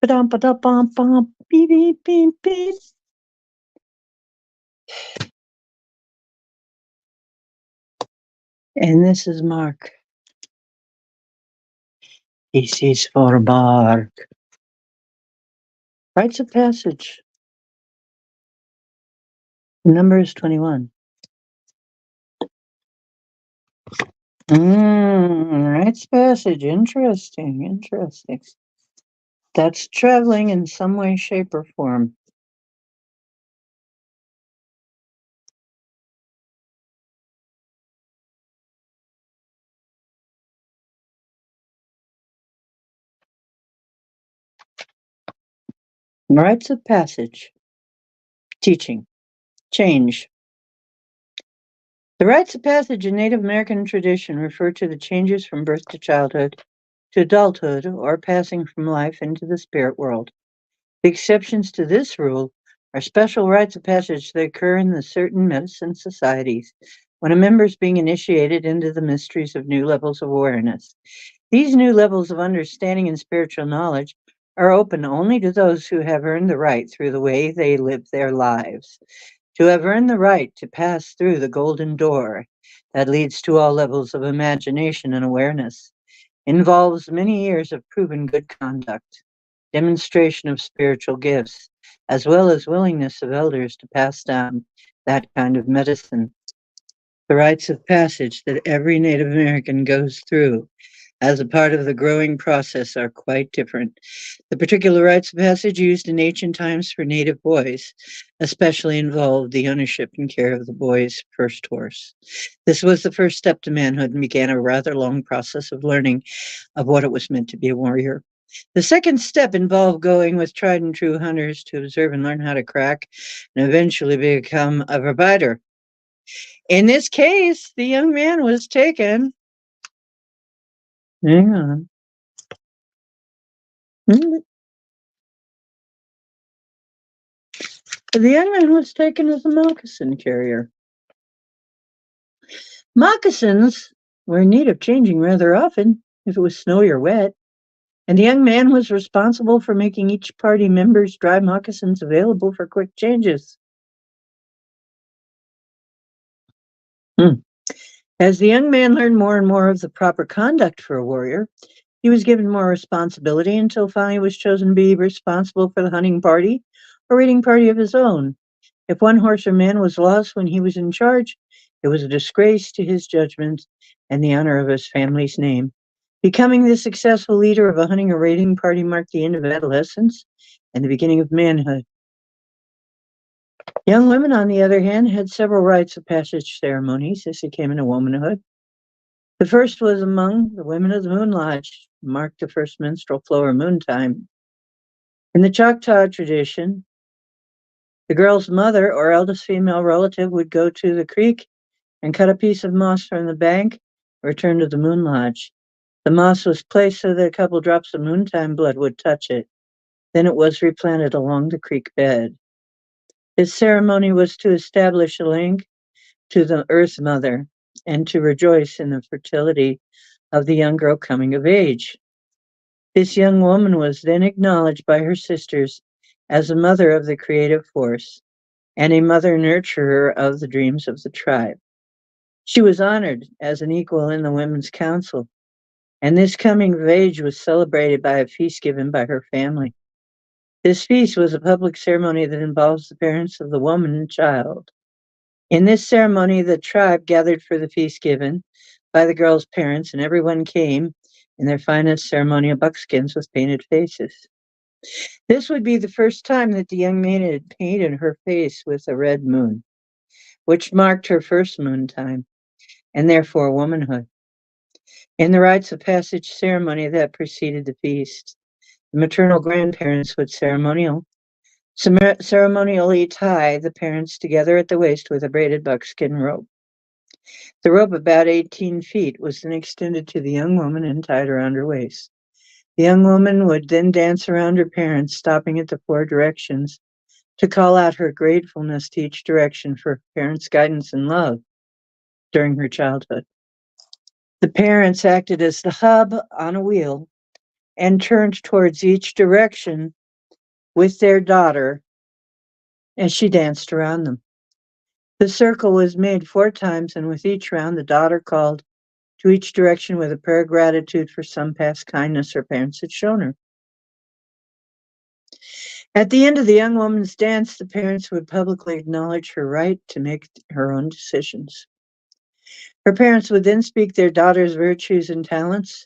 Ba-dum, ba-dum, bum, bum, beep, beep, beep, beep. And this is Mark. This is for Mark. Rites of Passage. The number is 21. Rites of Passage. Interesting. Interesting. That's traveling in some way, shape, or form. Rites of Passage. Teaching. Change. The rites of passage in Native American tradition refer to the changes from birth to childhood to adulthood or passing from life into the spirit world. The exceptions to this rule are special rites of passage that occur in the certain medicine societies when a member is being initiated into the mysteries of new levels of awareness. These new levels of understanding and spiritual knowledge are open only to those who have earned the right through the way they live their lives. To have earned the right to pass through the golden door that leads to all levels of imagination and awareness involves many years of proven good conduct, demonstration of spiritual gifts, as well as willingness of elders to pass down that kind of medicine. The rites of passage that every Native American goes through as a part of the growing process are quite different. The particular rites of passage used in ancient times for native boys especially involved the ownership and care of the boy's first horse. This was the first step to manhood and began a rather long process of learning of what it was meant to be a warrior. The second step involved going with tried and true hunters to observe and learn how to crack and eventually become a provider. In this case, the young man was taken. Hang on. The young man was taken as a moccasin carrier. Moccasins were in need of changing rather often if it was snowy or wet, and the young man was responsible for making each party member's dry moccasins available for quick changes. As the young man learned more and more of the proper conduct for a warrior, he was given more responsibility until finally he was chosen to be responsible for the hunting party or raiding party of his own. If one horse or man was lost when he was in charge, it was a disgrace to his judgment and the honor of his family's name. Becoming the successful leader of a hunting or raiding party marked the end of adolescence and the beginning of manhood. Young women, on the other hand, had several rites of passage ceremonies as they came into womanhood. The first was among the women of the Moon Lodge, marked the first menstrual flow or moon time. In the Choctaw tradition, the girl's mother or eldest female relative would go to the creek and cut a piece of moss from the bank, return to the Moon Lodge. The moss was placed so that a couple drops of moontime blood would touch it. Then it was replanted along the creek bed. This ceremony was to establish a link to the Earth Mother and to rejoice in the fertility of the young girl coming of age. This young woman was then acknowledged by her sisters as a mother of the creative force and a mother nurturer of the dreams of the tribe. She was honored as an equal in the Women's Council, and this coming of age was celebrated by a feast given by her family. This feast was a public ceremony that involves the parents of the woman and child. In this ceremony, the tribe gathered for the feast given by the girl's parents, and everyone came in their finest ceremonial buckskins with painted faces. This would be the first time that the young maiden had painted her face with a red moon, which marked her first moon time, and therefore womanhood. In the rites of passage ceremony that preceded the feast, the maternal grandparents would ceremonially tie the parents together at the waist with a braided buckskin rope. The rope, about 18 feet, was then extended to the young woman and tied around her waist. The young woman would then dance around her parents, stopping at the 4 directions to call out her gratefulness to each direction for her parents' guidance and love during her childhood. The parents acted as the hub on a wheel and turned towards each direction with their daughter as she danced around them. The circle was made 4 times, and with each round, the daughter called to each direction with a prayer of gratitude for some past kindness her parents had shown her. At the end of the young woman's dance, the parents would publicly acknowledge her right to make her own decisions. Her parents would then speak their daughter's virtues and talents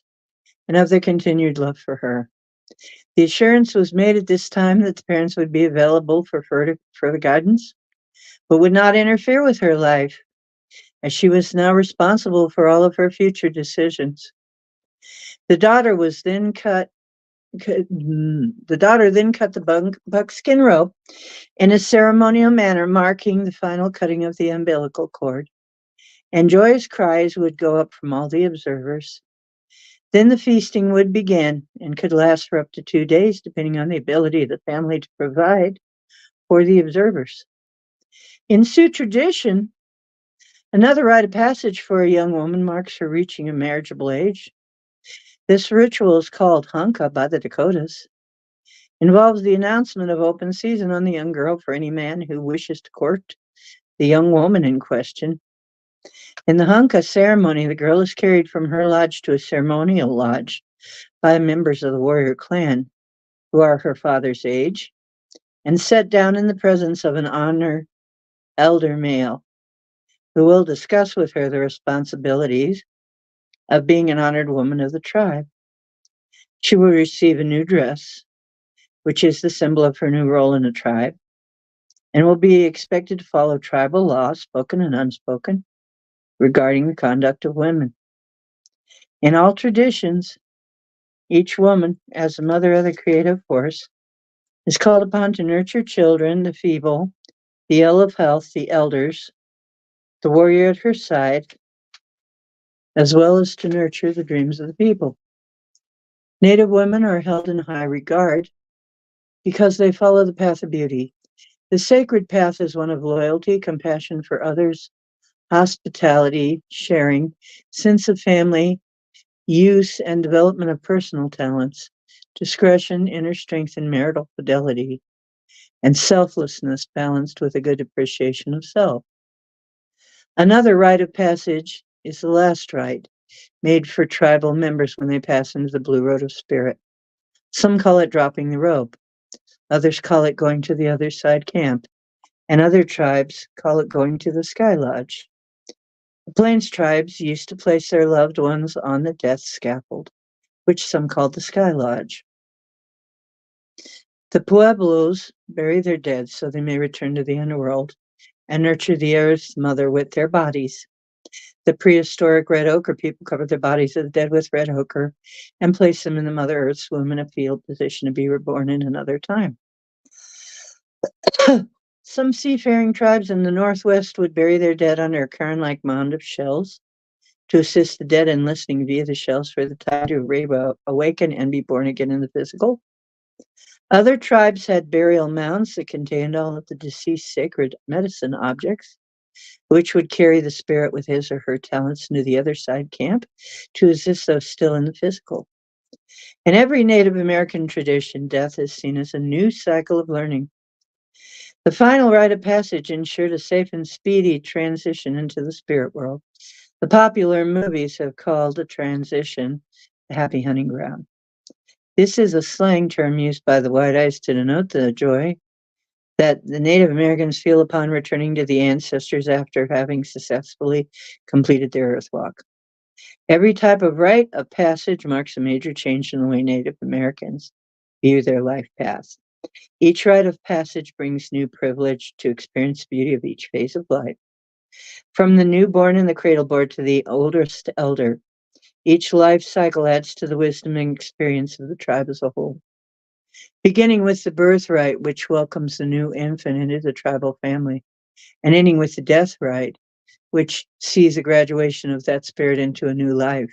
and of their continued love for her. The assurance was made at this time that the parents would be available for further guidance, but would not interfere with her life, as she was now responsible for all of her future decisions. The daughter then cut the buckskin rope in a ceremonial manner, marking the final cutting of the umbilical cord, and joyous cries would go up from all the observers. Then the feasting would begin and could last for up to 2 days, depending on the ability of the family to provide for the observers. In Sioux tradition, another rite of passage for a young woman marks her reaching a marriageable age. This ritual is called Hanka by the Dakotas. Involves the announcement of open season on the young girl for any man who wishes to court the young woman in question. In the Hanka ceremony, the girl is carried from her lodge to a ceremonial lodge by members of the warrior clan who are her father's age and set down in the presence of an honored elder male who will discuss with her the responsibilities of being an honored woman of the tribe. She will receive a new dress, which is the symbol of her new role in the tribe, and will be expected to follow tribal laws, spoken and unspoken, regarding the conduct of women. In all traditions, each woman, as the mother of the creative force, is called upon to nurture children, the feeble, the ill of health, the elders, the warrior at her side, as well as to nurture the dreams of the people. Native women are held in high regard because they follow the path of beauty. The sacred path is one of loyalty, compassion for others, hospitality, sharing, sense of family, use and development of personal talents, discretion, inner strength, and marital fidelity, and selflessness balanced with a good appreciation of self. Another rite of passage is the last rite, made for tribal members when they pass into the Blue Road of Spirit. Some call it dropping the rope. Others call it going to the other side camp. And other tribes call it going to the Sky Lodge. The Plains tribes used to place their loved ones on the death scaffold, which some called the Sky Lodge. The Pueblos bury their dead so they may return to the underworld and nurture the Earth Mother with their bodies. The prehistoric red ochre people covered their bodies of the dead with red ochre and placed them in the Mother Earth's womb in a field position to be reborn in another time. Some seafaring tribes in the Northwest would bury their dead under a cairn-like mound of shells to assist the dead in listening via the shells for the time to awaken and be born again in the physical. Other tribes had burial mounds that contained all of the deceased sacred medicine objects, which would carry the spirit with his or her talents into the other side camp to assist those still in the physical. In every Native American tradition, death is seen as a new cycle of learning. The final rite of passage ensured a safe and speedy transition into the spirit world. The popular movies have called the transition the happy hunting ground. This is a slang term used by the White Eyes to denote the joy that the Native Americans feel upon returning to the ancestors after having successfully completed their earth walk. Every type of rite of passage marks a major change in the way Native Americans view their life path. Each rite of passage brings new privilege to experience the beauty of each phase of life. From the newborn in the cradle board to the oldest elder, each life cycle adds to the wisdom and experience of the tribe as a whole. Beginning with the birth rite, which welcomes the new infant into the tribal family, and ending with the death rite, which sees the graduation of that spirit into a new life.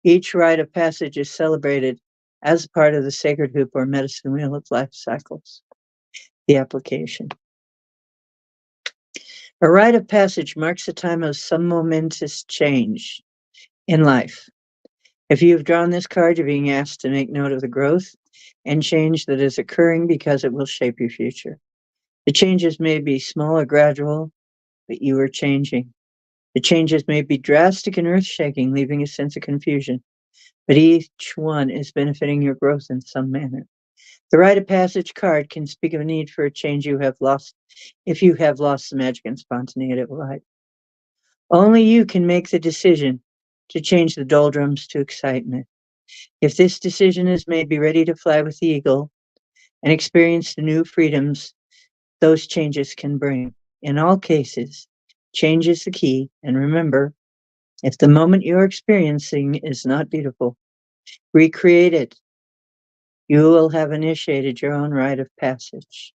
Each rite of passage is celebrated as part of the sacred hoop or medicine wheel of life cycles. The application. A rite of passage marks a time of some momentous change in life. If you have drawn this card, you're being asked to make note of the growth and change that is occurring because it will shape your future. The changes may be small or gradual, but you are changing. The changes may be drastic and earth-shaking, leaving a sense of confusion, but each one is benefiting your growth in some manner. The rite of passage card can speak of a need for a change you have lost if you have lost the magic and spontaneity of life. Only you can make the decision to change the doldrums to excitement. If this decision is made, be ready to fly with the eagle and experience the new freedoms those changes can bring. In all cases, change is the key. And remember, if the moment you're experiencing is not beautiful, recreate it. You will have initiated your own rite of passage.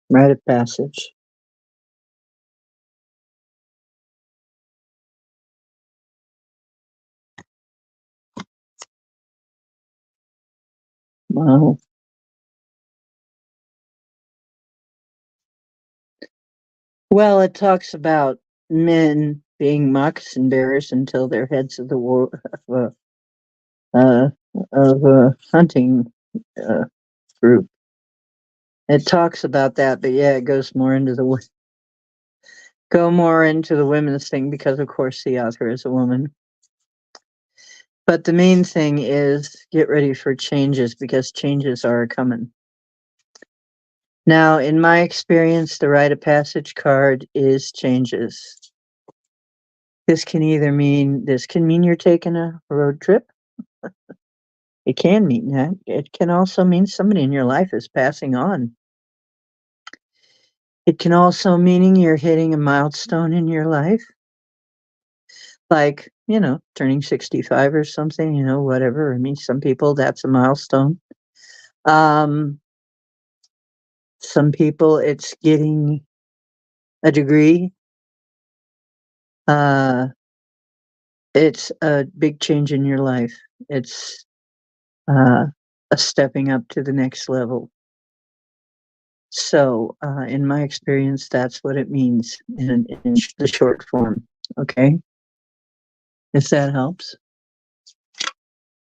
Rite of passage. Wow. Well, it talks about men being moccasin bearers until they're heads of the war uh, of a hunting uh, group. It talks about that, but yeah, it goes more into the women's thing because, of course, the author is a woman. But the main thing is get ready for changes because changes are coming. Now, in my experience, the rite of passage card is changes. This can mean you're taking a road trip. It can mean that. It can also mean somebody in your life is passing on. It can also mean you're hitting a milestone in your life. Like, turning 65 or something, whatever. I mean, some people that's a milestone. Some people it's getting a degree. It's a big change in your life. It's a stepping up to the next level. So, in my experience, that's what it means in the short form. Okay, if that helps.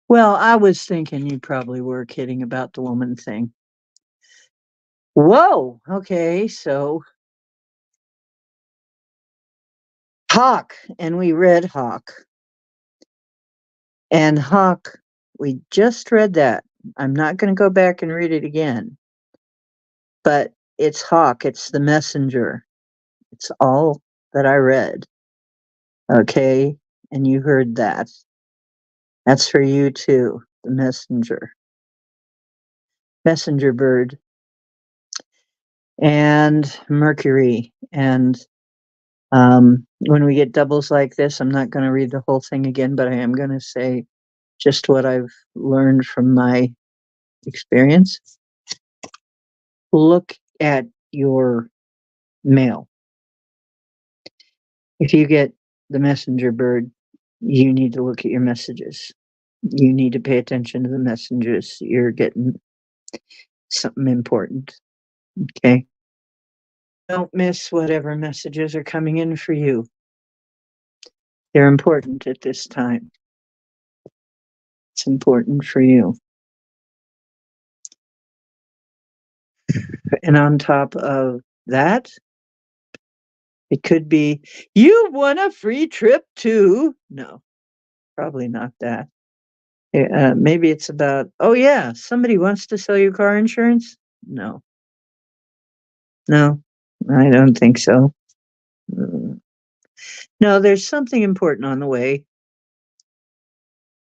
Well, I was thinking you probably were kidding about the woman thing. Whoa. Okay, so Hawk, and we read Hawk. And Hawk, we just read that. I'm not going to go back and read it again. But it's Hawk, it's the messenger. It's all that I read. Okay, and you heard that. That's for you too, the messenger. Messenger bird. And Mercury. And when we get doubles like this, I'm not going to read the whole thing again, but I am going to say just what I've learned from my experience. Look at your mail. If you get the messenger bird, you need to look at your messages. You need to pay attention to the messages. You're getting something important. Okay. Don't miss whatever messages are coming in for you. They're important at this time. It's important for you. And on top of that, it could be, you won a free trip to. No, probably not that. Maybe it's about, oh yeah, somebody wants to sell you car insurance? No. No, I don't think so. Mm. No, there's something important on the way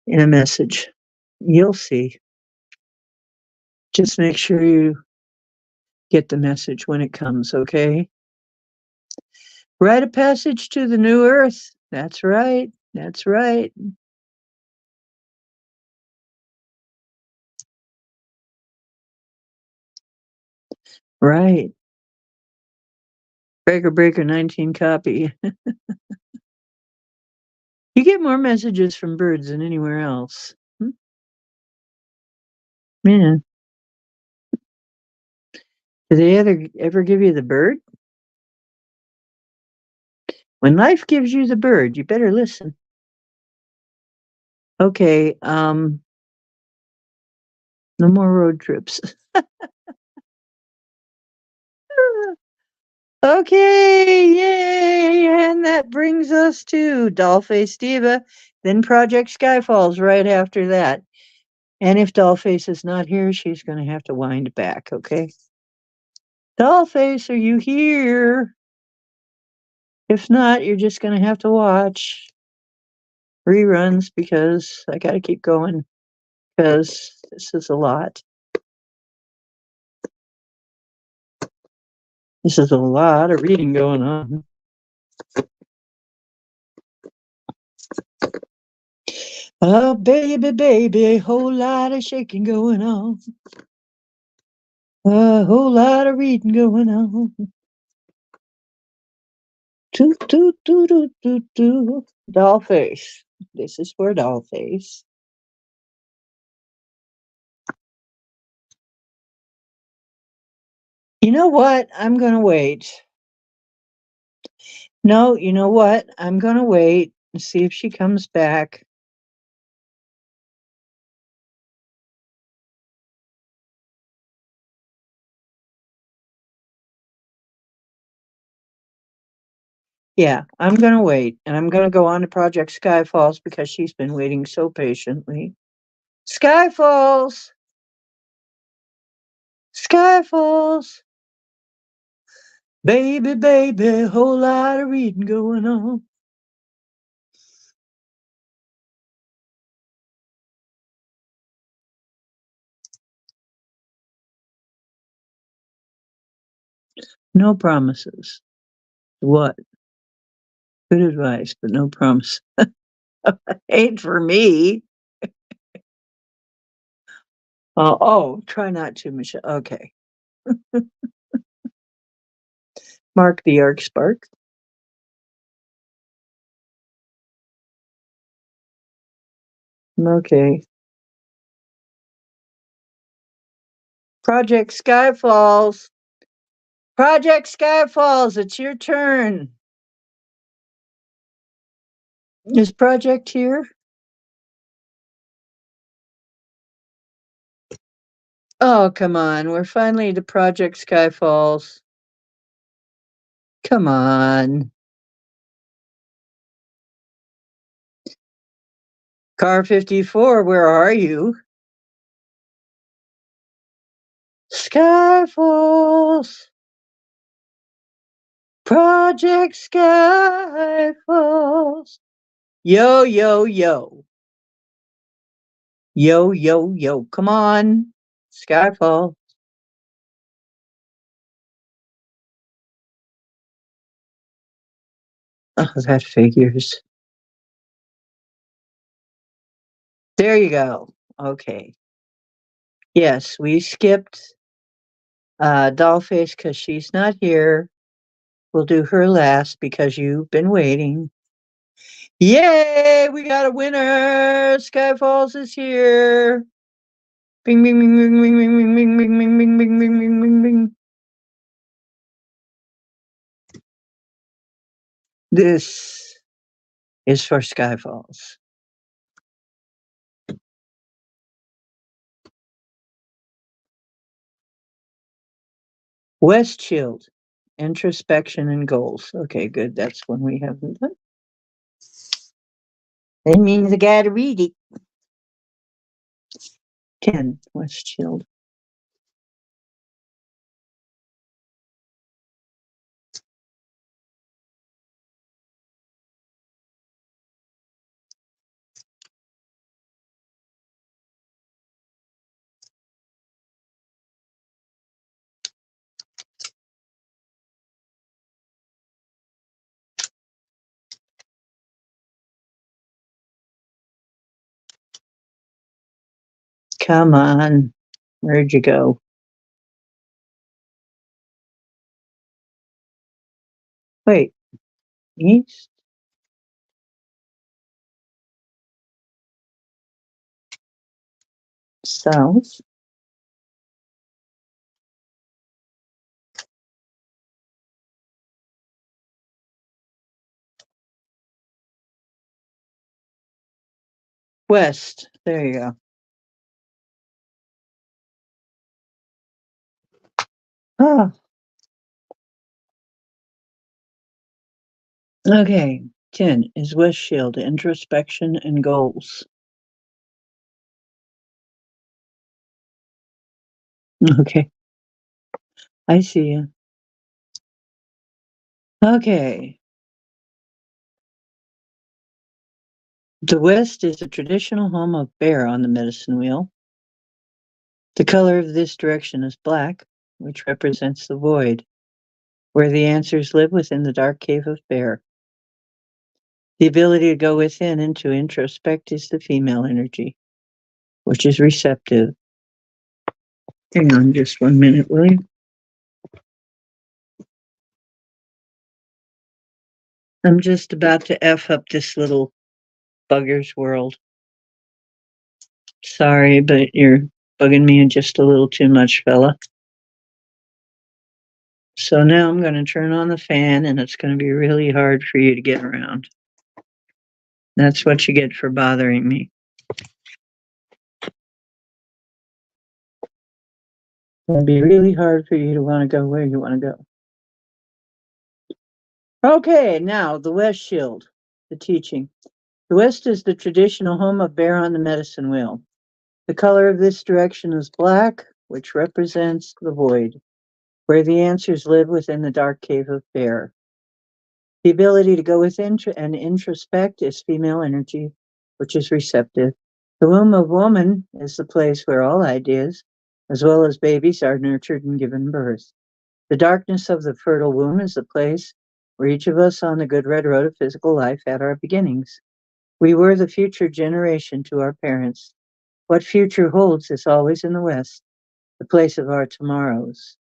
in a message. You'll see. Just make sure you get the message when it comes, okay? Write a passage to the new earth. That's right. That's right. Right. Breaker 19 copy. You get more messages from birds than anywhere else. Yeah. Do they ever give you the bird? When life gives you the bird, you better listen. Okay, no more road trips. Okay, yay! And that brings us to Dollface Diva, then Project Skyfalls right after that. And if Dollface is not here, she's going to have to wind back, okay? Dollface, are you here? If not, you're just going to have to watch reruns because I got to keep going because this is a lot. This is a lot of reading going on. Oh, baby, a whole lot of shaking going on. A whole lot of reading going on. Toot, toot, toot, toot, toot, toot. Dollface. This is for Dollface. You know what? I'm going to wait. No, you know what? I'm going to wait and see if she comes back. Yeah, I'm going to wait. And I'm going to go on to Project Skyfalls because she's been waiting so patiently. Skyfalls! Skyfalls! Baby, whole lot of reading going on. No promises. What? Good advice, but no promise. Ain't for me. Oh, try not to, Michelle. Okay. Mark the arc spark. Okay. Project Skyfalls. Project Skyfalls, it's your turn. Is Project here? Oh, come on. We're finally to Project Skyfalls. Come on. Car 54, where are you? Skyfalls. Project Skyfalls. Yo, yo, yo. Yo, yo, yo. Come on. Skyfall. Oh, that figures. There you go. Okay. Yes, we skipped Dollface because she's not here. We'll do her last because you've been waiting. Yay! We got a winner! Skyfalls is here. Bing, bing, bing, bing, bing, bing, bing, bing, bing, bing, bing, bing, bing, bing, bing, bing. This is for Skyfalls. West Shield, introspection and goals. Okay, good. That's one we haven't done. That means I gotta read it. 10, West Shield. Come on. Where'd you go? Wait, east? South? West. There you go. Ah, okay. 10 is West Shield, introspection and goals. Okay, I see you. Okay. The West is the traditional home of bear on the medicine wheel. The color of this direction is black, which represents the void, where the answers live within the dark cave of bear. The ability to go within and to introspect is the female energy, which is receptive. Hang on just 1 minute, will you? I'm just about to F up this little bugger's world. Sorry, but you're bugging me just a little too much, fella. So now I'm going to turn on the fan and it's going to be really hard for you to get around. That's what you get for bothering me. It'll be really hard for you to want to go where you want to go. Okay, now the West Shield, the teaching. The West is the traditional home of bear on the medicine wheel. The color of this direction is black, which represents the void, where the answers live within the dark cave of bear. The ability to go within and introspect is female energy, which is receptive. The womb of woman is the place where all ideas, as well as babies, are nurtured and given birth. The darkness of the fertile womb is the place where each of us on the good red road of physical life had our beginnings. We were the future generation to our parents. What future holds is always in the West, the place of our tomorrows.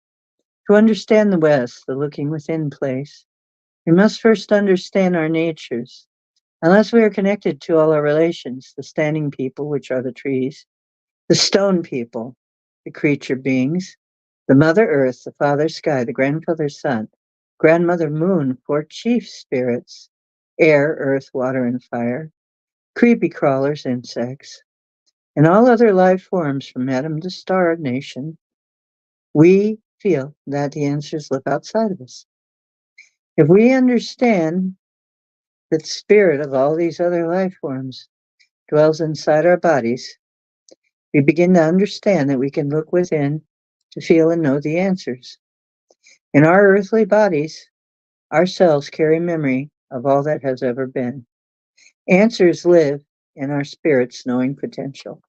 To understand the West, the looking within place, we must first understand our natures. Unless we are connected to all our relations, the standing people, which are the trees, the stone people, the creature beings, the Mother Earth, the Father Sky, the Grandfather Sun, Grandmother Moon, four chief spirits, air, earth, water, and fire, creepy crawlers, insects, and all other life forms from atom to star nation, we feel that the answers live outside of us. If we understand that the spirit of all these other life forms dwells inside our bodies, we begin to understand that we can look within to feel and know the answers. In our earthly bodies, our cells carry memory of all that has ever been. Answers live in our spirit's knowing potential.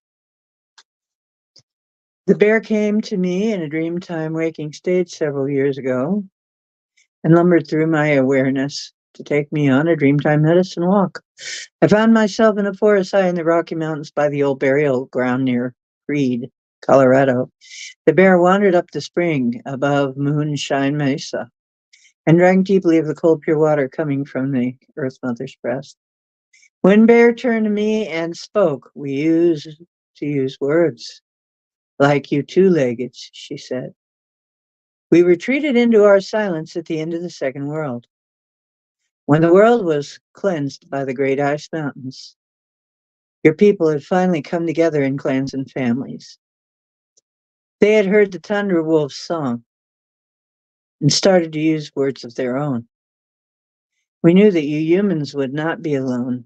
The bear came to me in a dreamtime waking state several years ago and lumbered through my awareness to take me on a dreamtime medicine walk. I found myself in a forest high in the Rocky Mountains by the old burial ground near Creede, Colorado. The bear wandered up the spring above Moonshine Mesa and drank deeply of the cold, pure water coming from the Earth Mother's breast. When Bear turned to me and spoke, we used to use words. Like you two-legged, she said. We retreated into our silence at the end of the Second World, when the world was cleansed by the great ice mountains. Your people had finally come together in clans and families. They had heard the Thunder Wolf's song and started to use words of their own. We knew that you humans would not be alone.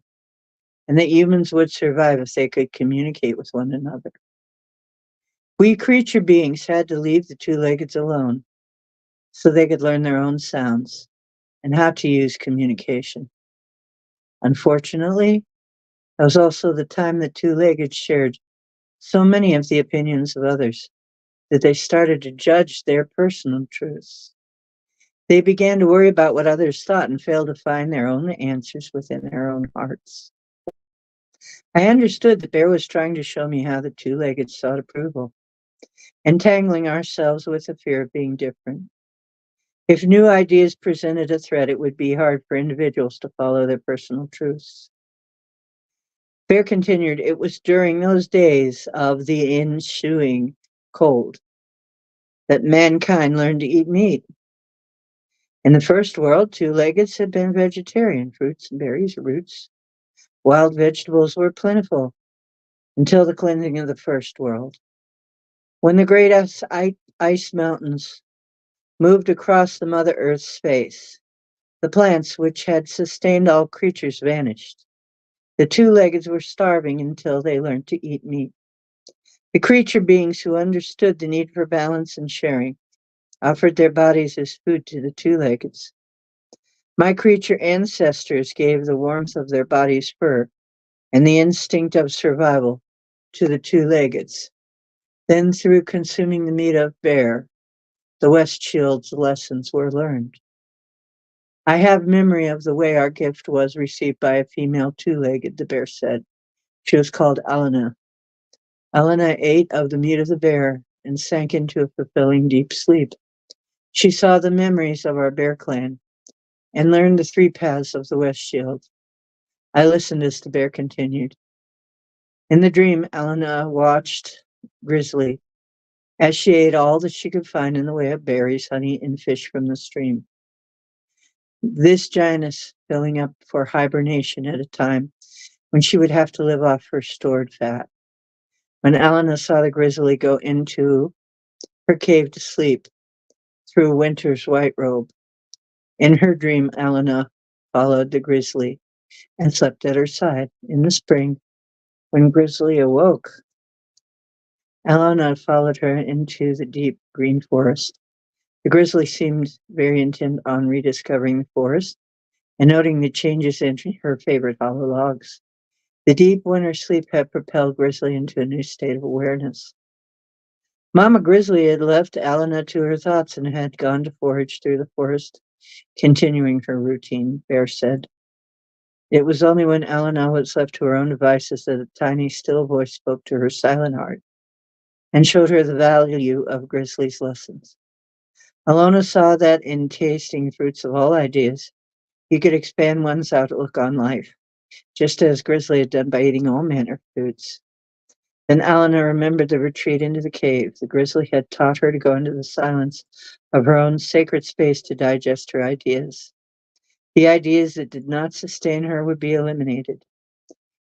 and that humans would survive if they could communicate with one another. We creature beings had to leave the two-leggeds alone so they could learn their own sounds and how to use communication. Unfortunately, that was also the time the two-leggeds shared so many of the opinions of others that they started to judge their personal truths. They began to worry about what others thought and failed to find their own answers within their own hearts. I understood that Bear was trying to show me how the two-legged sought approval, entangling ourselves with the fear of being different. If new ideas presented a threat, it would be hard for individuals to follow their personal truths. Bear continued, it was during those days of the ensuing cold that mankind learned to eat meat. In the first world, two-leggeds had been vegetarian. Fruits and berries, roots, wild vegetables were plentiful until the cleansing of the first world. When the great ice mountains moved across the Mother Earth's face, the plants which had sustained all creatures vanished. The two-leggeds were starving until they learned to eat meat. The creature beings who understood the need for balance and sharing offered their bodies as food to the two-leggeds. My creature ancestors gave the warmth of their body's fur and the instinct of survival to the two-leggeds. Then, through consuming the meat of bear, the West Shield's lessons were learned. I have memory of the way our gift was received by a female two-legged, the bear said. She was called Elena. Elena ate of the meat of the bear and sank into a fulfilling deep sleep. She saw the memories of our bear clan and learned the three paths of the West Shield. I listened as the bear continued. In the dream, Elena watched Grizzly as she ate all that she could find in the way of berries, honey, and fish from the stream. This giantess filling up for hibernation at a time when she would have to live off her stored fat. When Elena saw the grizzly go into her cave to sleep through winter's white robe, in her dream, Elena followed the grizzly and slept at her side. In the spring, when Grizzly awoke, Elena followed her into the deep green forest. The grizzly seemed very intent on rediscovering the forest and noting the changes in her favorite hollow logs. The deep winter sleep had propelled Grizzly into a new state of awareness. Mama Grizzly had left Elena to her thoughts and had gone to forage through the forest, continuing her routine, Bear said. It was only when Elena was left to her own devices that a tiny, still voice spoke to her silent heart and showed her the value of Grizzly's lessons. Elena saw that in tasting fruits of all ideas, you could expand one's outlook on life, just as Grizzly had done by eating all manner of foods. Then Elena remembered the retreat into the cave. The grizzly had taught her to go into the silence of her own sacred space to digest her ideas. The ideas that did not sustain her would be eliminated,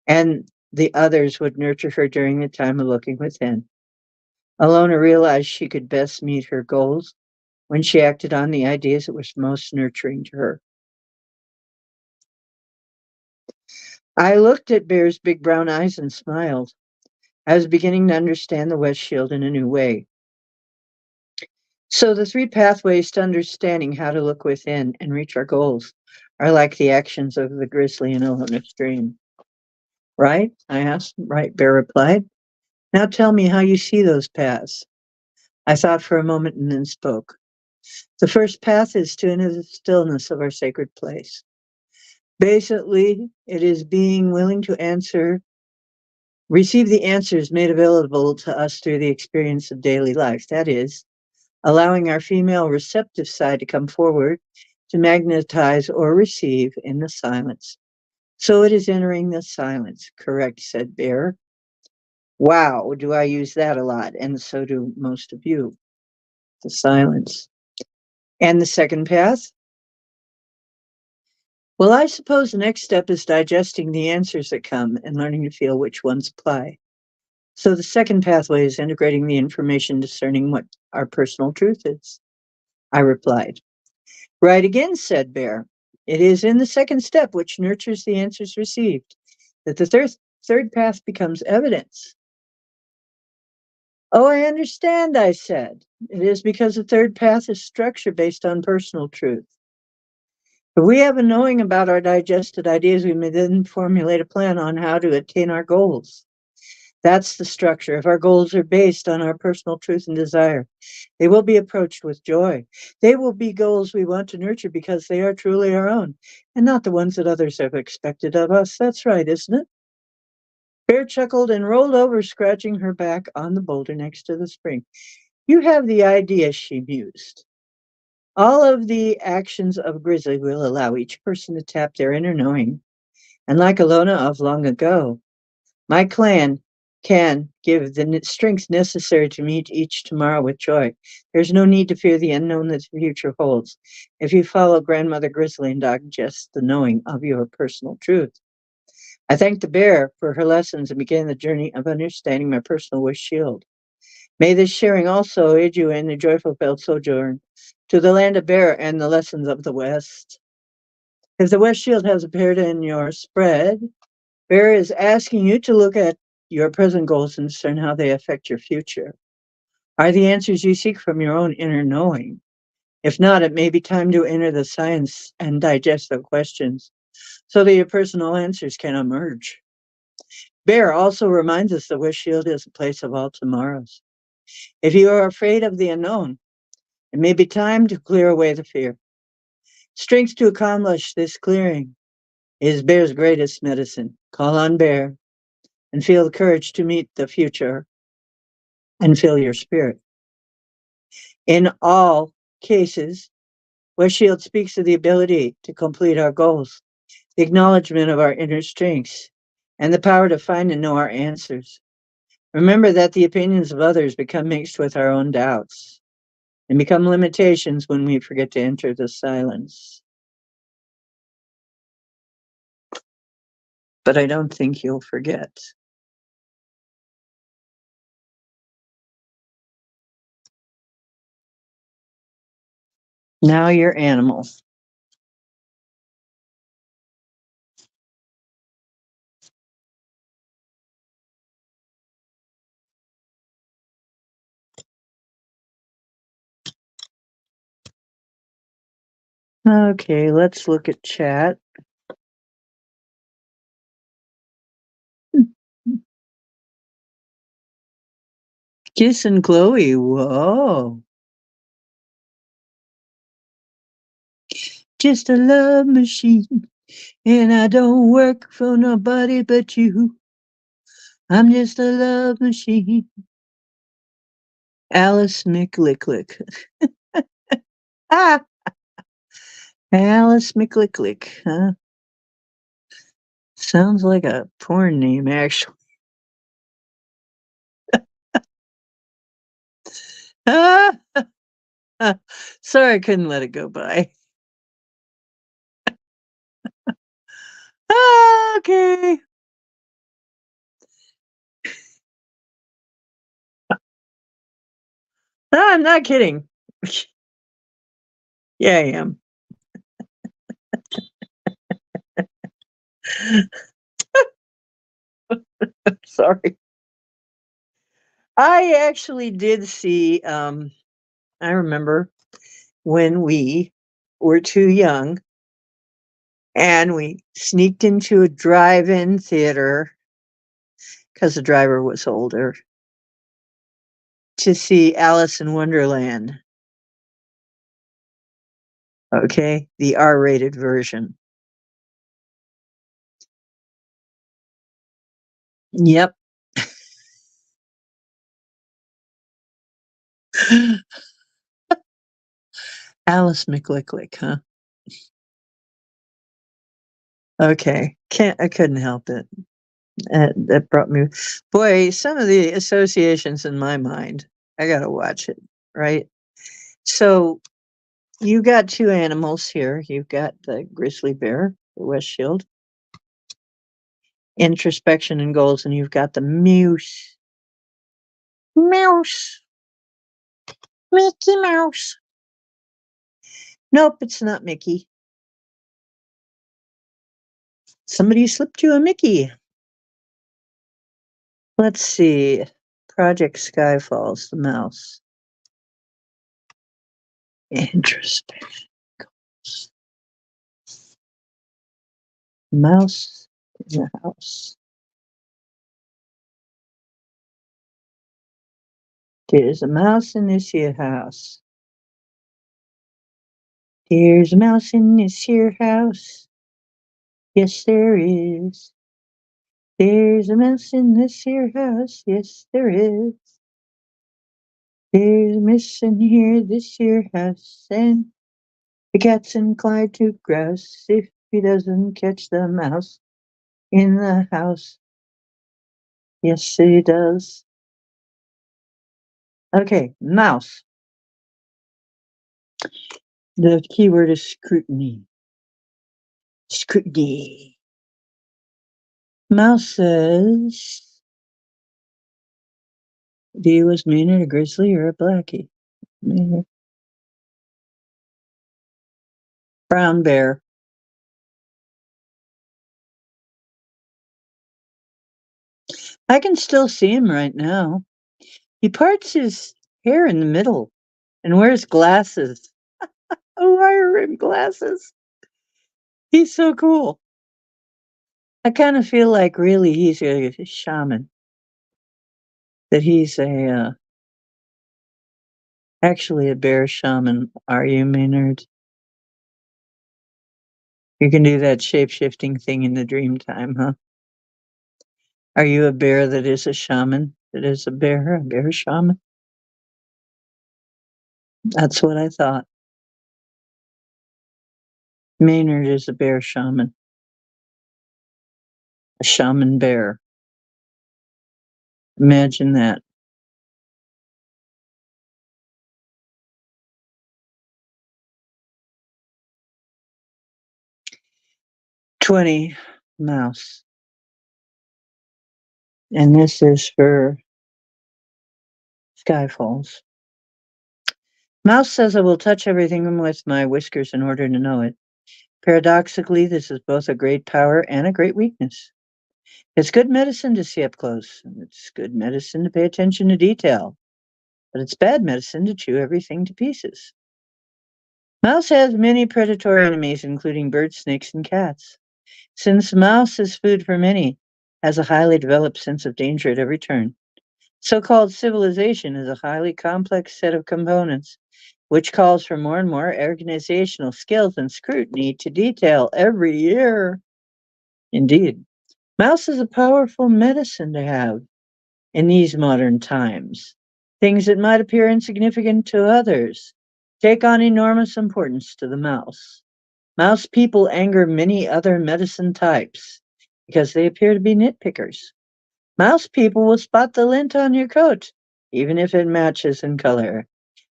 and the others would nurture her during the time of looking within. Elena realized she could best meet her goals when she acted on the ideas that were most nurturing to her. I looked at Bear's big brown eyes and smiled. I was beginning to understand the West Shield in a new way. So the three pathways to understanding how to look within and reach our goals are like the actions of the grizzly in Elena's dream. Right? I asked. Right, Bear replied. Now tell me how you see those paths. I thought for a moment and then spoke. The first path is to enter the stillness of our sacred place. Basically, it is being willing to receive the answers made available to us through the experience of daily life. That is, allowing our female receptive side to come forward to magnetize or receive in the silence. So it is entering the silence. Correct, said Bear. Wow, do I use that a lot? And so do most of you. The silence. And the second path? Well, I suppose the next step is digesting the answers that come and learning to feel which ones apply. So the second pathway is integrating the information, discerning what our personal truth is. I replied. Right again, said Bear. It is in the second step which nurtures the answers received. that the third path becomes evidence. Oh, I understand, I said. It is because the third path is structure based on personal truth. If we have a knowing about our digested ideas, we may then formulate a plan on how to attain our goals. That's the structure. If our goals are based on our personal truth and desire, they will be approached with joy. They will be goals we want to nurture because they are truly our own and not the ones that others have expected of us. That's right, isn't it? Bear chuckled and rolled over, scratching her back on the boulder next to the spring. You have the idea, she mused. All of the actions of Grizzly will allow each person to tap their inner knowing. And like Alona of long ago, my clan can give the strength necessary to meet each tomorrow with joy. There's no need to fear the unknown that the future holds if you follow Grandmother Grizzly and digest the knowing of your personal truth. I thanked the bear for her lessons and began the journey of understanding my personal wish shield. May this sharing also aid you in the joyful filled sojourn to the land of bear and the lessons of the West. If the West Shield has appeared in your spread, Bear is asking you to look at your present goals and discern how they affect your future. Are the answers you seek from your own inner knowing? If not, it may be time to enter the science and digest the questions so that your personal answers can emerge. Bear also reminds us the West Shield is a place of all tomorrows. If you are afraid of the unknown, it may be time to clear away the fear. Strength to accomplish this clearing is Bear's greatest medicine. Call on Bear and feel the courage to meet the future and fill your spirit. In all cases, West Shield speaks of the ability to complete our goals, the acknowledgement of our inner strengths, and the power to find and know our answers. Remember that the opinions of others become mixed with our own doubts and become limitations when we forget to enter the silence. But I don't think you'll forget. Now your animal. Okay, let's look at chat. Kiss and Chloe. Whoa. Just a love machine. And I don't work for nobody but you. I'm just a love machine. Alice McLicklick. Ah, Alice McLicklick. Huh? Sounds like a porn name, actually. Ah, sorry, I couldn't let it go by. Ah, okay. No, I'm not kidding. Yeah, I am. Sorry. I actually did see, I remember when we were too young and we sneaked into a drive-in theater because the driver was older to see Alice in Wonderland. Okay, the R-rated version. Yep. Alice McLicklick, huh? Okay, I couldn't help it. That brought me, boy, some of the associations in my mind. I gotta watch it, right? So you got two animals here. You've got the grizzly bear, the West Shield, introspection and goals, and you've got the mouse. Mouse. Mickey Mouse. Nope, it's not Mickey. Somebody slipped you a Mickey. Let's see. Project Skyfalls, the mouse. Interesting. Mouse in the house. There's a mouse in this here house. There's a mouse in this here house. Yes, there is. There's a mouse in this here house. Yes, there is. There's a mouse in here, this here house, and the cat's inclined to grouse if he doesn't catch the mouse in the house. Yes, he does. Okay, mouse. The keyword is scrutiny. Scrutiny. Mouse says, do you was Maynard a grizzly or a blackie? Maynard. Brown bear. I can still see him right now. He parts his hair in the middle and wears glasses. Oh, wire rim glasses. He's so cool. I kind of feel like really he's a shaman. That he's actually a bear shaman. Are you, Maynard? You can do that shape-shifting thing in the dream time, huh? Are you a bear that is a shaman? That is a bear shaman? That's what I thought. Maynard is a bear shaman. A shaman bear. Imagine that. $20 mouse. And this is for Skyfalls. Mouse says I will touch everything with my whiskers in order to know it. Paradoxically, this is both a great power and a great weakness. It's good medicine to see up close, and it's good medicine to pay attention to detail, but it's bad medicine to chew everything to pieces. Mouse has many predatory enemies, including birds, snakes, and cats. Since mouse is food for many, has a highly developed sense of danger at every turn. So-called civilization is a highly complex set of components, which calls for more and more organizational skills and scrutiny to detail every year. Indeed, mouse is a powerful medicine to have in these modern times. Things that might appear insignificant to others take on enormous importance to the mouse. Mouse people anger many other medicine types because they appear to be nitpickers. Mouse people will spot the lint on your coat, even if it matches in color.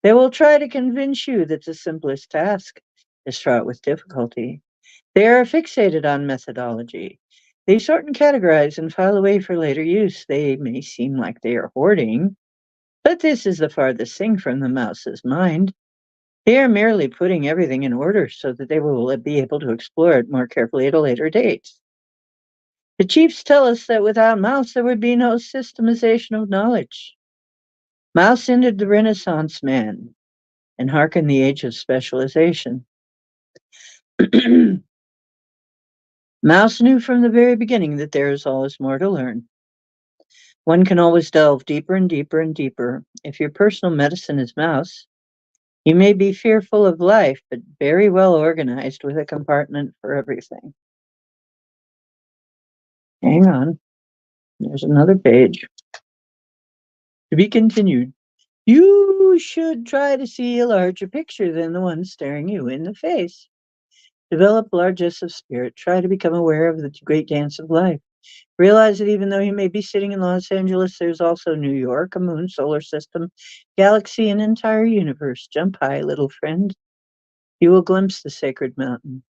They will try to convince you that the simplest task is fraught with difficulty. They are fixated on methodology. They sort and categorize and file away for later use. They may seem like they are hoarding, but this is the farthest thing from the mouse's mind. They are merely putting everything in order so that they will be able to explore it more carefully at a later date. The chiefs tell us that without mouse there would be no systemization of knowledge. Mouse ended the Renaissance man and hearkened the age of specialization. Mouse knew from the very beginning that there is always more to learn. One can always delve deeper and deeper and deeper. If your personal medicine is mouse, you may be fearful of life, but very well organized with a compartment for everything. Hang on. There's another page. To be continued. You should try to see a larger picture than the one staring you in the face. Develop largesse of spirit. Try to become aware of the great dance of life. Realize that even though you may be sitting in Los Angeles, there's also New York, a moon, solar system, galaxy, an entire universe. Jump high, little friend. You will glimpse the sacred mountain.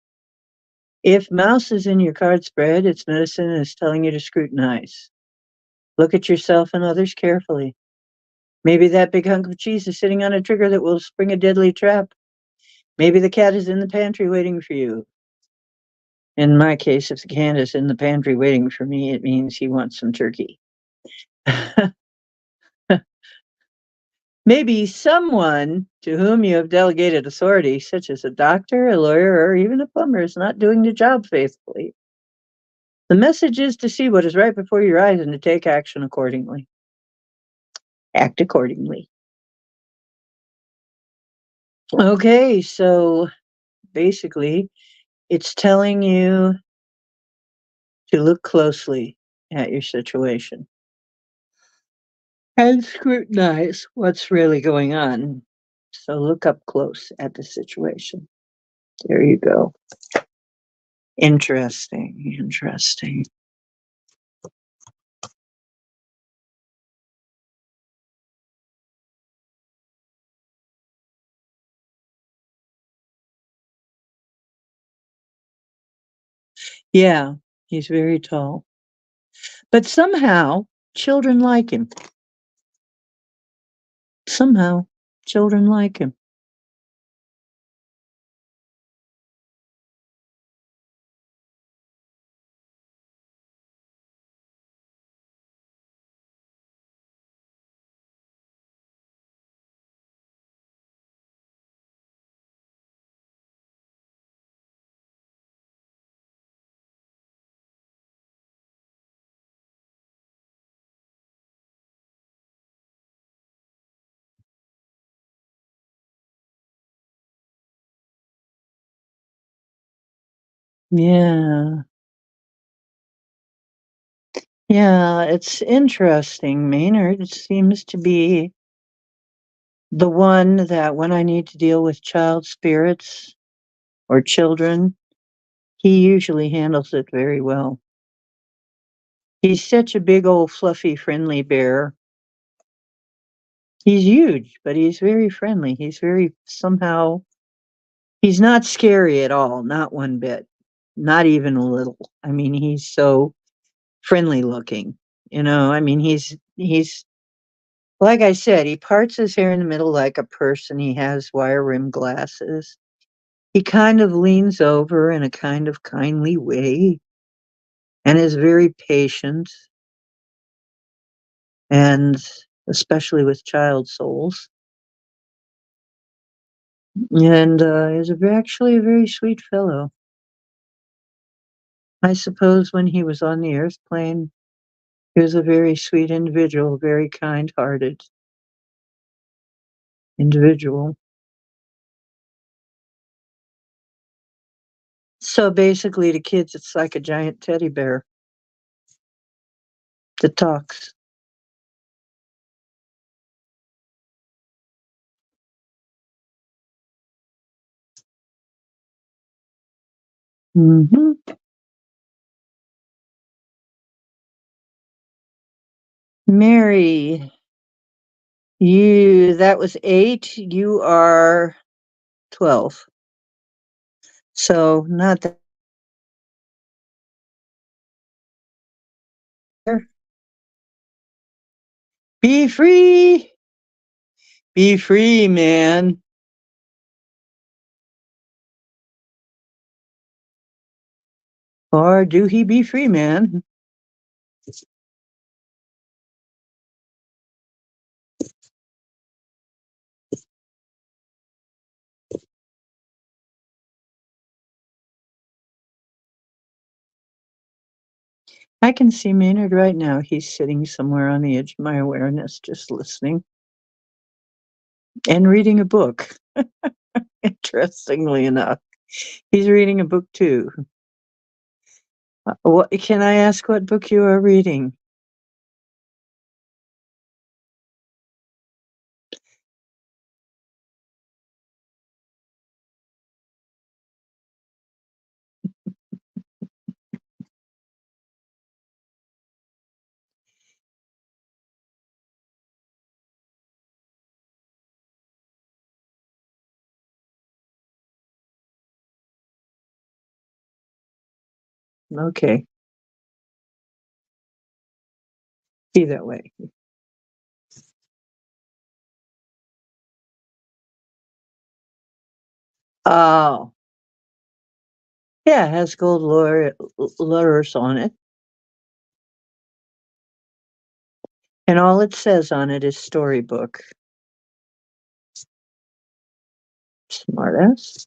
If mouse is in your card spread, its medicine is telling you to scrutinize. Look at yourself and others carefully. Maybe that big hunk of cheese is sitting on a trigger that will spring a deadly trap. Maybe the cat is in the pantry waiting for you. In my case, if the cat is in the pantry waiting for me, it means he wants some turkey. Maybe someone to whom you have delegated authority, such as a doctor, a lawyer, or even a plumber, is not doing the job faithfully. The message is to see what is right before your eyes and to take action accordingly. Act accordingly. Okay, so basically, it's telling you to look closely at your situation and scrutinize what's really going on. So look up close at the situation. There you go. Interesting, interesting. Yeah, he's very tall. But somehow children like him. Somehow children like him. Yeah. Yeah, it's interesting. Maynard seems to be the one that when I need to deal with child spirits or children, he usually handles it very well. He's such a big old fluffy friendly bear. He's huge, but he's very friendly. He's very somehow he's not scary at all, not one bit. Not even a little. I mean, he's so friendly looking. I mean, he's like I said, he parts his hair in the middle like a person. He has wire rimmed glasses. He kind of leans over in a kind of kindly way and is very patient, and especially with child souls. And is actually a very sweet fellow. I suppose when he was on the earth plane, he was a very sweet individual, very kind hearted individual. So basically, to kids, it's like a giant teddy bear that talks. Hmm. Mary, that was 8. You are 12. So not there. Be free. Be free, man. Or do he be free, man? I can see Maynard right now. He's sitting somewhere on the edge of my awareness, just listening and reading a book. Interestingly enough, he's reading a book too. What can I ask? What book you are reading? Okay, be that way. Oh, yeah, it has gold letters on it. And all it says on it is storybook. Smartass.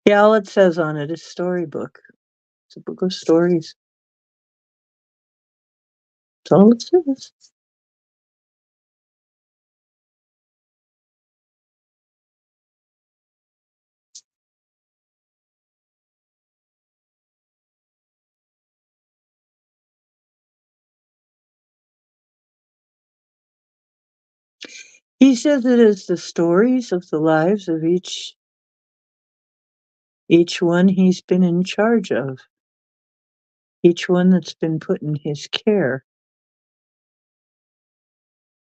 Yeah, all it says on it is storybook. It's a book of stories. That's all it says. He says it is the stories of the lives of each one he's been in charge of, each one that's been put in his care.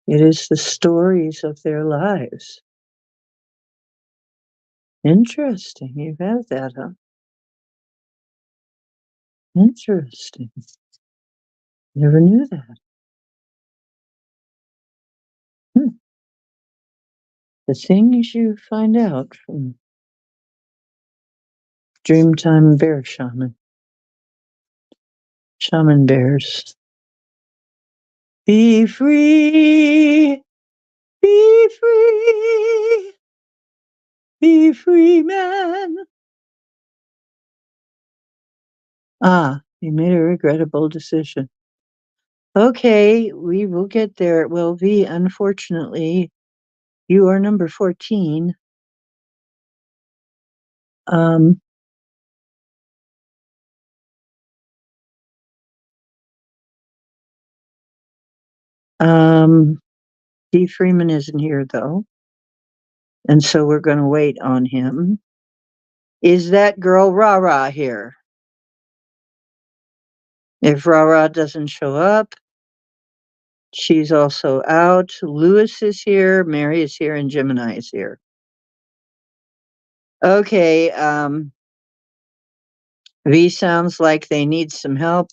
It is the stories of their lives. Interesting. You have that, huh? Interesting. Never knew that. Hmm. The things you find out from Dreamtime Bear Shaman. Shaman bears. Be free! Be free! Be free, man! Ah, you made a regrettable decision. Okay, we will get there. Well, V, unfortunately, you are number 14. Um, um, D. Freeman isn't here, though. And so we're going to wait on him. Is that girl Ra Ra here? If Ra Ra doesn't show up, she's also out. Lewis is here, Mary is here, and Gemini is here. Okay, V sounds like they need some help.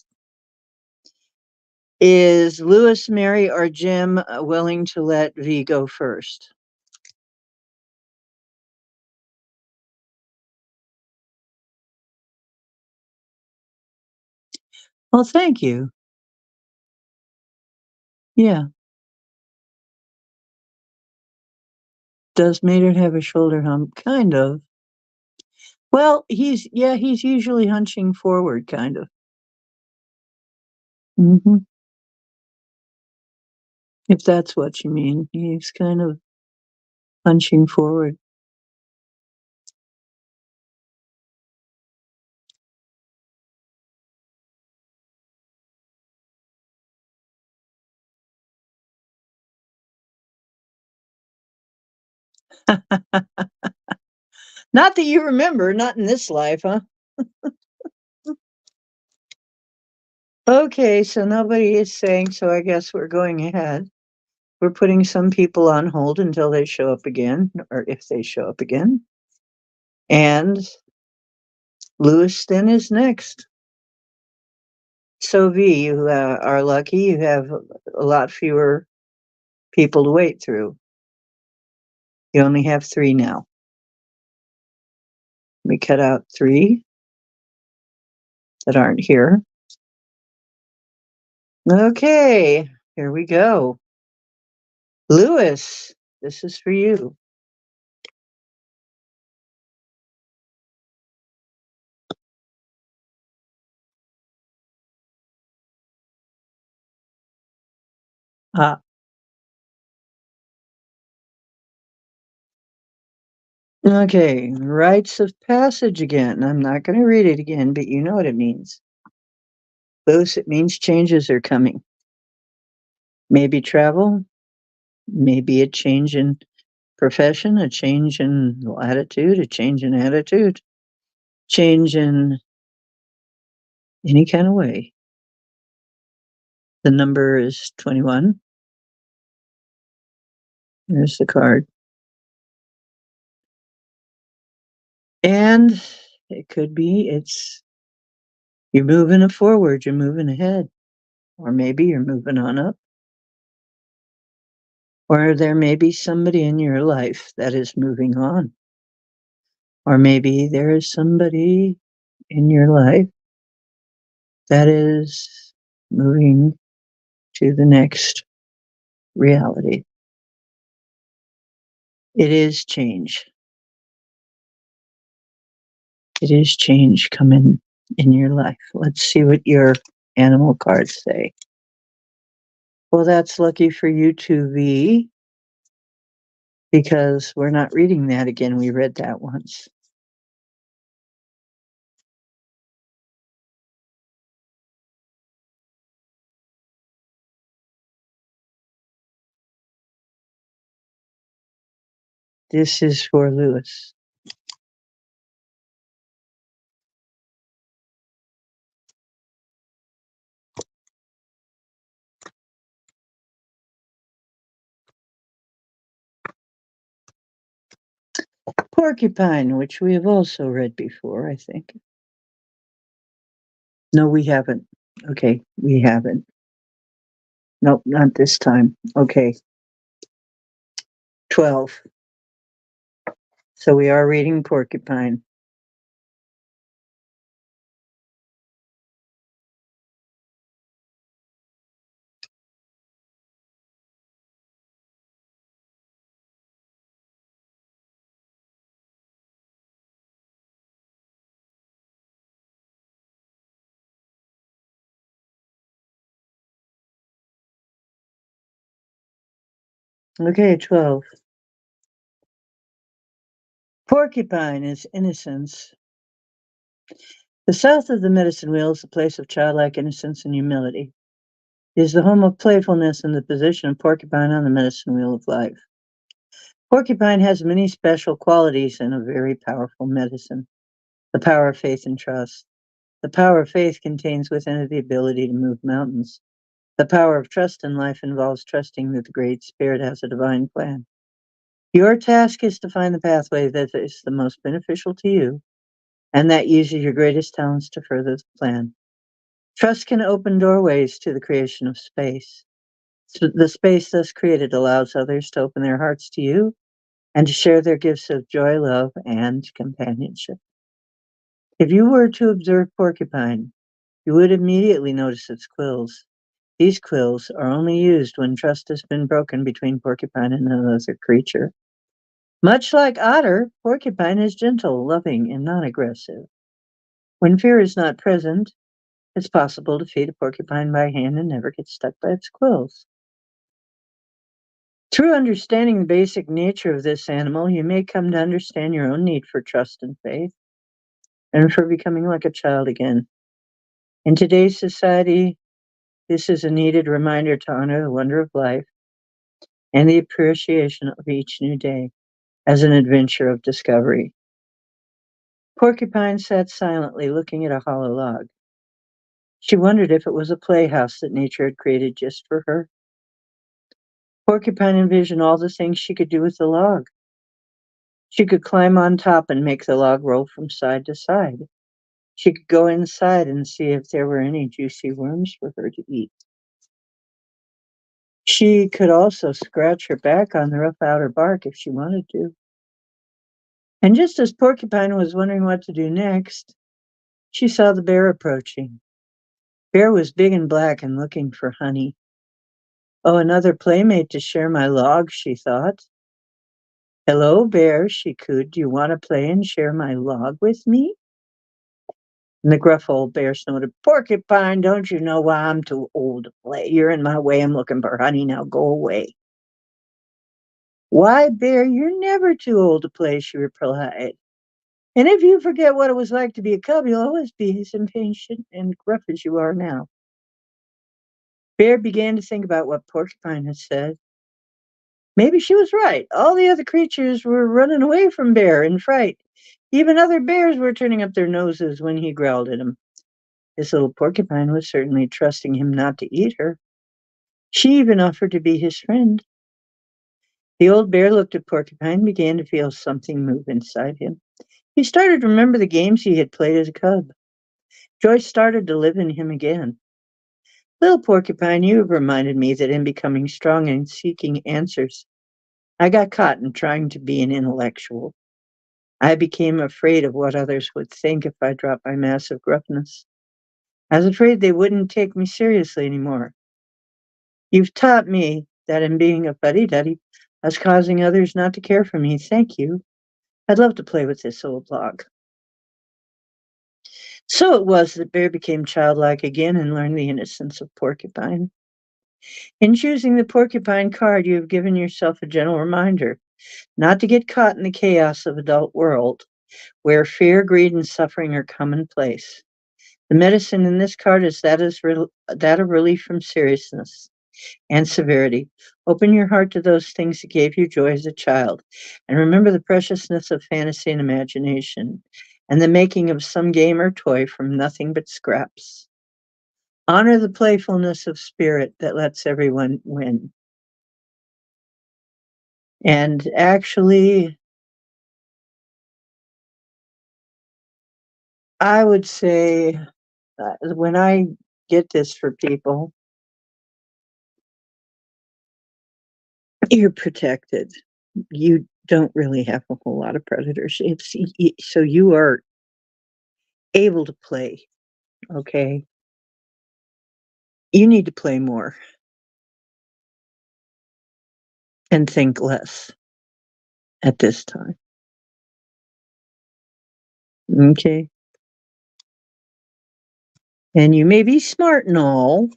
Is Lewis, Mary, or Jim willing to let V go first? Well, thank you. Yeah. Does Maynard have a shoulder hump? Kind of. Well, he's usually hunching forward, kind of. Hmm. If that's what you mean. He's kind of hunching forward. Not that you remember, not in this life, huh? Okay, so nobody is saying, so I guess we're going ahead. We're putting some people on hold until they show up again, or if they show up again. And Lewis then is next. So V, you are lucky. You have a lot fewer people to wait through. You only have 3 now. We cut out 3 that aren't here. Okay, here we go. Lewis, this is for you. Ah, okay, rites of passage again. I'm not going to read it again, but you know what it means. Lewis, it means changes are coming. Maybe travel, maybe a change in profession, a change in attitude, a change in attitude, change in any kind of way. The number is 21. There's the card. And it could be you're moving forward, you're moving ahead, or maybe you're moving on up. Or there may be somebody in your life that is moving on. Or maybe there is somebody in your life that is moving to the next reality. It is change. It is change coming in your life. Let's see what your animal cards say. Well, that's lucky for you too, V, because we're not reading that again. We read that once. This is for Lewis. Porcupine, which we have also read before, I think. No, we haven't. Okay, we haven't. Nope, not this time. Okay. 12. So we are reading Porcupine. Okay, 12. Porcupine is innocence. The south of the medicine wheel is the place of childlike innocence and humility. It is the home of playfulness and the position of porcupine on the medicine wheel of life. Porcupine has many special qualities and a very powerful medicine. The power of faith and trust. The power of faith contains within it the ability to move mountains. The power of trust in life involves trusting that the Great Spirit has a divine plan. Your task is to find the pathway that is the most beneficial to you and that uses your greatest talents to further the plan. Trust can open doorways to the creation of space. So the space thus created allows others to open their hearts to you and to share their gifts of joy, love, and companionship. If you were to observe porcupine, you would immediately notice its quills. These quills are only used when trust has been broken between porcupine and another creature. Much like otter, porcupine is gentle, loving, and non-aggressive. When fear is not present, it's possible to feed a porcupine by hand and never get stuck by its quills. Through understanding the basic nature of this animal, you may come to understand your own need for trust and faith, and for becoming like a child again. In today's society, this is a needed reminder to honor the wonder of life and the appreciation of each new day as an adventure of discovery. Porcupine sat silently looking at a hollow log. She wondered if it was a playhouse that nature had created just for her. Porcupine envisioned all the things she could do with the log. She could climb on top and make the log roll from side to side. She could go inside and see if there were any juicy worms for her to eat. She could also scratch her back on the rough outer bark if she wanted to. And just as Porcupine was wondering what to do next, she saw the bear approaching. Bear was big and black and looking for honey. Oh, another playmate to share my log, she thought. Hello, Bear, she cooed. Do you want to play and share my log with me? And the gruff old bear snorted, Porcupine, don't you know why I'm too old to play? You're in my way. I'm looking for honey. Now go away. Why, Bear, you're never too old to play, she replied. And if you forget what it was like to be a cub, you'll always be as impatient and gruff as you are now. Bear began to think about what Porcupine had said. Maybe she was right. All the other creatures were running away from Bear in fright. Even other bears were turning up their noses when he growled at them. This little porcupine was certainly trusting him not to eat her. She even offered to be his friend. The old bear looked at Porcupine and began to feel something move inside him. He started to remember the games he had played as a cub. Joy started to live in him again. Little Porcupine, you have reminded me that in becoming strong and seeking answers, I got caught in trying to be an intellectual. I became afraid of what others would think if I dropped my massive gruffness. I was afraid they wouldn't take me seriously anymore. You've taught me that in being a fuddy-duddy, I was causing others not to care for me. Thank you. I'd love to play with this old log. So it was that Bear became childlike again and learned the innocence of Porcupine. In choosing the Porcupine card, you have given yourself a gentle reminder not to get caught in the chaos of adult world, where fear, greed, and suffering are commonplace. The medicine in this card is that of relief from seriousness and severity. Open your heart to those things that gave you joy as a child, and remember the preciousness of fantasy and imagination, and the making of some game or toy from nothing but scraps. Honor the playfulness of spirit that lets everyone win. And actually, I would say when I get this for people, you're protected. You don't really have a whole lot of predators. So you are able to play. Okay, you need to play more and think less at this time. Okay, and you may be smart and all,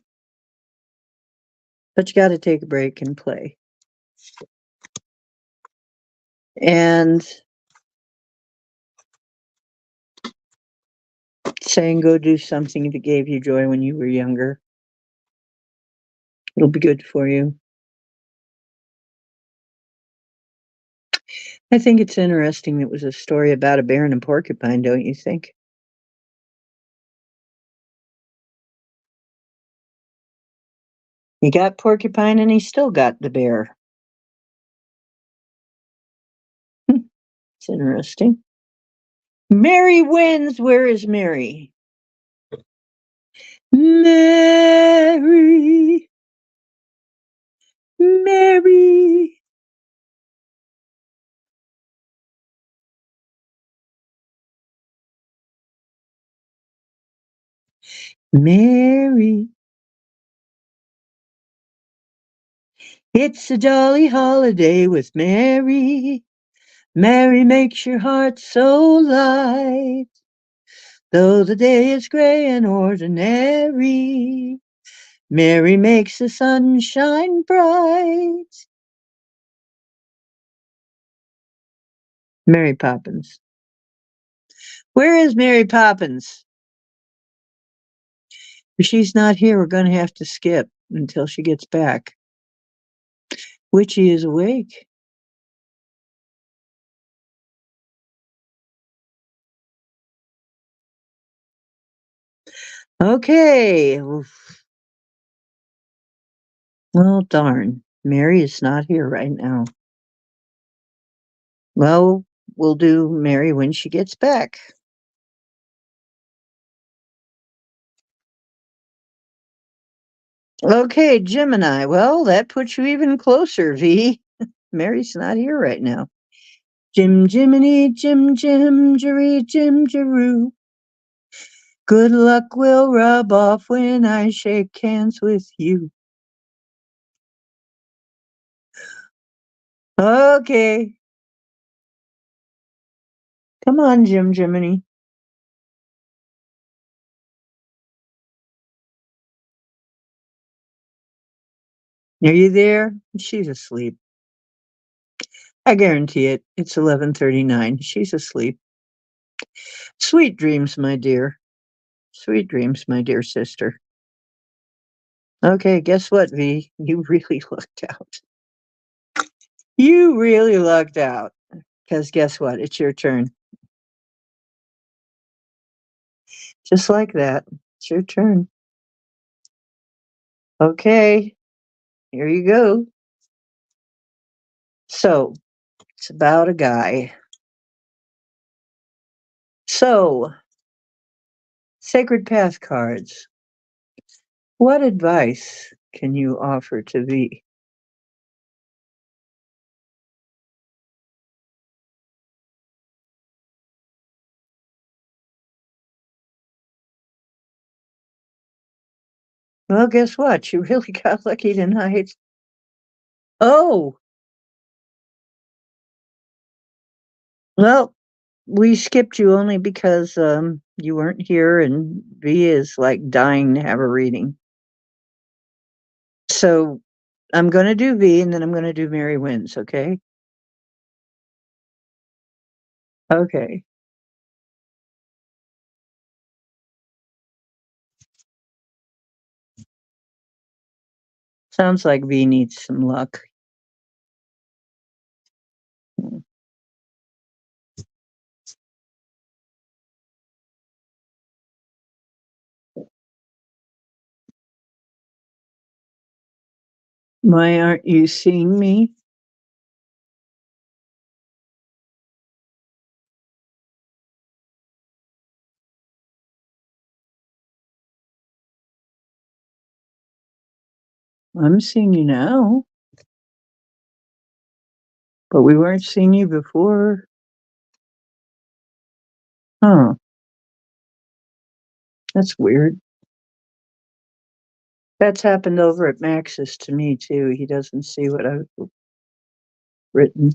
but you got to take a break and play. And saying go do something that gave you joy when you were younger. It'll be good for you. I think it's interesting it was a story about a bear and a porcupine, don't you think? He got porcupine and he still got the bear. It's interesting. Mary wins. Where is Mary? Mary, Mary. Mary. It's a jolly holiday with Mary. Mary makes your heart so light. Though the day is gray and ordinary, Mary makes the sun shine bright. Mary Poppins. Where is Mary Poppins? If she's not here, we're going to have to skip until she gets back. Witchy is awake. Okay. Well, darn. Mary is not here right now. Well, we'll do Mary when she gets back. Okay, Gemini. Well, that puts you even closer, V. Mary's not here right now. Jim Jiminy, Jim Jim, Jerry Jim Jeroo. Good luck will rub off when I shake hands with you. Okay. Come on, Jim Jiminy. Are you there? She's asleep. I guarantee it. It's 11:39. She's asleep. Sweet dreams, my dear. Sweet dreams, my dear sister. Okay, guess what, V? You really lucked out. You really lucked out. Because guess what? It's your turn. Just like that. It's your turn. Okay, here you go. So, it's about a guy. So, Sacred Path cards. What advice can you offer to V? Well, guess what? You really got lucky tonight. Oh, well, we skipped you only because you weren't here and V is like dying to have a reading. So I'm gonna do V and then I'm gonna do Mary Wins, okay? Okay. Sounds like V needs some luck. Why aren't you seeing me? I'm seeing you now, but we weren't seeing you before. Huh, that's weird. That's happened over at Max's to me too. He doesn't see what I've written.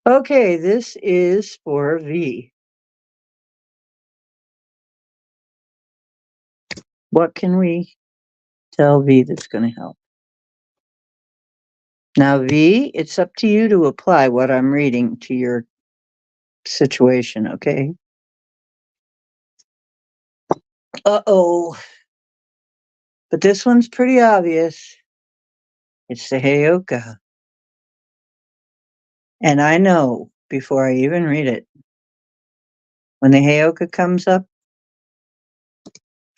Okay, this is for V. What can we tell V that's going to help? Now, V, it's up to you to apply what I'm reading to your situation, okay? Uh-oh. But this one's pretty obvious. It's the Heyoka. And I know before I even read it, when the Heyoka comes up,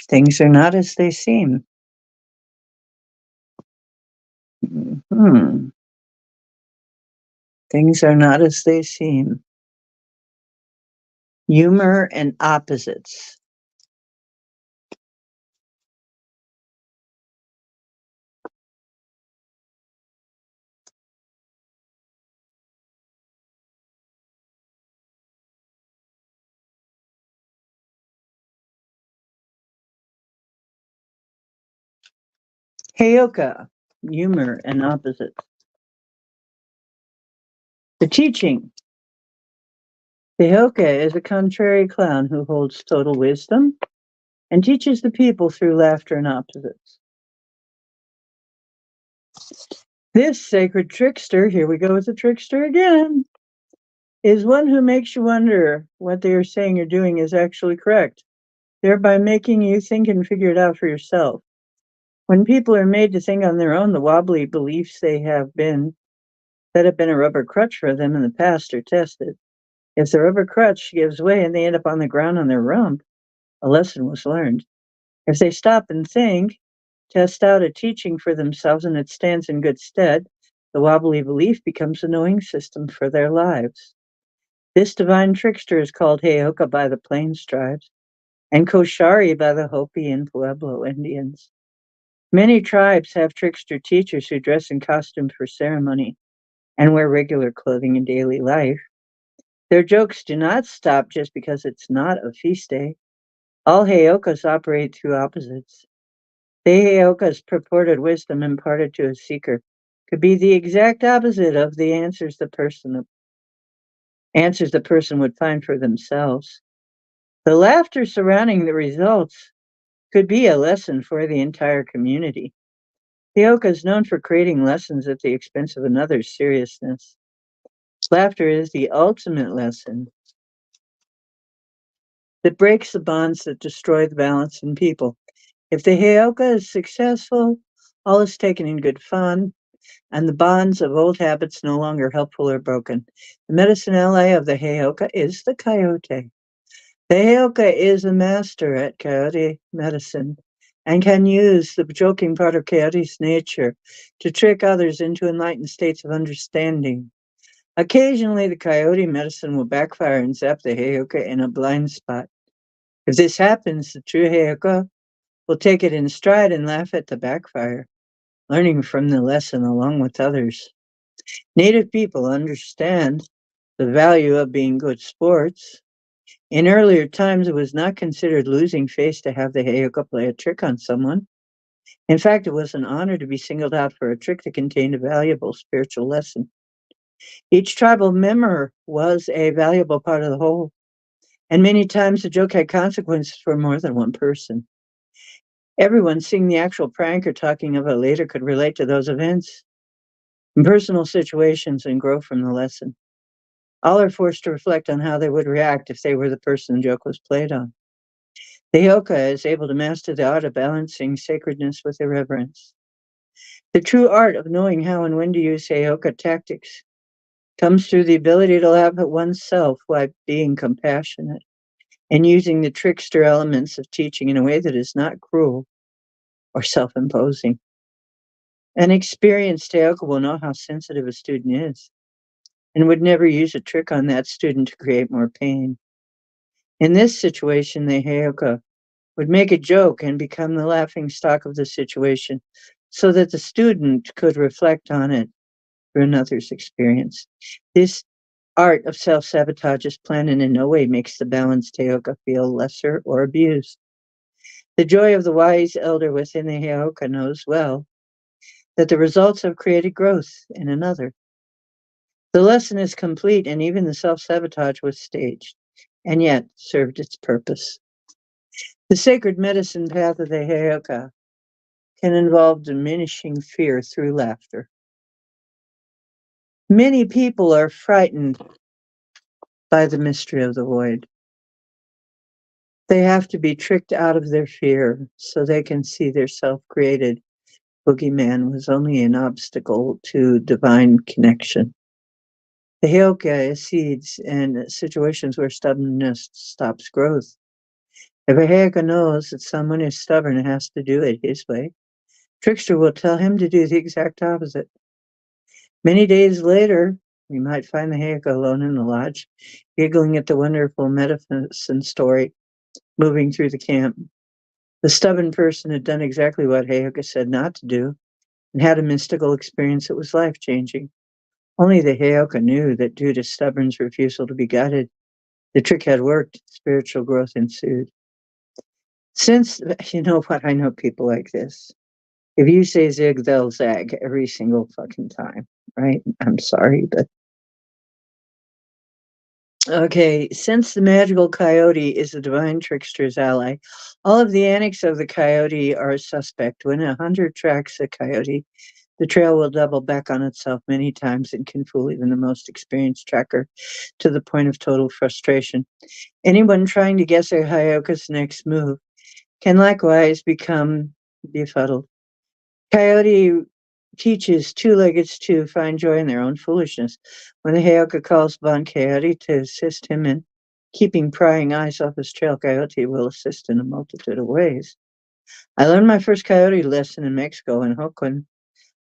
things are not as they seem. Hmm. Things are not as they seem. Humor and opposites. Heyoka, humor and opposites. The teaching. The Heyoka is a contrary clown who holds total wisdom and teaches the people through laughter and opposites. This sacred trickster, here we go with the trickster again, is one who makes you wonder what they are saying or doing is actually correct, thereby making you think and figure it out for yourself. When people are made to think on their own, the wobbly beliefs that have been a rubber crutch for them in the past are tested. If the rubber crutch gives way and they end up on the ground on their rump, a lesson was learned. If they stop and think, test out a teaching for themselves, and it stands in good stead, the wobbly belief becomes a knowing system for their lives. This divine trickster is called Heyoka by the Plains tribes and Koshari by the Hopi and Pueblo Indians. Many tribes have trickster teachers who dress in costume for ceremony and wear regular clothing in daily life. Their jokes do not stop just because it's not a feast day. All Heyokas operate through opposites. The Heyoka's purported wisdom imparted to a seeker could be the exact opposite of the answers the person would find for themselves. The laughter surrounding the results could be a lesson for the entire community. Heyoka is known for creating lessons at the expense of another's seriousness. Laughter is the ultimate lesson that breaks the bonds that destroy the balance in people. If the Heyoka is successful, all is taken in good fun, and the bonds of old habits no longer helpful or broken. The medicine ally of the Heyoka is the coyote. The Heyoka is a master at coyote medicine and can use the joking part of coyote's nature to trick others into enlightened states of understanding. Occasionally, the coyote medicine will backfire and zap the Heyoka in a blind spot. If this happens, the true Heyoka will take it in stride and laugh at the backfire, learning from the lesson along with others. Native people understand the value of being good sports. In earlier times, it was not considered losing face to have the Heyoka play a trick on someone. In fact, it was an honor to be singled out for a trick that contained a valuable spiritual lesson. Each tribal member was a valuable part of the whole, and many times the joke had consequences for more than one person. Everyone seeing the actual prank or talking of it later could relate to those events in personal situations and grow from the lesson. All are forced to reflect on how they would react if they were the person the joke was played on. The yoga is able to master the art of balancing sacredness with irreverence. The true art of knowing how and when to use Heyoka tactics comes through the ability to laugh at oneself while being compassionate and using the trickster elements of teaching in a way that is not cruel or self-imposing. An experienced Heyoka will know how sensitive a student is and would never use a trick on that student to create more pain. In this situation, the Heyoka would make a joke and become the laughing stock of the situation so that the student could reflect on it through another's experience. This art of self-sabotage is planned and in no way makes the balanced Heyoka feel lesser or abused. The joy of the wise elder within the Heyoka knows well that the results have created growth in another. The lesson is complete and even the self-sabotage was staged and yet served its purpose. The sacred medicine path of the Heyoka can involve diminishing fear through laughter. Many people are frightened by the mystery of the void. They have to be tricked out of their fear so they can see their self-created boogeyman was only an obstacle to divine connection. The Heyoka is seeds and situations where stubbornness stops growth. If a Heyoka knows that someone is stubborn and has to do it his way, trickster will tell him to do the exact opposite. Many days later, we might find the Heyoka alone in the lodge, giggling at the wonderful medicine story moving through the camp. The stubborn person had done exactly what Heyoka said not to do and had a mystical experience that was life-changing. Only the Heyoka knew that due to stubborn's refusal to be guided, the trick had worked, spiritual growth ensued. Since, you know what, I know people like this. If you say zig, they'll zag every single fucking time, right? I'm sorry, but okay, since the magical coyote is the divine trickster's ally, all of the antics of the coyote are suspect. When a hunter tracks a coyote, the trail will double back on itself many times and can fool even the most experienced tracker to the point of total frustration. Anyone trying to guess a Hyoka's next move can likewise become befuddled. Coyote teaches two-leggeds to find joy in their own foolishness. When the Heyoka calls upon Coyote to assist him in keeping prying eyes off his trail, Coyote will assist in a multitude of ways. I learned my first coyote lesson in Mexico in Hoquin.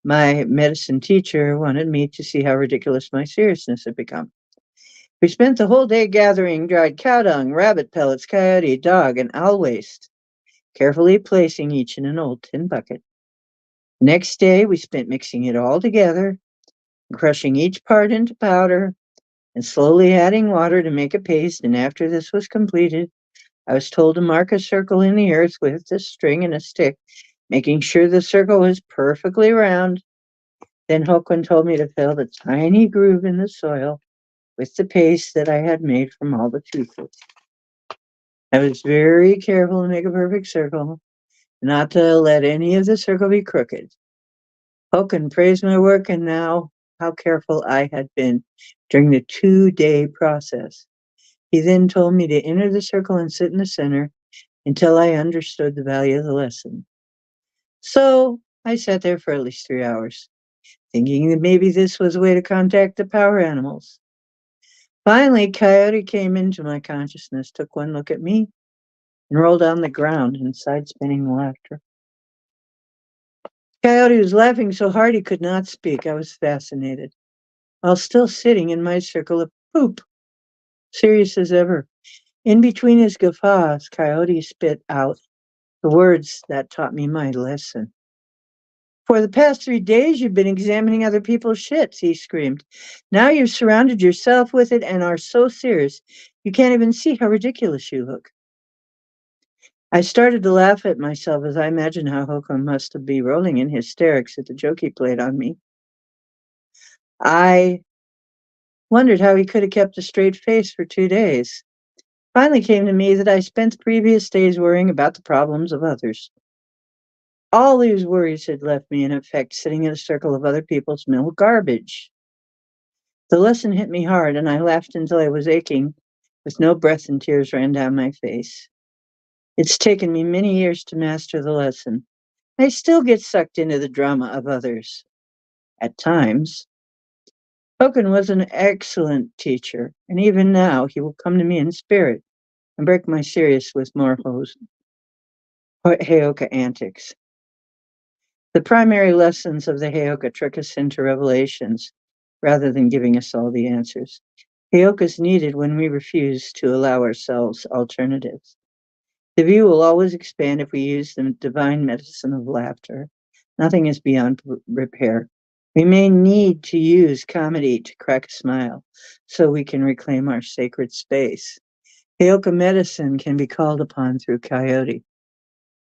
My medicine teacher wanted me to see how ridiculous my seriousness had become. We spent the whole day gathering dried cow dung, rabbit pellets, coyote, dog, and owl waste, carefully placing each in an old tin bucket. The next day, we spent mixing it all together, crushing each part into powder, and slowly adding water to make a paste. And after this was completed, I was told to mark a circle in the earth with a string and a stick, making sure the circle was perfectly round. Then Hoquin told me to fill the tiny groove in the soil with the paste that I had made from all the toothpicks. I was very careful to make a perfect circle, not to let any of the circle be crooked. Hoquin praised my work and now how careful I had been during the 2-day process. He then told me to enter the circle and sit in the center until I understood the value of the lesson. So I sat there for at least 3 hours, thinking that maybe this was a way to contact the power animals. Finally, Coyote came into my consciousness, took one look at me, and rolled on the ground in side-spinning laughter. Coyote was laughing so hard he could not speak. I was fascinated. While still sitting in my circle of poop, serious as ever. In between his guffaws, Coyote spit out the words that taught me my lesson. For the past 3 days, you've been examining other people's shits, he screamed. Now you've surrounded yourself with it and are so serious, you can't even see how ridiculous you look. I started to laugh at myself as I imagined how Hoko must be rolling in hysterics at the joke he played on me. I wondered how he could have kept a straight face for 2 days. Finally came to me that I spent the previous days worrying about the problems of others. All these worries had left me, in effect, sitting in a circle of other people's mill garbage. The lesson hit me hard, and I laughed until I was aching, with no breath and tears ran down my face. It's taken me many years to master the lesson. I still get sucked into the drama of others. At times. Hogan was an excellent teacher, and even now he will come to me in spirit and break my serious with Morpho's Heoka antics. The primary lessons of the Heoka trick us into revelations rather than giving us all the answers. Heoka is needed when we refuse to allow ourselves alternatives. The view will always expand if we use the divine medicine of laughter. Nothing is beyond repair. We may need to use comedy to crack a smile so we can reclaim our sacred space. Heoka medicine can be called upon through Coyote.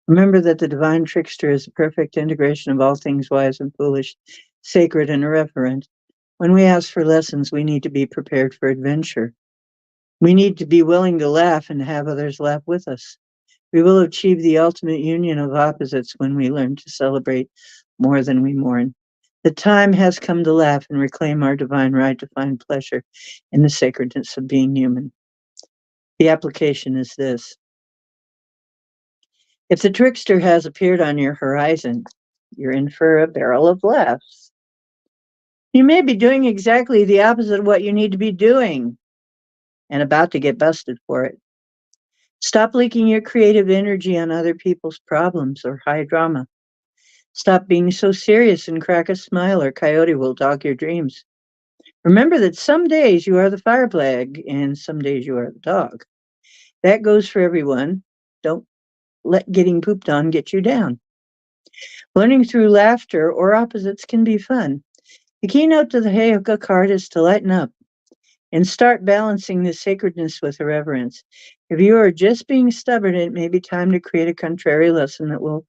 Remember that the divine trickster is the perfect integration of all things wise and foolish, sacred and irreverent. When we ask for lessons, we need to be prepared for adventure. We need to be willing to laugh and have others laugh with us. We will achieve the ultimate union of opposites when we learn to celebrate more than we mourn. The time has come to laugh and reclaim our divine right to find pleasure in the sacredness of being human. The application is this. If the trickster has appeared on your horizon, you're in for a barrel of laughs. You may be doing exactly the opposite of what you need to be doing and about to get busted for it. Stop leaking your creative energy on other people's problems or high drama. Stop being so serious and crack a smile or Coyote will dog your dreams. Remember that some days you are the fire plague and some days you are the dog. That goes for everyone. Don't let getting pooped on get you down. Learning through laughter or opposites can be fun. The keynote to the Heyoka card is to lighten up and start balancing the sacredness with irreverence. If you are just being stubborn, it may be time to create a contrary lesson that will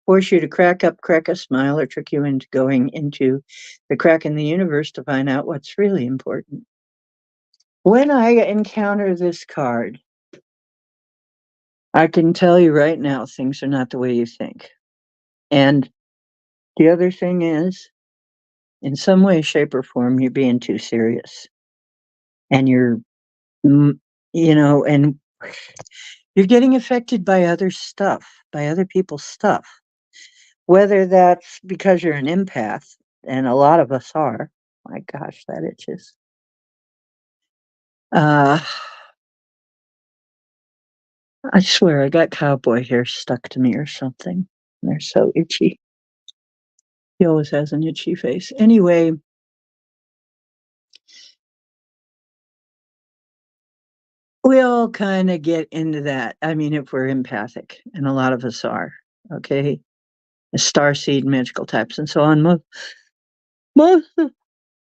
force you to crack up, crack a smile, or trick you into going into the crack in the universe to find out what's really important. When I encounter this card, I can tell you right now, things are not the way you think. And the other thing is, in some way, shape, or form, you're being too serious. And and you're getting affected by other stuff, by other people's stuff. Whether that's because you're an empath, and a lot of us are. My gosh, that itches. Uh, I swear I got cowboy hair stuck to me or something. They're so itchy. He always has an itchy face. Anyway, we all kind of get into that. I mean, if we're empathic, and a lot of us are, okay? The starseed magical types and so on. Most,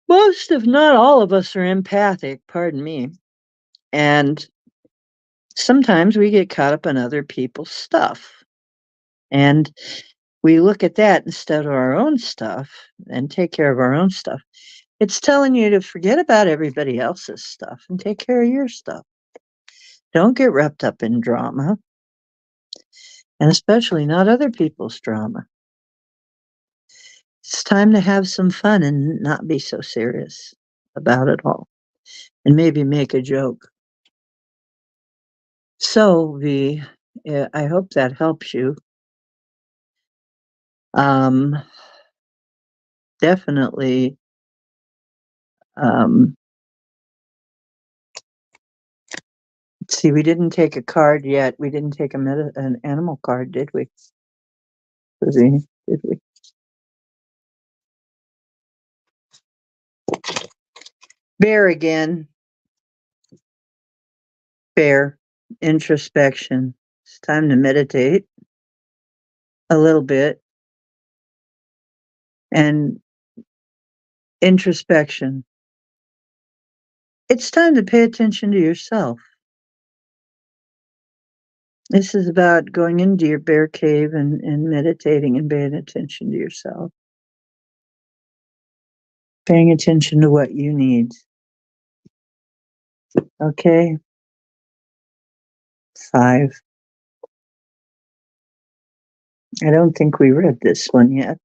most, if not all of us are empathic, pardon me. And sometimes we get caught up in other people's stuff. And we look at that instead of our own stuff and take care of our own stuff. It's telling you to forget about everybody else's stuff and take care of your stuff. Don't get wrapped up in drama, and especially not other people's drama. It's time to have some fun and not be so serious about it all, and maybe make a joke. So, V, I hope that helps you. Um, definitely. Um, let's see, we didn't take a card yet. We didn't take an animal card, did we? Did we? Bear again. Bear. Introspection. It's time to meditate a little bit. and introspection. It's time to pay attention to yourself. This is about going into your bear cave and meditating and paying attention to yourself. Paying attention to what you need. Okay. 5. I don't think we read this one yet.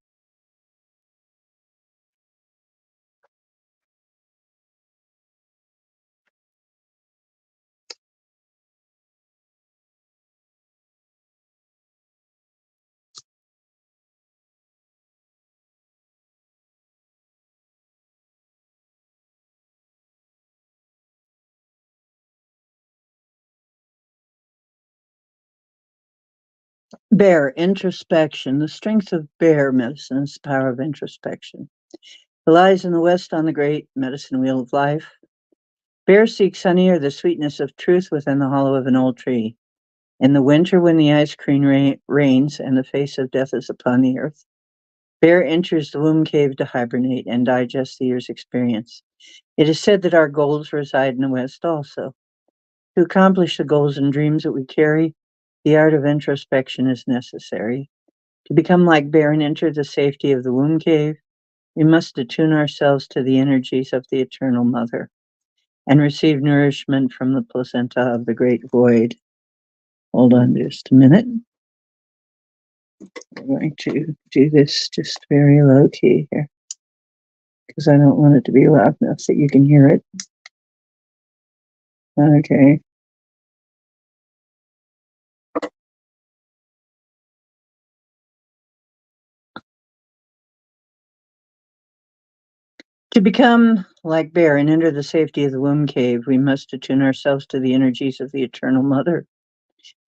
Bear, introspection. The strength of bear medicine is the power of introspection. It lies in the west on the great medicine wheel of life. Bear seeks honey or the sweetness of truth within the hollow of an old tree. In the winter, when the ice cream rains and the face of death is upon the earth, bear enters the womb cave to hibernate and digest the year's experience. It is said that our goals reside in the west also. To accomplish the goals and dreams that we carry, the art of introspection is necessary. To become like bear and enter the safety of the womb cave, we must attune ourselves to the energies of the eternal mother and receive nourishment from the placenta of the great void. Hold on just a minute. I'm going to do this just very low key here because I don't want it to be loud enough that you can hear it. Okay. To become like bear and enter the safety of the womb cave, we must attune ourselves to the energies of the eternal mother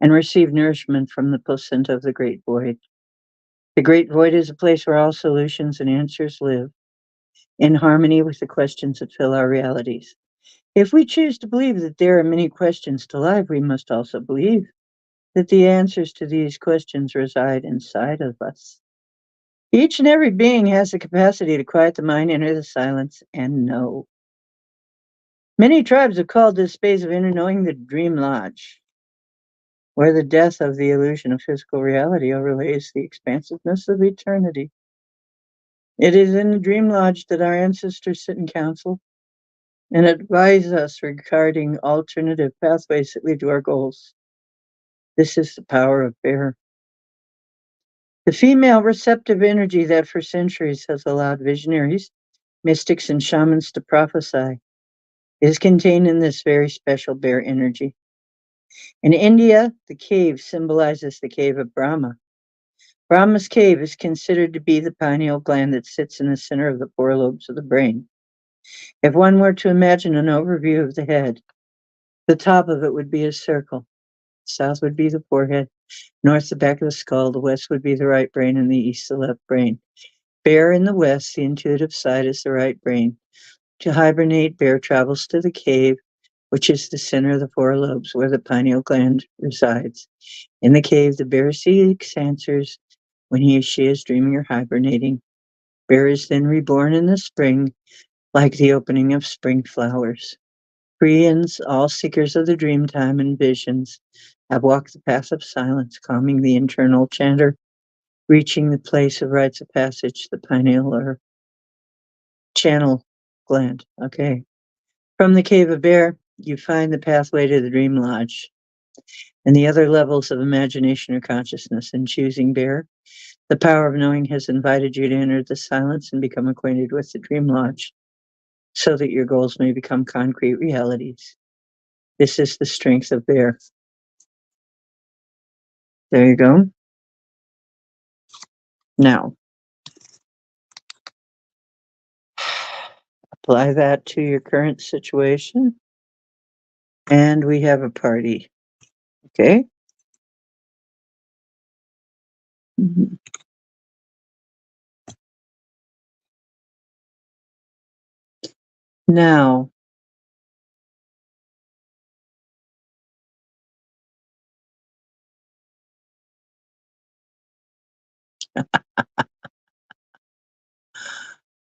and receive nourishment from the placenta of the great void. The great void is a place where all solutions and answers live, in harmony with the questions that fill our realities. If we choose to believe that there are many questions to life, we must also believe that the answers to these questions reside inside of us. Each and every being has the capacity to quiet the mind, enter the silence, and know. Many tribes have called this space of inner knowing the dream lodge, where the death of the illusion of physical reality overlays the expansiveness of eternity. It is in the dream lodge that our ancestors sit in council and advise us regarding alternative pathways that lead to our goals. This is the power of bear. The female receptive energy that for centuries has allowed visionaries, mystics, and shamans to prophesy is contained in this very special bear energy. In India, the cave symbolizes the cave of Brahma. Brahma's cave is considered to be the pineal gland that sits in the center of the four lobes of the brain. If one were to imagine an overview of the head, the top of it would be a circle. South would be the forehead, north the back of the skull, the west would be the right brain, and the east the left brain. Bear in the west, the intuitive side is the right brain. To hibernate, bear travels to the cave, which is the center of the four lobes where the pineal gland resides. In the cave, the bear seeks answers when he or she is dreaming or hibernating. Bear is then reborn in the spring, like the opening of spring flowers. Koreans, all seekers of the dream time and visions, have walked the path of silence, calming the internal chanter, reaching the place of rites of passage, the pineal or channel gland. Okay. From the cave of bear, you find the pathway to the dream lodge and the other levels of imagination or consciousness. In choosing bear, the power of knowing has invited you to enter the silence and become acquainted with the dream lodge so that your goals may become concrete realities. This is the strength of bear. There you go. Now, apply that to your current situation, and we have a party. Okay? Mhm. Now,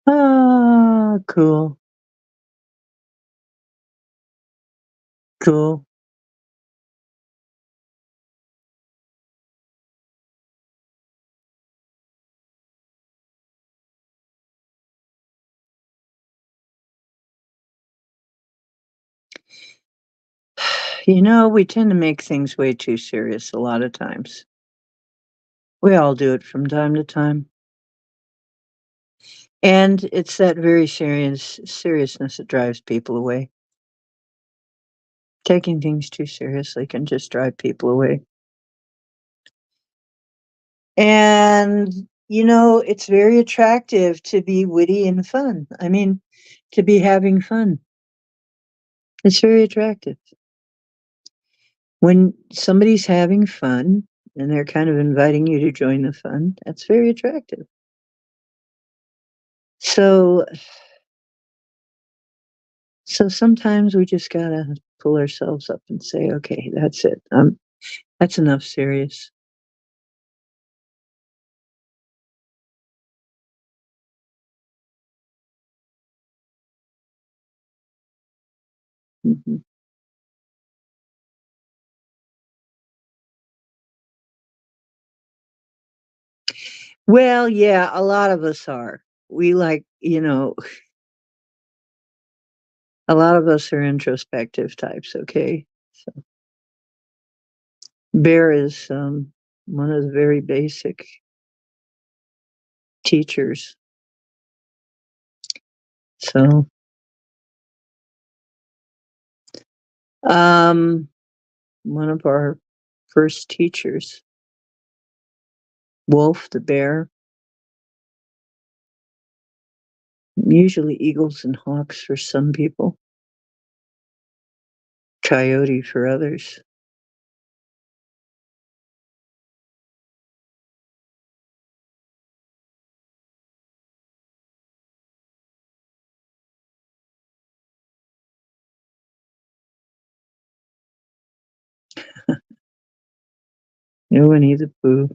Ah, cool. Cool. You know, we tend to make things way too serious a lot of times. We all do it from time to time. And it's that very serious seriousness that drives people away. Taking things too seriously can just drive people away. And, you know, it's very attractive to be witty and fun. I mean, to be having fun. It's very attractive. When somebody's having fun and they're kind of inviting you to join the fun, that's very attractive. So so sometimes we just gotta pull ourselves up and say, "Okay, that's it. That's enough serious." Mhm. Well, yeah, a lot of us are. We like, you know, a lot of us are introspective types, okay? So Bear is one of the very basic teachers. So, um, one of our first teachers, Wolf the bear, usually eagles and hawks for some people, coyote for others. Winnie the Pooh.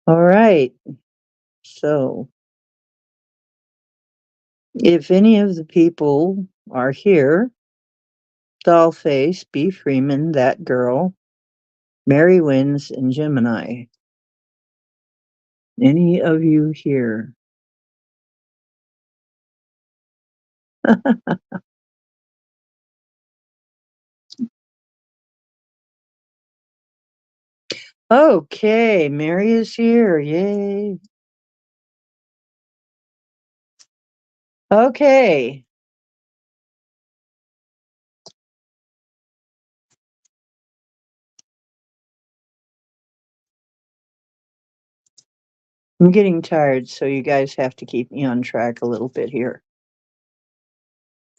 All right. So, if any of the people are here, Dollface, B. Freeman, that girl, Mary Wins, and Gemini, any of you here? Okay, Mary is here. Yay. Okay. I'm getting tired, so you guys have to keep me on track a little bit here.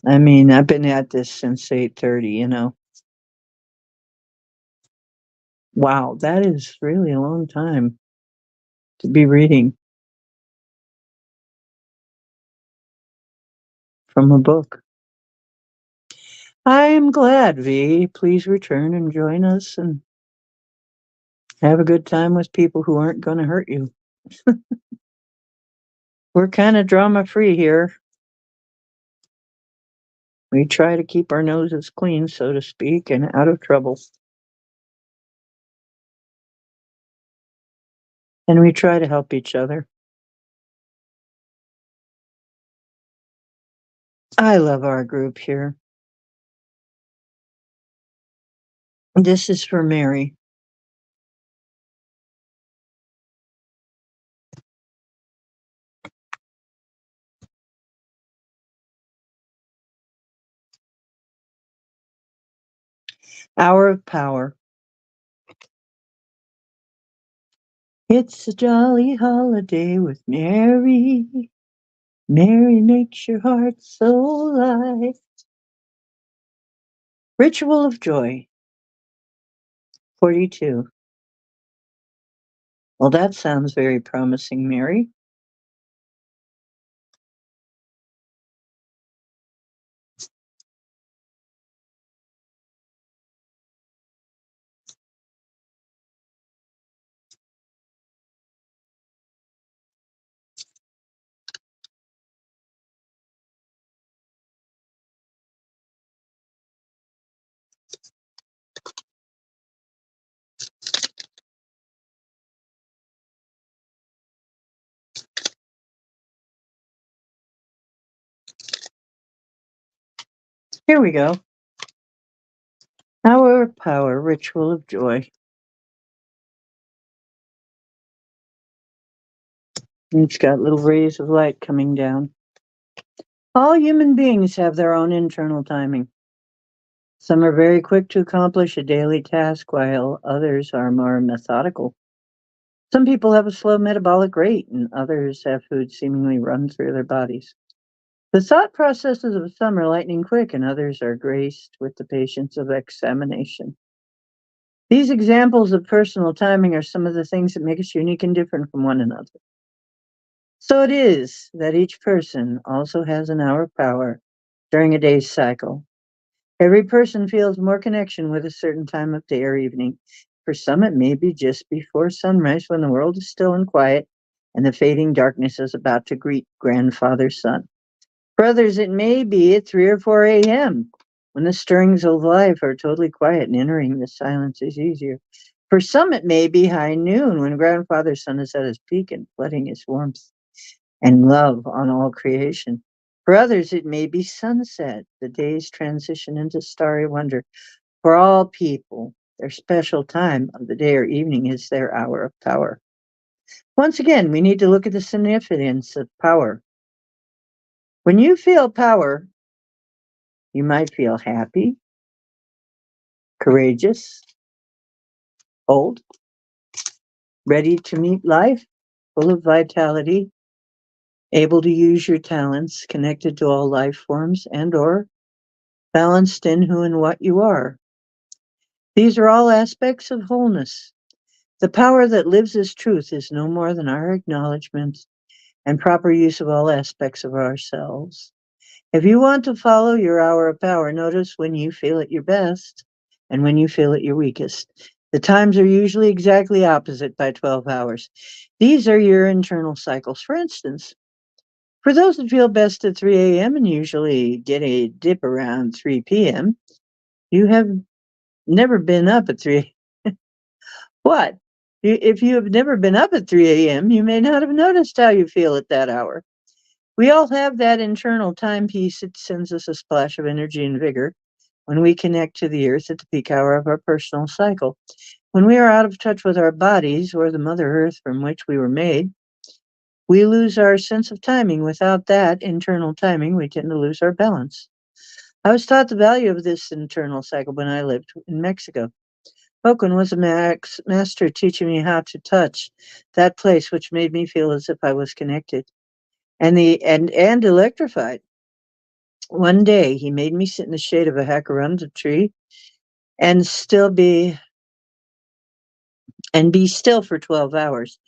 I mean, I've been at this since 8:30, you know. Wow, that is really a long time to be reading from a book. I am glad, V. Please return and join us and have a good time with people who aren't going to hurt you. We're kind of drama free here. We try to keep our noses clean, so to speak, and out of trouble. And we try to help each other. I love our group here. This is for Mary. Hour of Power. It's a jolly holiday with Mary. Mary makes your heart so light. Ritual of Joy. 42. Well, that sounds very promising, Mary. Here we go. Hour of Power, Ritual of Joy. And it's got little rays of light coming down. All human beings have their own internal timing. Some are very quick to accomplish a daily task, while others are more methodical. Some people have a slow metabolic rate, and others have food seemingly run through their bodies. The thought processes of some are lightning quick, and others are graced with the patience of examination. These examples of personal timing are some of the things that make us unique and different from one another. So it is that each person also has an hour of power during a day's cycle. Every person feels more connection with a certain time of day or evening. For some, it may be just before sunrise when the world is still and quiet and the fading darkness is about to greet grandfather sun. For others, it may be at 3 or 4 a.m. when the stirrings of life are totally quiet and entering the silence is easier. For some, it may be high noon when grandfather sun is at his peak and flooding his warmth and love on all creation. For others, it may be sunset, the day's transition into starry wonder. For all people, their special time of the day or evening is their hour of power. Once again, we need to look at the significance of power. When you feel power, you might feel happy, courageous, bold, ready to meet life, full of vitality, able to use your talents, connected to all life forms, and or balanced in who and what you are. These are all aspects of wholeness. The power that lives as truth is no more than our acknowledgement and proper use of all aspects of ourselves. If you want to follow your hour of power, notice when you feel at your best and when you feel at your weakest. The times are usually exactly opposite by 12 hours. These are your internal cycles. For instance, for those that feel best at 3 a.m. and usually get a dip around 3 p.m., you have never been up at 3. What? If you have never been up at 3 a.m., you may not have noticed how you feel at that hour. We all have that internal timepiece that sends us a splash of energy and vigor when we connect to the earth at the peak hour of our personal cycle. When we are out of touch with our bodies or the Mother Earth from which we were made, we lose our sense of timing. Without that internal timing, we tend to lose our balance. I was taught the value of this internal cycle when I lived in Mexico. Hoken was a master teaching me how to touch that place, which made me feel as if I was connected and electrified. One day he made me sit in the shade of a jacaranda tree and be still for 12 hours.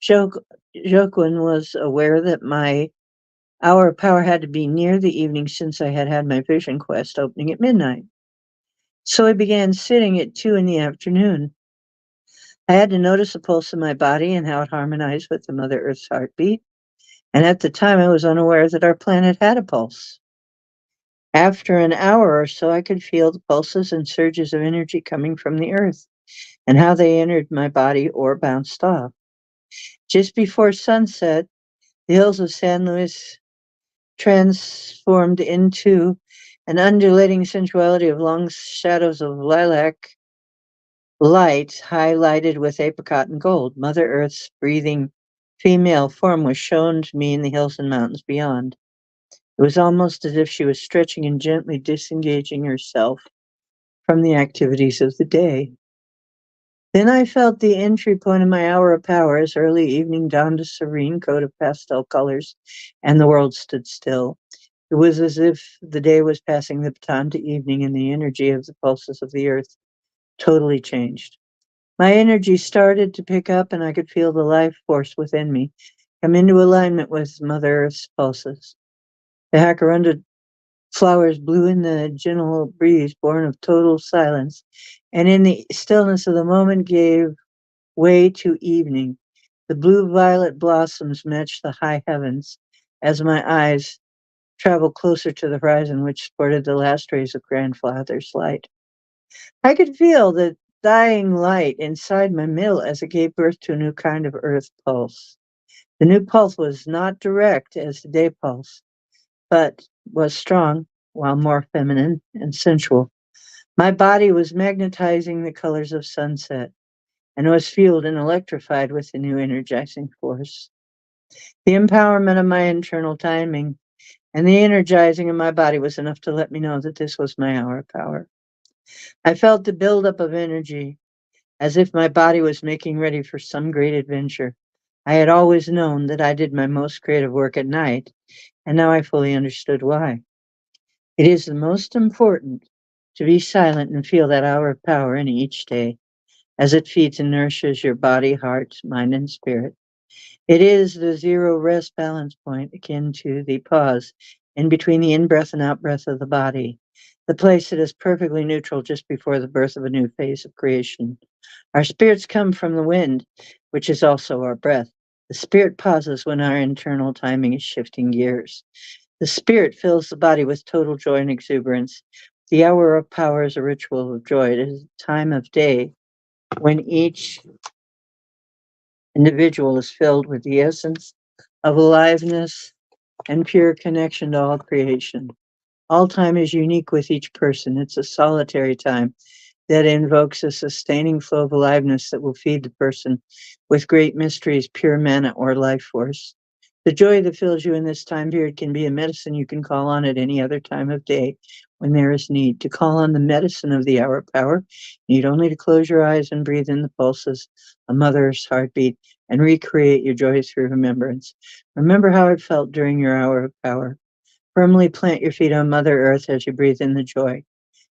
Joquin was aware that my hour of power had to be near the evening since I had had my vision quest opening at midnight. So I began sitting at 2 in the afternoon. I had to notice the pulse in my body and how it harmonized with the Mother Earth's heartbeat. And at the time, I was unaware that our planet had a pulse. After an hour or so, I could feel the pulses and surges of energy coming from the Earth and how they entered my body or bounced off. Just before sunset, the hills of San Luis transformed into an undulating sensuality of long shadows of lilac light highlighted with apricot and gold. Mother Earth's breathing female form was shown to me in the hills and mountains beyond. It was almost as if she was stretching and gently disengaging herself from the activities of the day. Then I felt the entry point of my hour of power as early evening donned a serene coat of pastel colors and the world stood still. It was as if the day was passing the baton to evening and the energy of the pulses of the earth totally changed. My energy started to pick up and I could feel the life force within me come into alignment with Mother Earth's pulses. The jacaranda flowers blew in the gentle breeze born of total silence, and in the stillness of the moment gave way to evening. The blue-violet blossoms matched the high heavens as my eyes traveled closer to the horizon which sported the last rays of grandfather's light. I could feel the dying light inside my middle as it gave birth to a new kind of earth pulse. The new pulse was not direct as the day pulse, but was strong, while more feminine and sensual. My body was magnetizing the colors of sunset and was fueled and electrified with the new energizing force. The empowerment of my internal timing and the energizing of my body was enough to let me know that this was my hour of power. I felt the buildup of energy as if my body was making ready for some great adventure. I had always known that I did my most creative work at night, and now I fully understood why. It is the most important to be silent and feel that hour of power in each day as it feeds and nourishes your body, heart, mind, and spirit. It is the zero rest balance point akin to the pause in between the in breath and out breath of the body, the place that is perfectly neutral just before the birth of a new phase of creation. Our spirits come from the wind, which is also our breath. The spirit pauses when our internal timing is shifting gears. The spirit fills the body with total joy and exuberance. The hour of power is a ritual of joy. It is a time of day when each individual is filled with the essence of aliveness and pure connection to all creation. All time is unique with each person. It's a solitary time that invokes a sustaining flow of aliveness that will feed the person with great mysteries, pure mana, or life force. The joy that fills you in this time period can be a medicine you can call on at any other time of day when there is need. To call on the medicine of the hour of power, you need only to close your eyes and breathe in the pulses of Mother's heartbeat and recreate your joy through remembrance. Remember how it felt during your hour of power. Firmly plant your feet on Mother Earth as you breathe in the joy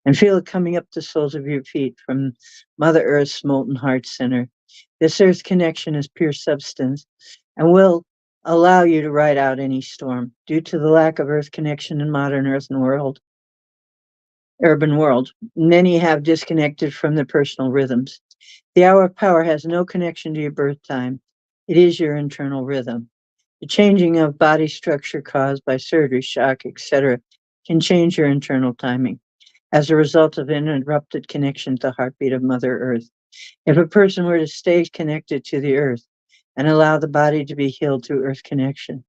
and feel it coming up the soles of your feet from Mother Earth's molten heart center. This earth connection is pure substance and will allow you to ride out any storm. Due to the lack of earth connection in modern urban world, many have disconnected from their personal rhythms. The hour of power has no connection to your birth time. It is your internal rhythm. The changing of body structure caused by surgery, shock, etc., can change your internal timing as a result of an interrupted connection to the heartbeat of Mother Earth. If a person were to stay connected to the earth and allow the body to be healed through earth connection,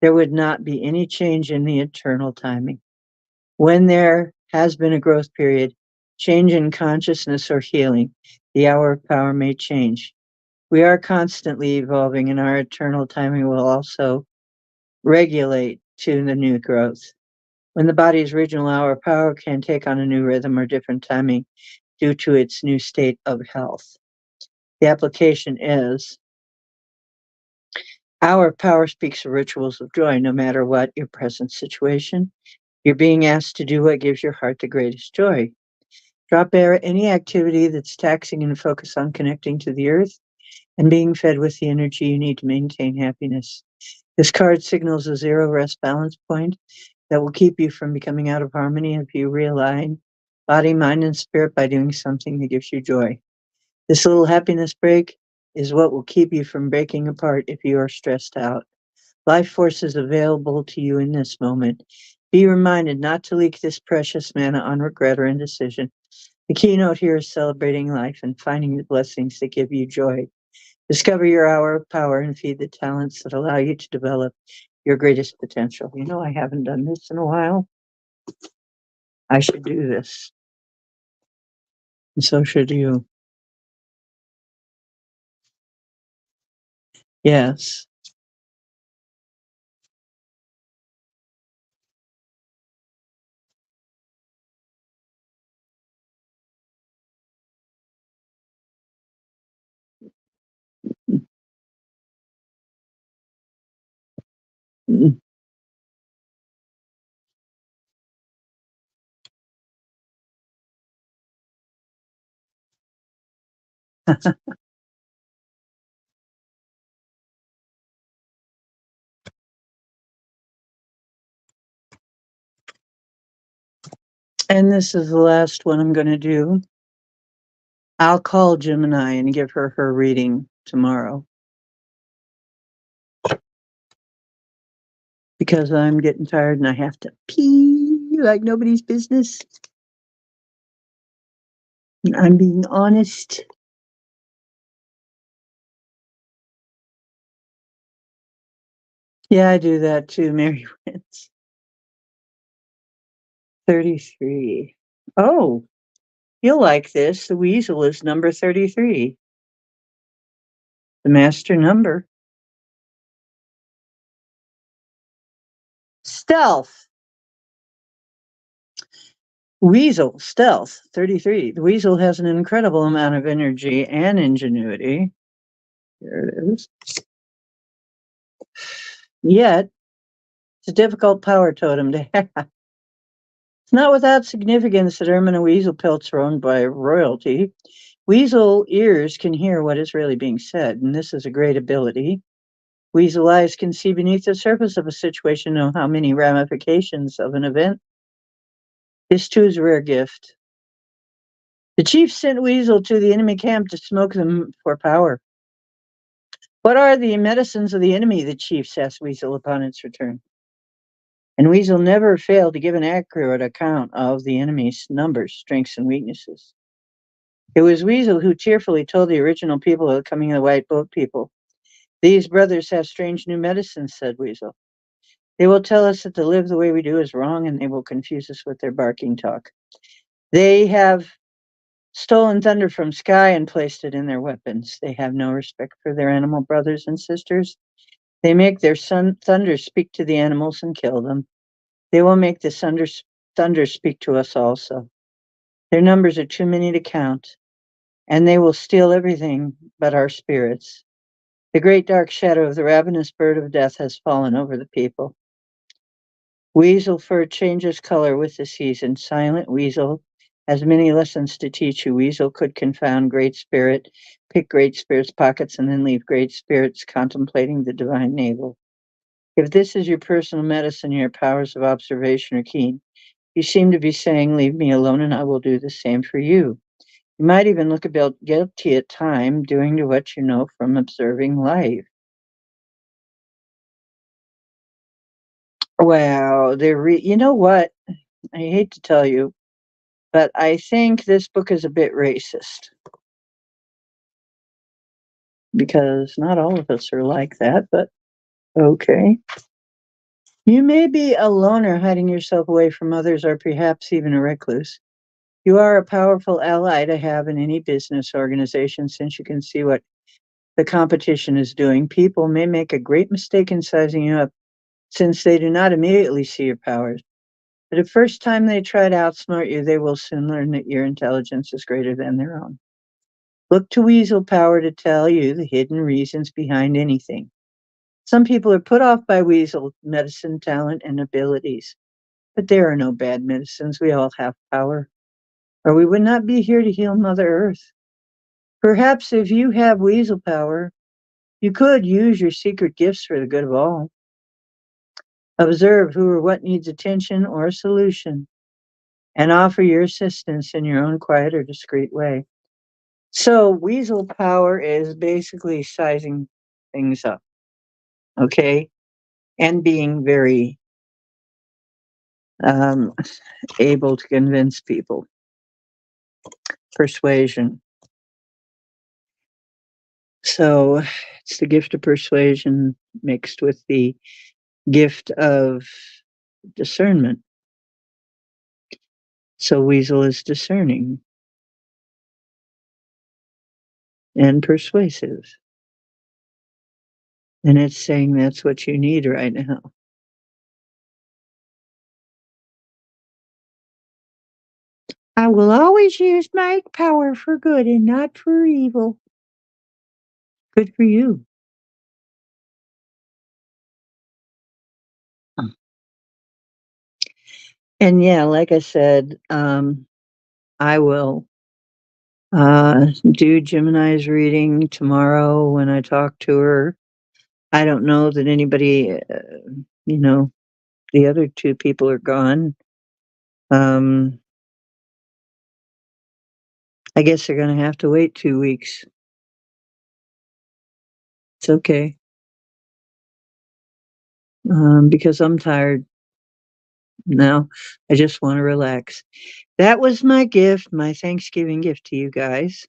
there would not be any change in the internal timing. When there has been a growth period, change in consciousness or healing, the hour of power may change. We are constantly evolving, and our eternal timing will also regulate to the new growth. When the body's original hour of power can take on a new rhythm or different timing due to its new state of health. The application is hour of power speaks of rituals of joy, no matter what your present situation. You're being asked to do what gives your heart the greatest joy. Drop any activity that's taxing and focus on connecting to the earth and being fed with the energy you need to maintain happiness. This card signals a zero rest balance point that will keep you from becoming out of harmony if you realign body, mind, and spirit by doing something that gives you joy. This little happiness break is what will keep you from breaking apart if you are stressed out. Life force is available to you in this moment. Be reminded not to leak this precious mana on regret or indecision. The keynote here is celebrating life and finding the blessings that give you joy. Discover your hour of power and feed the talents that allow you to develop your greatest potential. You know, I haven't done this in a while. I should do this. And so should you. Yes. And this is the last one I'm going to do. I'll call Gemini and give her reading tomorrow because I'm getting tired and I have to pee like nobody's business. And I'm being honest. Yeah, I do that too, Mary Wins. 33. Oh, you'll like this. The weasel is number 33, the master number. Stealth. Weasel, stealth, 33. The weasel has an incredible amount of energy and ingenuity. Here it is. Yet, it's a difficult power totem to have. It's not without significance that ermine and weasel pelts are owned by royalty. Weasel ears can hear what is really being said, and this is a great ability. Weasel eyes can see beneath the surface of a situation, know how many ramifications of an event. This too is a rare gift. The chief sent Weasel to the enemy camp to smoke them for power. What are the medicines of the enemy? The chief asked Weasel upon its return. And Weasel never failed to give an accurate account of the enemy's numbers, strengths, and weaknesses. It was Weasel who cheerfully told the original people of the coming of the White Boat people. These brothers have strange new medicines, said Weasel. They will tell us that to live the way we do is wrong, and they will confuse us with their barking talk. They have stolen thunder from sky and placed it in their weapons. They have no respect for their animal brothers and sisters. They make their thunder speak to the animals and kill them. They will make the thunder speak to us also. Their numbers are too many to count, and they will steal everything but our spirits. The great dark shadow of the ravenous bird of death has fallen over the people. Weasel fur changes color with the season. Silent Weasel has many lessons to teach you. Weasel could confound Great Spirit, pick Great Spirit's pockets, and then leave Great Spirits contemplating the divine navel. If this is your personal medicine, your powers of observation are keen. You seem to be saying, leave me alone and I will do the same for you. You might even look a bit guilty at time doing to what you know from observing life. Well, you know what? I hate to tell you, but I think this book is a bit racist because not all of us are like that, but okay. You may be a loner hiding yourself away from others or perhaps even a recluse. You are a powerful ally to have in any business organization since you can see what the competition is doing. People may make a great mistake in sizing you up since they do not immediately see your powers. But the first time they try to outsmart you, they will soon learn that your intelligence is greater than their own. Look to weasel power to tell you the hidden reasons behind anything. Some people are put off by weasel medicine, talent, and abilities. But there are no bad medicines. We all have power. Or we would not be here to heal Mother Earth. Perhaps if you have weasel power, you could use your secret gifts for the good of all. Observe who or what needs attention or a solution, and offer your assistance in your own quiet or discreet way. So, weasel power is basically sizing things up, okay? And being very um, able to convince people. Persuasion. So, it's the gift of persuasion mixed with the gift of discernment. So, weasel is discerning and persuasive. And it's saying that's what you need right now. I will always use my power for good and not for evil. Good for you. And yeah, like I said, I will do Gemini's reading tomorrow when I talk to her. I don't know that anybody, you know, the other two people are gone. Um, I guess they're going to have to wait 2 weeks. It's okay. Because I'm tired now. I just want to relax. That was my gift, my Thanksgiving gift to you guys,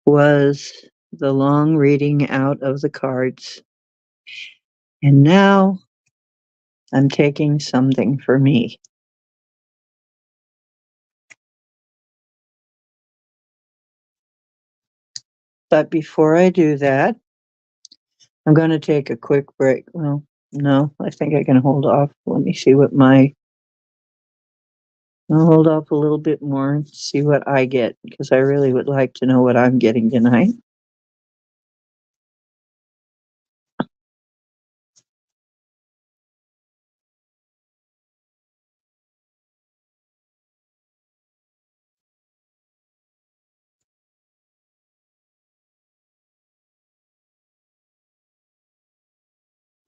was the long reading out of the cards. And now I'm taking something for me. But before I do that, I'm going to take a quick break. Well, no, I think I can hold off. Let me see what I'll hold off a little bit more and see what I get because I really would like to know what I'm getting tonight.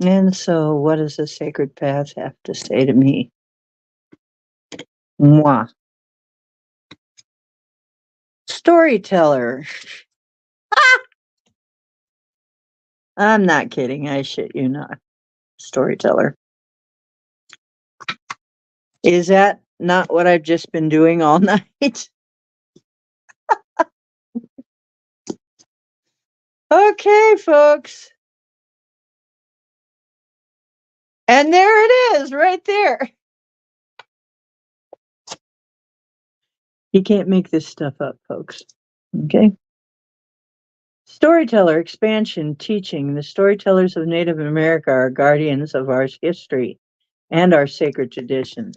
And so, what does the sacred path have to say to me? Moi. Storyteller. I'm not kidding. I shit you not. Storyteller. Is that not what I've just been doing all night? Okay, folks. And there it is, right there. You can't make this stuff up, folks. Okay? Storyteller expansion teaching. The storytellers of Native America are guardians of our history and our sacred traditions.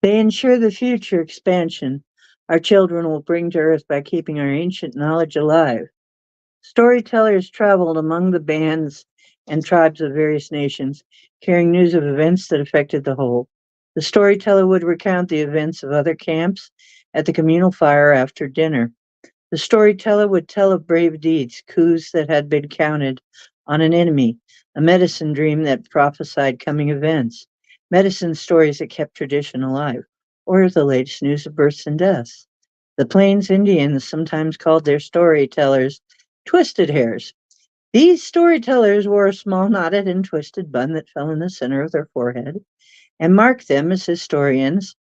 They ensure the future expansion our children will bring to Earth by keeping our ancient knowledge alive. Storytellers traveled among the bands and tribes of various nations, carrying news of events that affected the whole. The storyteller would recount the events of other camps at the communal fire after dinner. The storyteller would tell of brave deeds, coups that had been counted on an enemy, a medicine dream that prophesied coming events, medicine stories that kept tradition alive, or the latest news of births and deaths. The Plains Indians sometimes called their storytellers twisted hairs. These storytellers wore a small knotted and twisted bun that fell in the center of their forehead and marked them as historians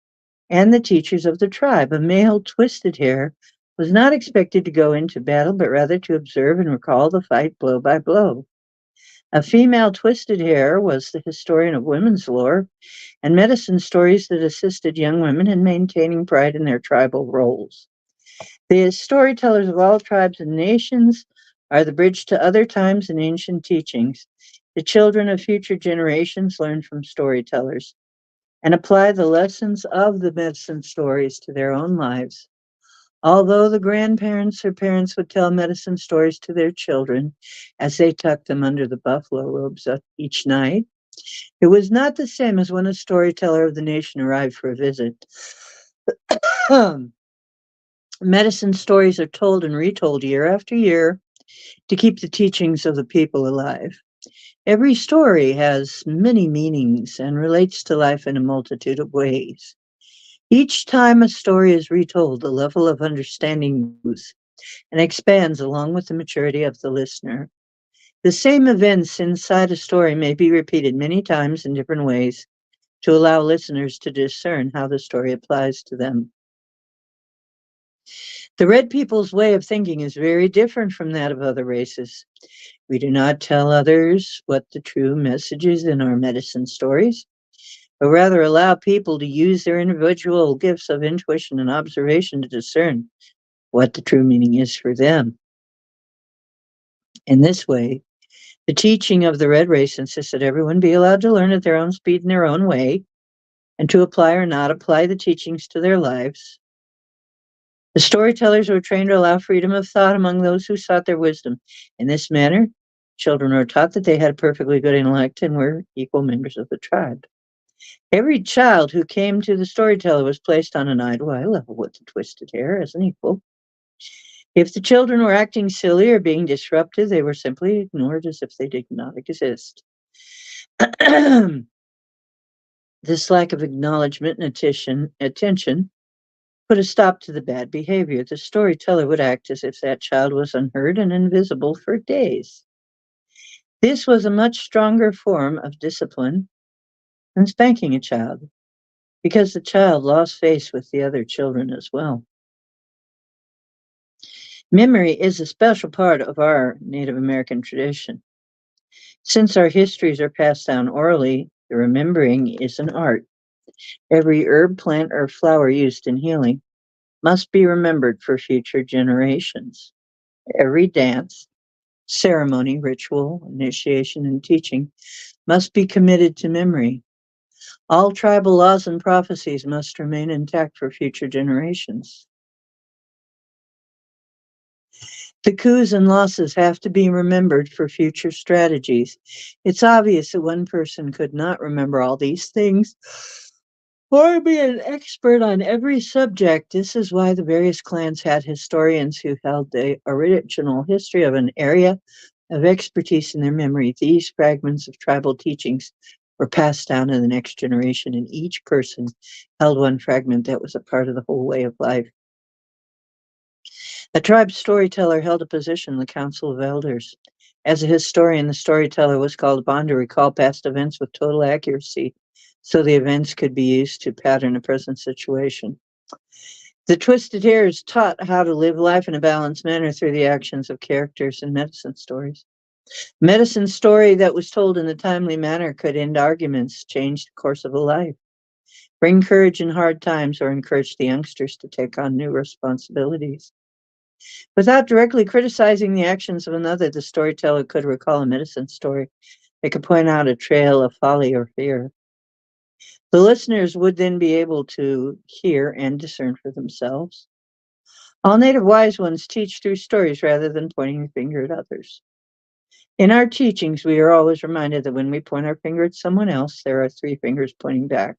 and the teachers of the tribe. A male twisted hair was not expected to go into battle, but rather to observe and recall the fight blow by blow. A female twisted hair was the historian of women's lore and medicine stories that assisted young women in maintaining pride in their tribal roles. The storytellers of all tribes and nations are the bridge to other times and ancient teachings. The children of future generations learn from storytellers and apply the lessons of the medicine stories to their own lives. Although the grandparents or parents would tell medicine stories to their children as they tucked them under the buffalo robes each night, it was not the same as when a storyteller of the nation arrived for a visit. Medicine stories are told and retold year after year to keep the teachings of the people alive. Every story has many meanings and relates to life in a multitude of ways. Each time a story is retold, the level of understanding grows and expands along with the maturity of the listener. The same events inside a story may be repeated many times in different ways to allow listeners to discern how the story applies to them. The red people's way of thinking is very different from that of other races. We do not tell others what the true message is in our medicine stories, but rather allow people to use their individual gifts of intuition and observation to discern what the true meaning is for them. In this way, the teaching of the red race insists that everyone be allowed to learn at their own speed in their own way, and to apply or not apply the teachings to their lives. The storytellers were trained to allow freedom of thought among those who sought their wisdom. In this manner, children were taught that they had a perfectly good intellect and were equal members of the tribe. Every child who came to the storyteller was placed on an eye to eye level with the twisted hair as an equal. If the children were acting silly or being disruptive, they were simply ignored as if they did not exist. This lack of acknowledgement and attention put a stop to the bad behavior. The storyteller would act as if that child was unheard and invisible for days. This was a much stronger form of discipline than spanking a child, because the child lost face with the other children as well. Memory is a special part of our Native American tradition. Since our histories are passed down orally, the remembering is an art. Every herb, plant, or flower used in healing must be remembered for future generations. Every dance, ceremony, ritual, initiation, and teaching must be committed to memory. All tribal laws and prophecies must remain intact for future generations. The coups and losses have to be remembered for future strategies. It's obvious that one person could not remember all these things or be an expert on every subject. This is why the various clans had historians who held the original history of an area of expertise in their memory. These fragments of tribal teachings were passed down to the next generation, and each person held one fragment that was a part of the whole way of life. A tribe storyteller held a position in the Council of Elders. As a historian, the storyteller was called upon to recall past events with total accuracy, so the events could be used to pattern a present situation. The Twisted Hare is taught how to live life in a balanced manner through the actions of characters in medicine stories. Medicine story that was told in a timely manner could end arguments, change the course of a life, bring courage in hard times, or encourage the youngsters to take on new responsibilities. Without directly criticizing the actions of another, the storyteller could recall a medicine story. They could point out a trail of folly or fear. The listeners would then be able to hear and discern for themselves. All native wise ones teach through stories rather than pointing the finger at others. In our teachings, we are always reminded that when we point our finger at someone else, there are three fingers pointing back.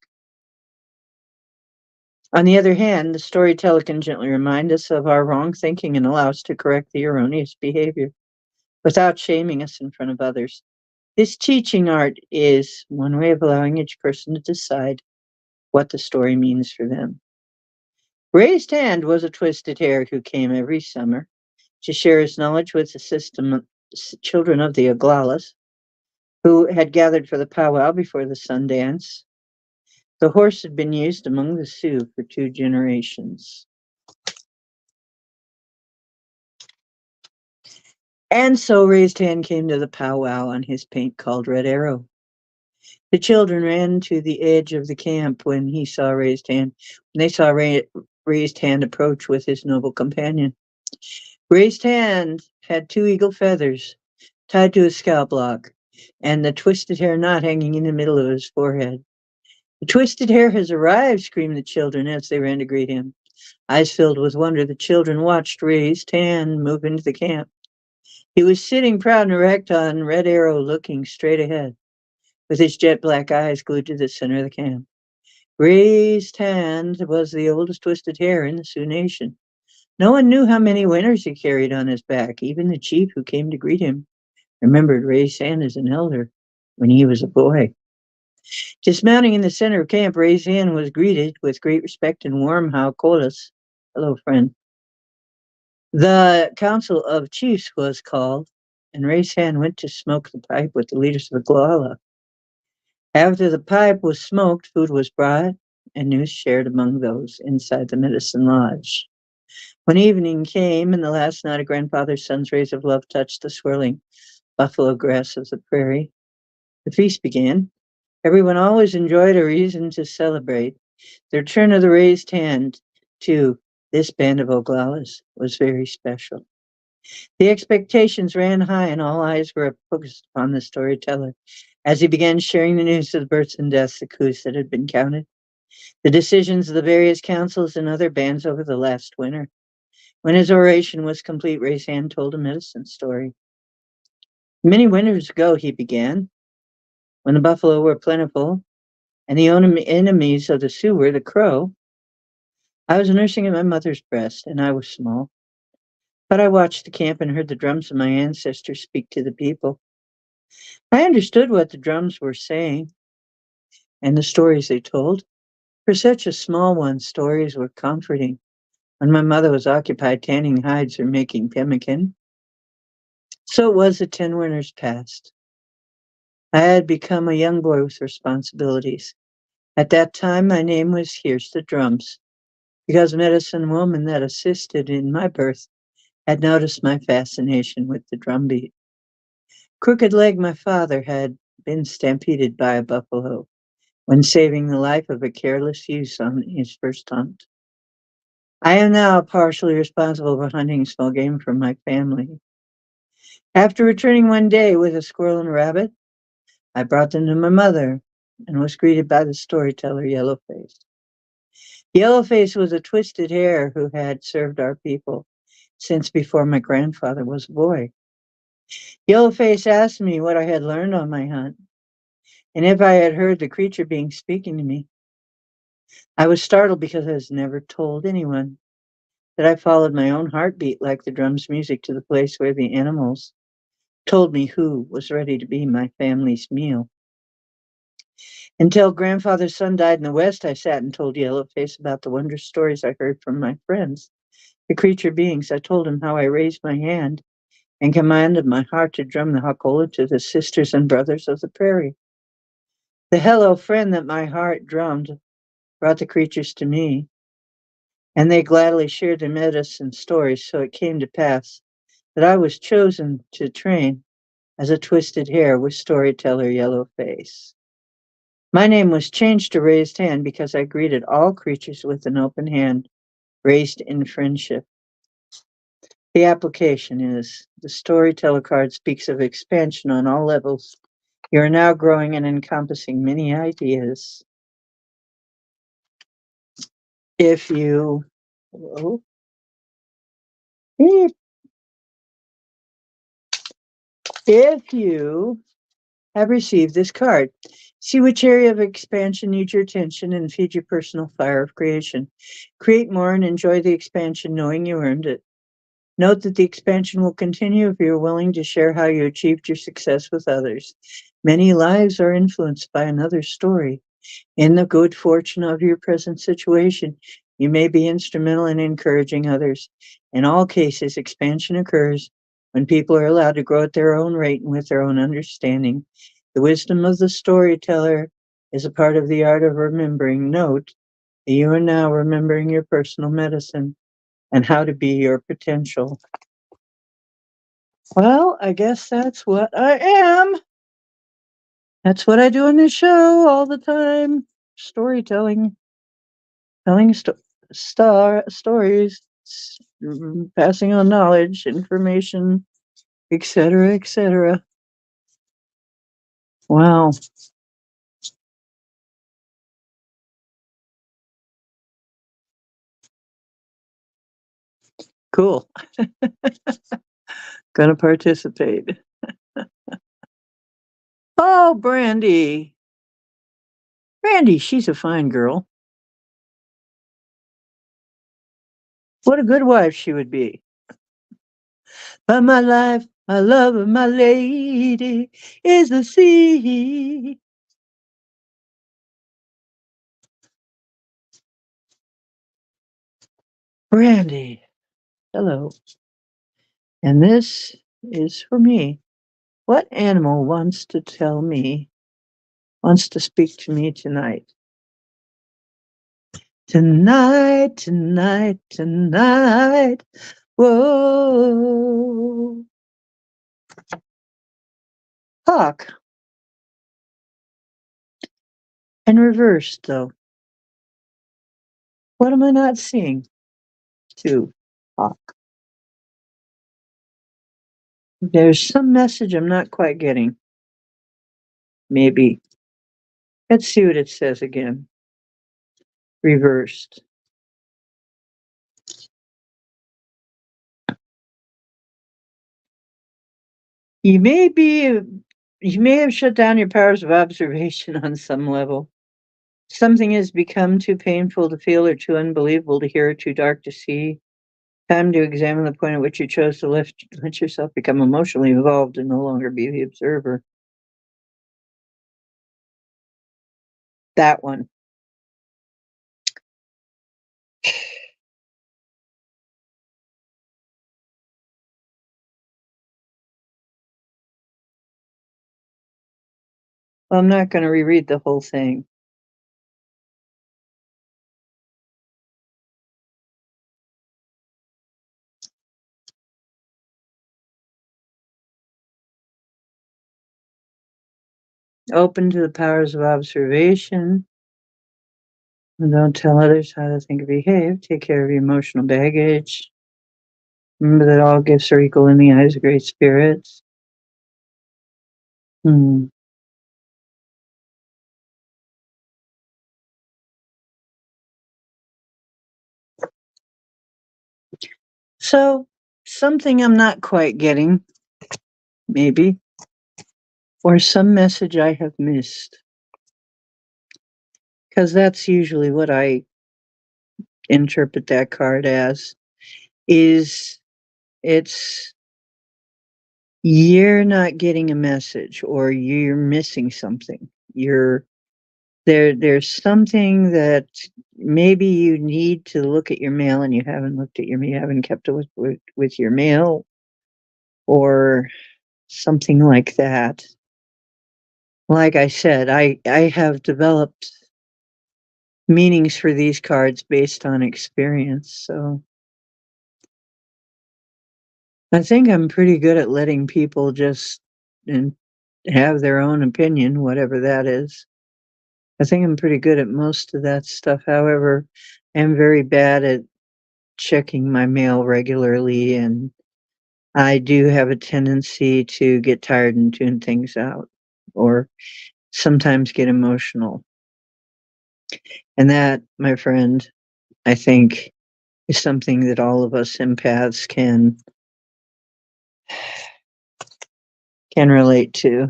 On the other hand, the storyteller can gently remind us of our wrong thinking and allow us to correct the erroneous behavior without shaming us in front of others. This teaching art is one way of allowing each person to decide what the story means for them. Raised Hand was a twisted hare who came every summer to share his knowledge with the children of the Oglalas, who had gathered for the powwow before the sun dance. The horse had been used among the Sioux for 2 generations. And so Raised Hand came to the powwow on his paint called Red Arrow. The children ran to the edge of the camp when he saw Raised Hand. When they saw Raised Hand approach with his noble companion. Raised Hand had 2 eagle feathers tied to his scalp lock, and the twisted hair knot hanging in the middle of his forehead. The twisted hare has arrived, screamed the children as they ran to greet him. Eyes filled with wonder, the children watched Raised Hand move into the camp. He was sitting proud and erect on Red Arrow, looking straight ahead, with his jet black eyes glued to the center of the camp. Raised Hand was the oldest twisted hare in the Sioux Nation. No one knew how many winters he carried on his back. Even the chief who came to greet him remembered Raised Hand as an elder when he was a boy. Dismounting in the center of camp, Raised Hand was greeted with great respect and warm howcolas. Hello, friend. The council of chiefs was called, and Raised Hand went to smoke the pipe with the leaders of the Glala. After the pipe was smoked, food was brought, and news shared among those inside the medicine lodge. When evening came and the last night of grandfather's son's rays of love touched the swirling buffalo grass of the prairie, the feast began. Everyone always enjoyed a reason to celebrate. The return of the Raised Hand to this band of Oglalas was very special. The expectations ran high and all eyes were focused upon the storyteller as he began sharing the news of the births and deaths, the coups that had been counted, the decisions of the various councils and other bands over the last winter. When his oration was complete, Raised Hand told a medicine story. Many winters ago, he began, when the buffalo were plentiful and the enemies of the Sioux were the crow, I was nursing at my mother's breast, and I was small. But I watched the camp and heard the drums of my ancestors speak to the people. I understood what the drums were saying and the stories they told. For such a small one, stories were comforting. When my mother was occupied tanning hides or making pemmican. So it was that 10 winters passed. I had become a young boy with responsibilities. At that time, my name was Here's the Drums, because a medicine woman that assisted in my birth had noticed my fascination with the drumbeat. Crooked Leg, my father, had been stampeded by a buffalo when saving the life of a careless youth on his first hunt. I am now partially responsible for hunting small game for my family. After returning one day with a squirrel and a rabbit, I brought them to my mother and was greeted by the storyteller Yellowface. Yellowface was a twisted hare who had served our people since before my grandfather was a boy. Yellowface asked me what I had learned on my hunt and if I had heard the creature being speaking to me. I was startled because I was never told anyone that I followed my own heartbeat like the drum's music to the place where the animals told me who was ready to be my family's meal. Until grandfather's son died in the West, I sat and told Yellowface about the wondrous stories I heard from my friends, the creature beings. I told him how I raised my hand and commanded my heart to drum the hakola to the sisters and brothers of the prairie. The hello friend that my heart drummed brought the creatures to me, and they gladly shared their medicine stories. So it came to pass that I was chosen to train as a twisted hare with storyteller Yellowface. My name was changed to Raised Hand because I greeted all creatures with an open hand, raised in friendship. The application is the storyteller card speaks of expansion on all levels. You are now growing and encompassing many ideas. If you, oh, if you have received this card, see which area of expansion needs your attention and feed your personal fire of creation. Create more and enjoy the expansion knowing you earned it. Note that the expansion will continue if you're willing to share how you achieved your success with others. Many lives are influenced by another story. In the good fortune of your present situation, you may be instrumental in encouraging others. In all cases, expansion occurs when people are allowed to grow at their own rate and with their own understanding. The wisdom of the storyteller is a part of the art of remembering. Note that you are now remembering your personal medicine and how to be your potential. Well, I guess that's what I am. That's what I do in this show all the time. Storytelling, telling stories, passing on knowledge, information, etc., etc. Wow, cool. Gonna participate. Oh, Brandy. Brandy, she's a fine girl. What a good wife she would be. But my life, my love, and my lady is the sea. Brandy, hello. And this is for me. What animal wants to tell me, wants to speak to me tonight? Tonight, tonight, tonight. Whoa. Hawk. And reversed, though. What am I not seeing? Two. Hawk. There's some message I'm not quite getting. Maybe. Let's see what it says again. Reversed. You may be, you may have shut down your powers of observation on some level. Something has become too painful to feel or too unbelievable to hear or too dark to see. Time to examine the point at which you chose to let yourself become emotionally involved and no longer be the observer. That one. Well, I'm not going to reread the whole thing. Open to the powers of observation. And don't tell others how to think or behave. Take care of your emotional baggage. Remember that all gifts are equal in the eyes of great spirits. Hmm. So, something I'm not quite getting, maybe, or some message I have missed. Because that's usually what I interpret that card as, is it's you're not getting a message or you're missing something. There's something that maybe you need to look at your mail and you haven't looked at you haven't kept up with your mail or something like that. Like I said, I have developed meanings for these cards based on experience. So I think I'm pretty good at letting people just and have their own opinion, whatever that is. I think I'm pretty good at most of that stuff. However, I'm very bad at checking my mail regularly, and I do have a tendency to get tired and tune things out, or sometimes get emotional. And that, my friend, I think is something that all of us empaths can relate to.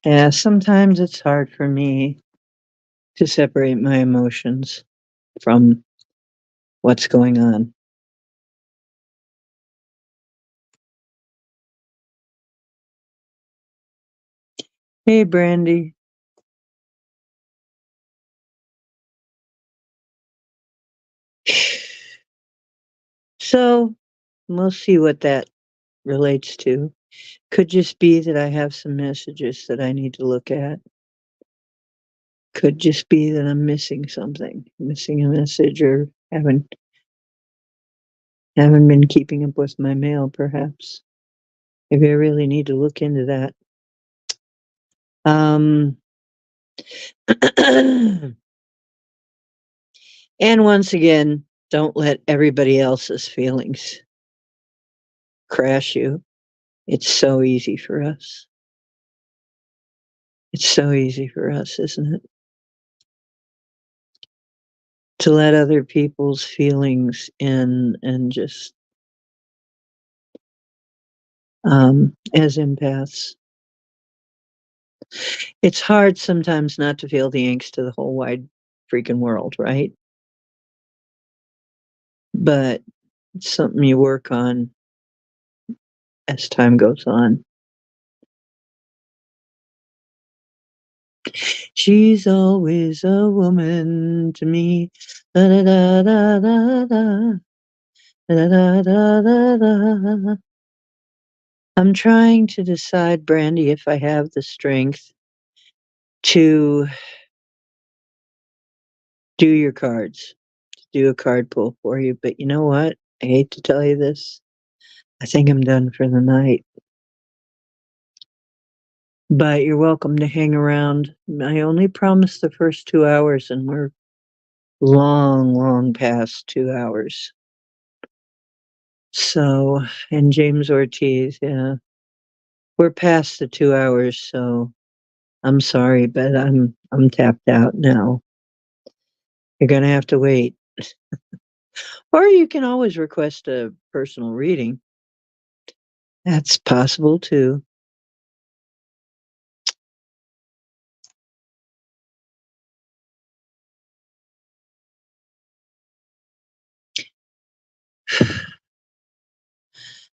Yeah, sometimes it's hard for me to separate my emotions from what's going on. Hey, Brandy. So we'll see what that relates to. Could just be that I have some messages that I need to look at. Could just be that I'm missing something, missing a message, or haven't been keeping up with my mail, perhaps. Maybe I really need to look into that. Um, and once again, don't let everybody else's feelings crash you. It's so easy for us. It's so easy for us, isn't it? To let other people's feelings in and just as empaths. It's hard sometimes not to feel the angst of the whole wide freaking world, right? But it's something you work on as time goes on. She's always a woman to me. Da da da da da da. Da da da da da. I'm trying to decide, Brandy, if I have the strength to do your cards, to do a card pull for you. But you know what? I hate to tell you this. I think I'm done for the night. But you're welcome to hang around. I only promised the first 2 hours, and we're long past 2 hours. So, and James Ortiz, yeah, we're past the 2 hours. So I'm sorry, but I'm tapped out now. You're gonna have to wait, or you can always request a personal reading. That's possible too.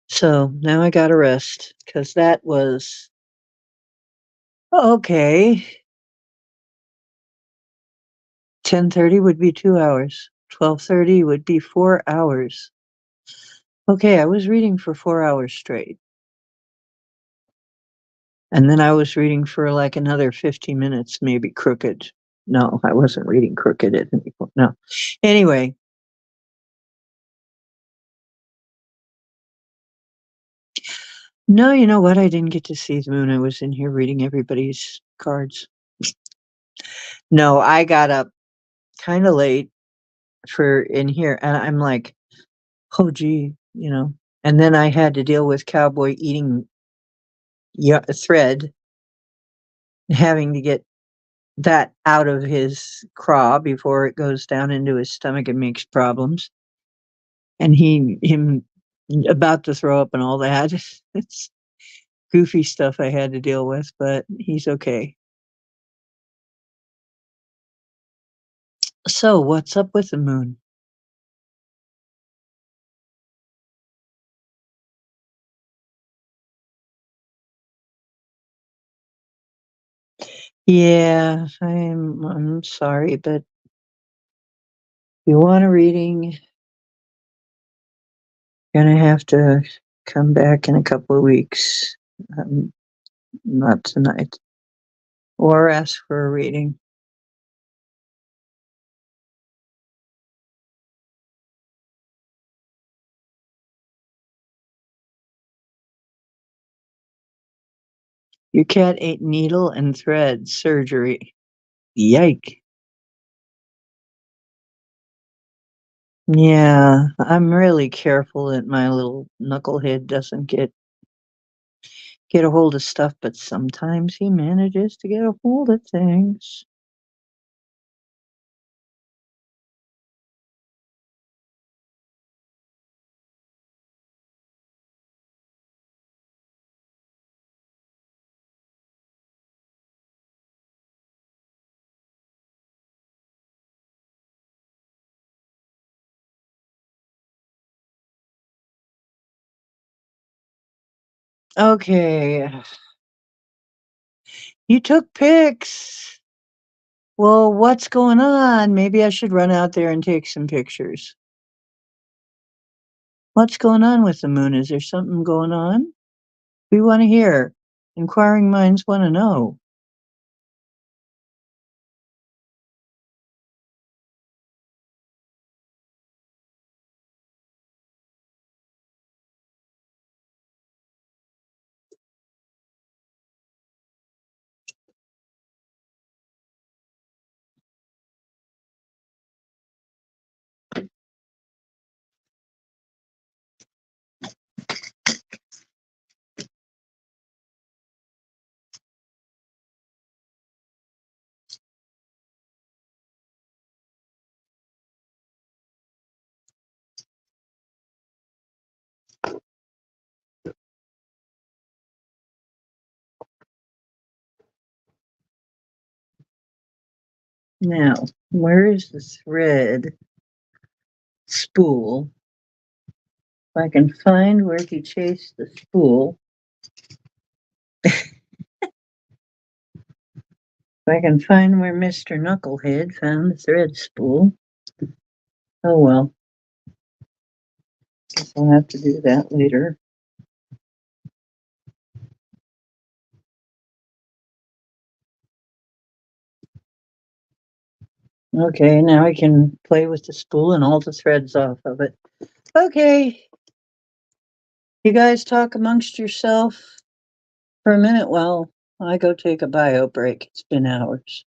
So now I gotta rest because that was okay. 10:30 would be 2 hours. 12:30 would be 4 hours. Okay, I was reading for 4 hours straight. And then I was reading for like another 50 minutes, maybe crooked. No, I wasn't reading crooked at any point. No. Anyway, no, you know what? I didn't get to see the moon. I was in here reading everybody's cards. No, I got up kind of late for in here, and I'm like, oh gee, and then I had to deal with Cowboy eating thread, having to get that out of his craw before it goes down into his stomach and makes problems. And him about to throw up and all that. It's goofy stuff I had to deal with, but he's okay. So, what's up with the moon? Yeah, I'm sorry, but if you want a reading, you're gonna have to come back in a couple of weeks. Um, Not tonight. Or ask for a reading. Your cat ate needle and thread surgery. Yike. Yeah, I'm really careful that my little knucklehead doesn't get a hold of stuff, but sometimes he manages to get a hold of things. Okay, you took pics. Well, what's going on? Maybe I should run out there and take some pictures. What's going on with the moon? Is there something going on? We want to hear. Inquiring minds want to know. Now, where is the thread spool? If I can find where he chased the spool, if I can find where Mr. Knucklehead found the thread spool, oh well, guess I'll have to do that later. Okay, now I can play with the spool and all the threads off of it. Okay, you guys talk amongst yourself for a minute while I go take a bio break. It's been hours.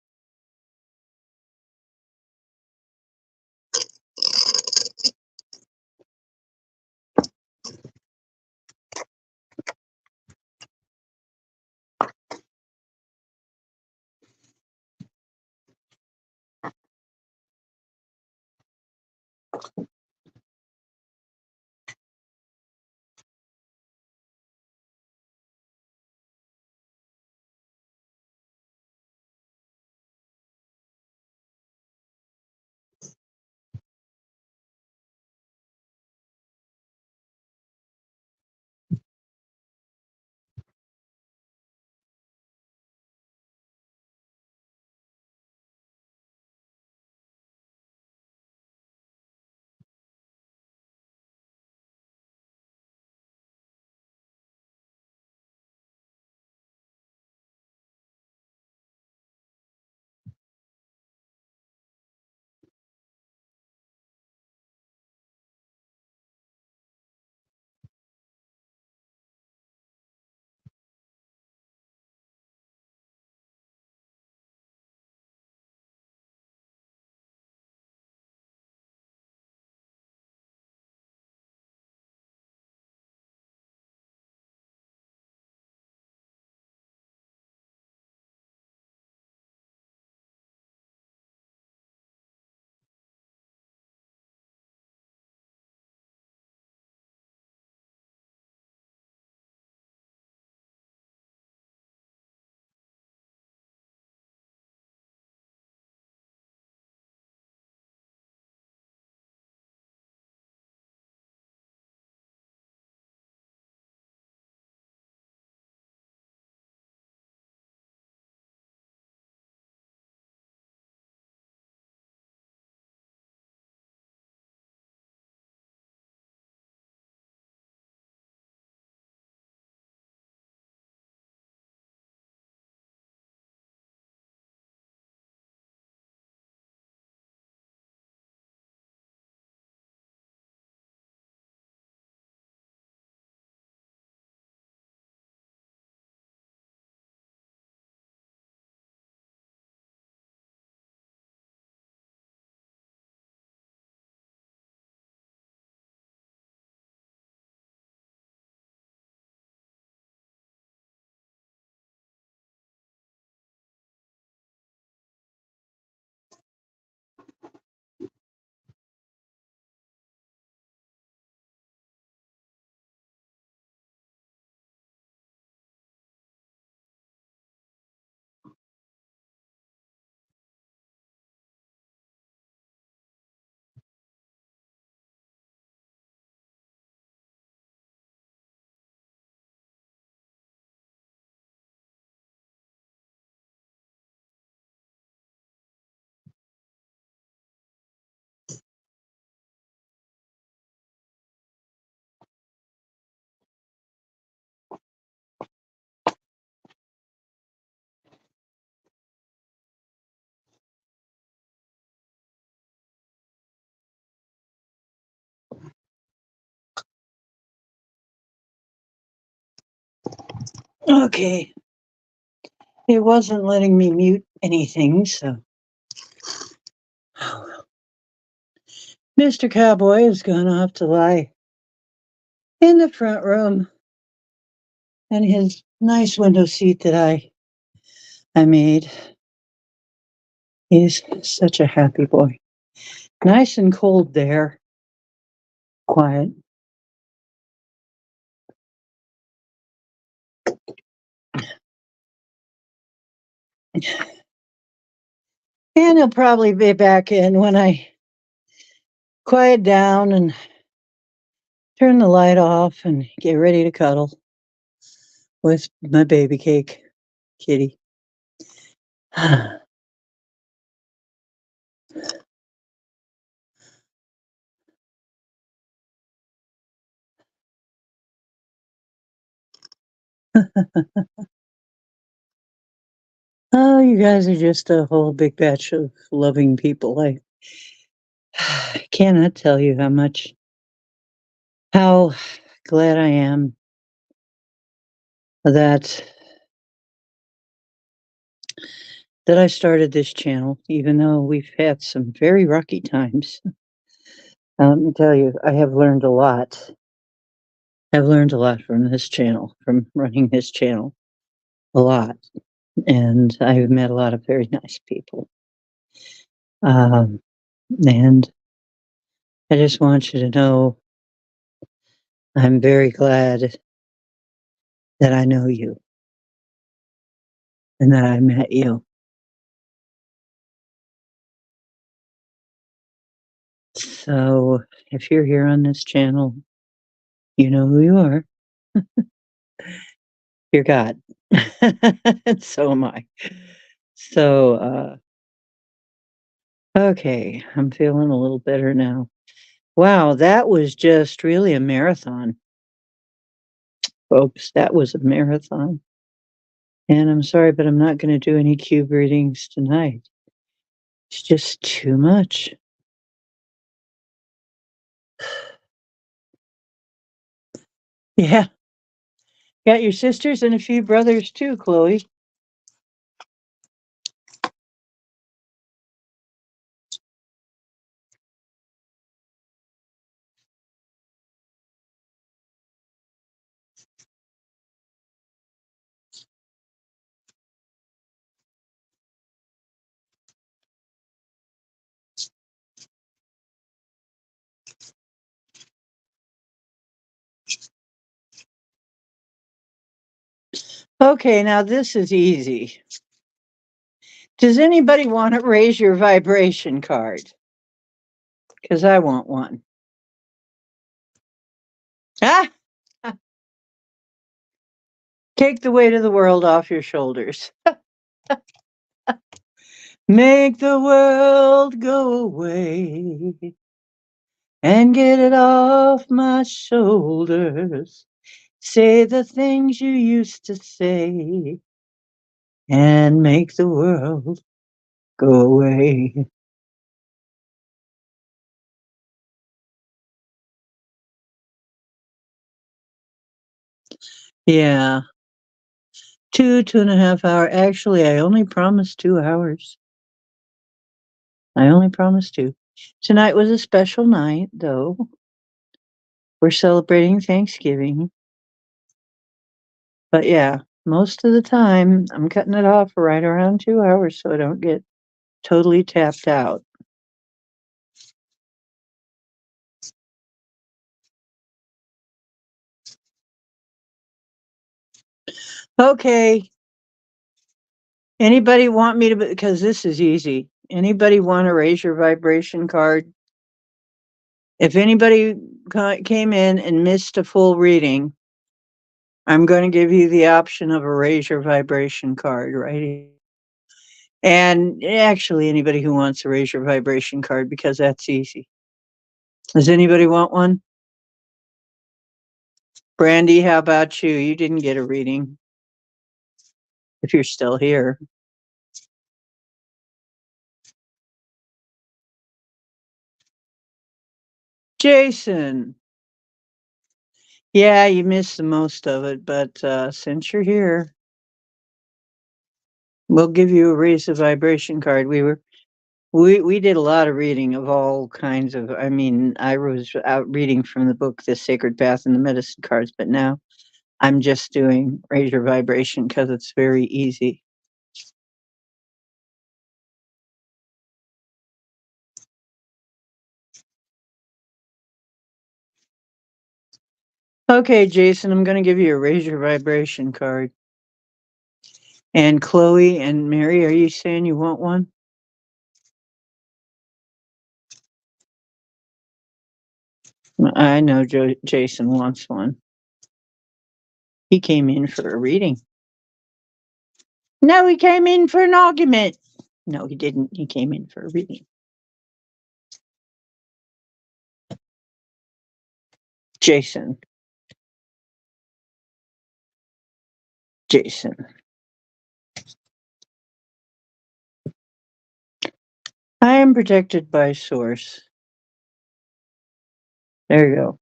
Okay. It wasn't letting me mute anything, so. Oh, well. Mr. Cowboy has gone off to lie in the front room in his nice window seat that I made. He's such a happy boy. Nice and cold there. Quiet. And he'll probably be back in when I quiet down and turn the light off and get ready to cuddle with my baby cake kitty. Oh, you guys are just a whole big batch of loving people. I cannot tell you how glad I am that I started this channel, even though we've had some very rocky times. Let me tell you, I have learned a lot. I've learned a lot from this channel, from running this channel, a lot. And I've met a lot of very nice people. Um, and I just want you to know I'm very glad that I know you and that I met you. So if you're here on this channel, you know who you are. You're God. And so am I. So, okay, I'm feeling a little better now. Wow, that was just really a marathon, folks. That was a marathon. And I'm sorry, but I'm not going to do any cube readings tonight. It's just too much. Yeah. Got your sisters and a few brothers too, Chloe. Okay, now this is easy. Does anybody want to raise your vibration card? Because I want one. Ah! Take the weight of the world off your shoulders. Make the world go away and get it off my shoulders. Say the things you used to say and make the world go away. Yeah, 2.5 hours. Actually, I only promised 2 hours. I only promised two. Tonight was a special night, though. We're celebrating Thanksgiving. But yeah, most of the time I'm cutting it off right around 2 hours so I don't get totally tapped out. Okay. Anybody want me to, because this is easy. Anybody want to raise your vibration card? If anybody came in and missed a full reading, I'm going to give you the option of a raise your vibration card, right? And actually, anybody who wants to raise your vibration card, because that's easy. Does anybody want one? Brandy, how about you? You didn't get a reading if you're still here. Jason, Yeah, you missed the most of it, but since you're here, we'll give you a raise the vibration card. We did a lot of reading of all kinds of. I mean, I was out reading from the book The Sacred Path and the Medicine Cards, but now I'm just doing raise your vibration because it's very easy. Okay, Jason, I'm going to give you a raise your vibration card. And Chloe and Mary, are you saying you want one? I know Jason wants one. He came in for a reading. No, he came in for an argument. No, he didn't. He came in for a reading. Jason. Jason. I am protected by Source. There you go.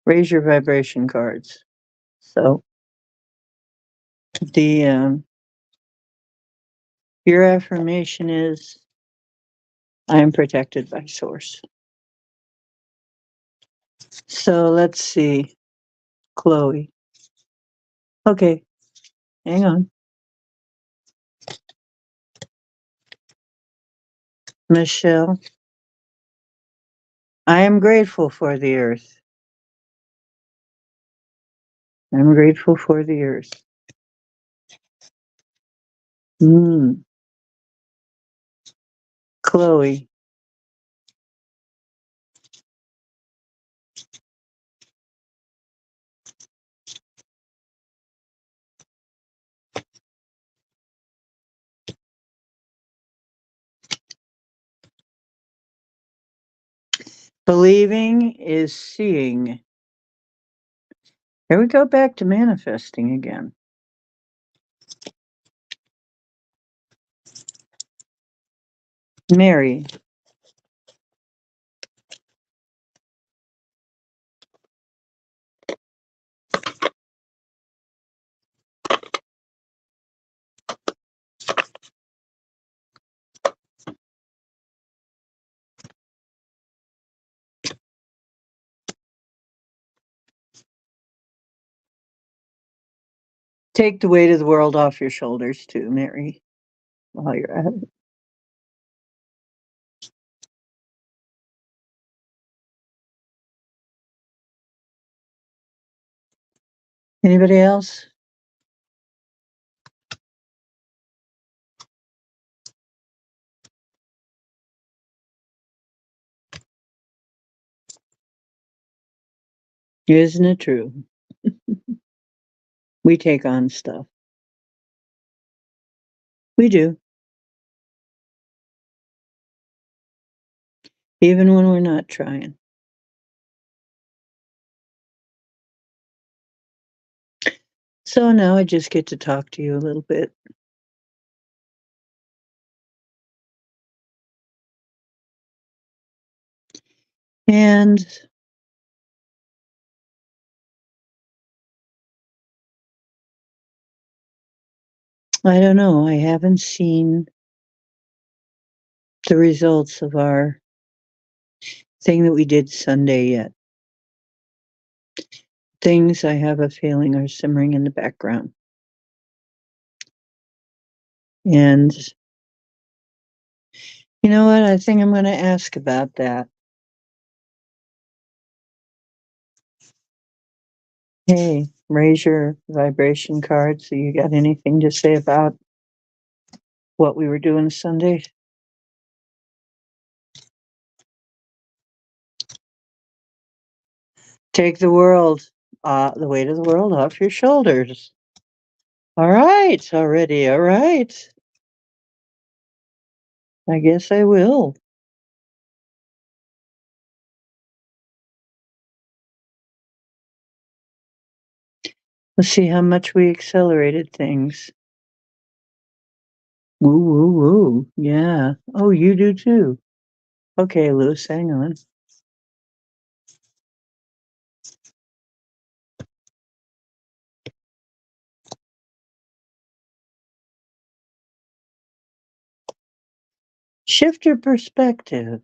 Raise your vibration cards. So the your affirmation is I am protected by Source. So let's see. Chloe. Okay, hang on. Michelle. I am grateful for the earth. I'm grateful for the earth. Mm. Chloe. Believing is seeing. Here we go back to manifesting again. Mary. Take the weight of the world off your shoulders too, Mary, while you're at it. Anybody else? Isn't it true? We take on stuff. We do. Even when we're not trying. So now I just get to talk to you a little bit. And I don't know, I haven't seen the results of our thing that we did Sunday yet. Things I have a feeling are simmering in the background. And you know what? I think I'm going to ask about that. Hey, raise your vibration card. So you got anything to say about what we were doing Sunday? Take the world, the weight of the world off your shoulders. All right, already. All right. I guess I will. Let's see how much we accelerated things. Woo, woo, woo. Yeah. Oh, you do too. Okay, Luz, hang on. Shift your perspective.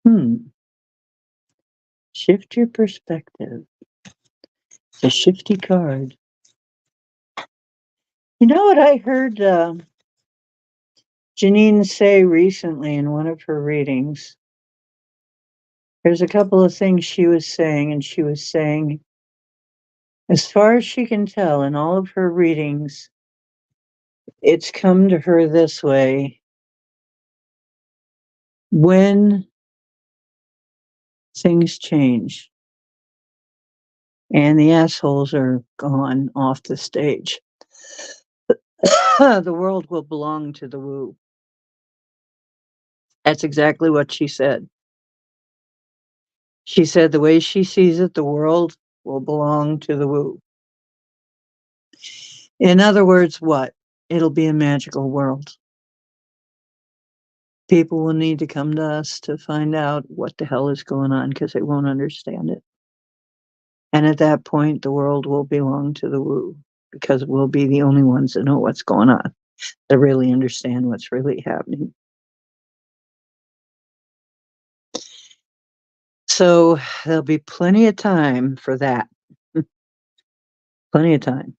Hmm. Shift your perspective. A shifty card. You know what I heard Janine say recently in one of her readings? There's a couple of things she was saying, and she was saying, as far as she can tell in all of her readings, it's come to her this way. When things change and the assholes are gone off the stage, the world will belong to the woo. That's exactly what she said. She said the way she sees it, the world will belong to the woo. In other words, what? It'll be a magical world. People will need to come to us to find out what the hell is going on because they won't understand it. And at that point, the world will belong to the woo because we'll be the only ones that know what's going on, that really understand what's really happening. So there'll be plenty of time for that. Plenty of time.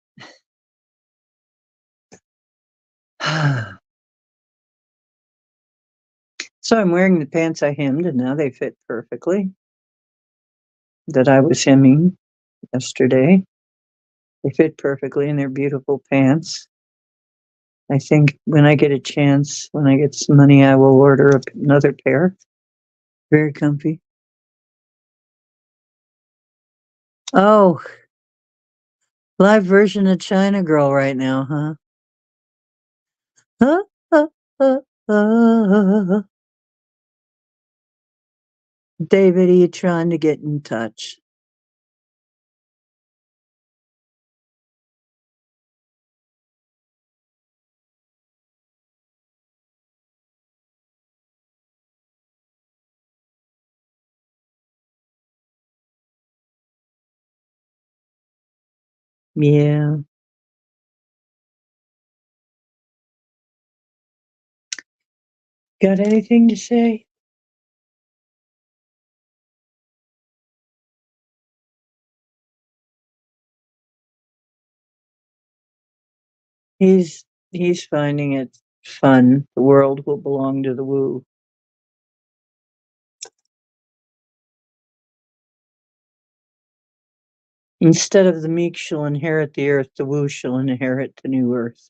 So I'm wearing the pants I hemmed, and now they fit perfectly. That I was hemming yesterday. They fit perfectly, and they're beautiful pants. I think when I get a chance, when I get some money, I will order another pair. Very comfy. Oh, live version of China Girl right now, huh? Huh? David, are you trying to get in touch? Yeah. Got anything to say? He's finding it fun. The world will belong to the woo. Instead of the meek shall inherit the earth, the woo shall inherit the new earth.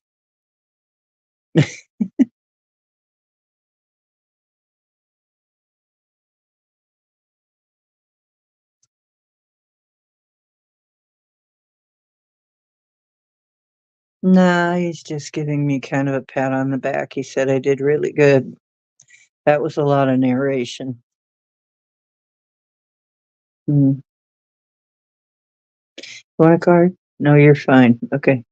Nah, he's just giving me kind of a pat on the back. He said I did really good. That was a lot of narration. Mm. Want a card? No, you're fine. Okay.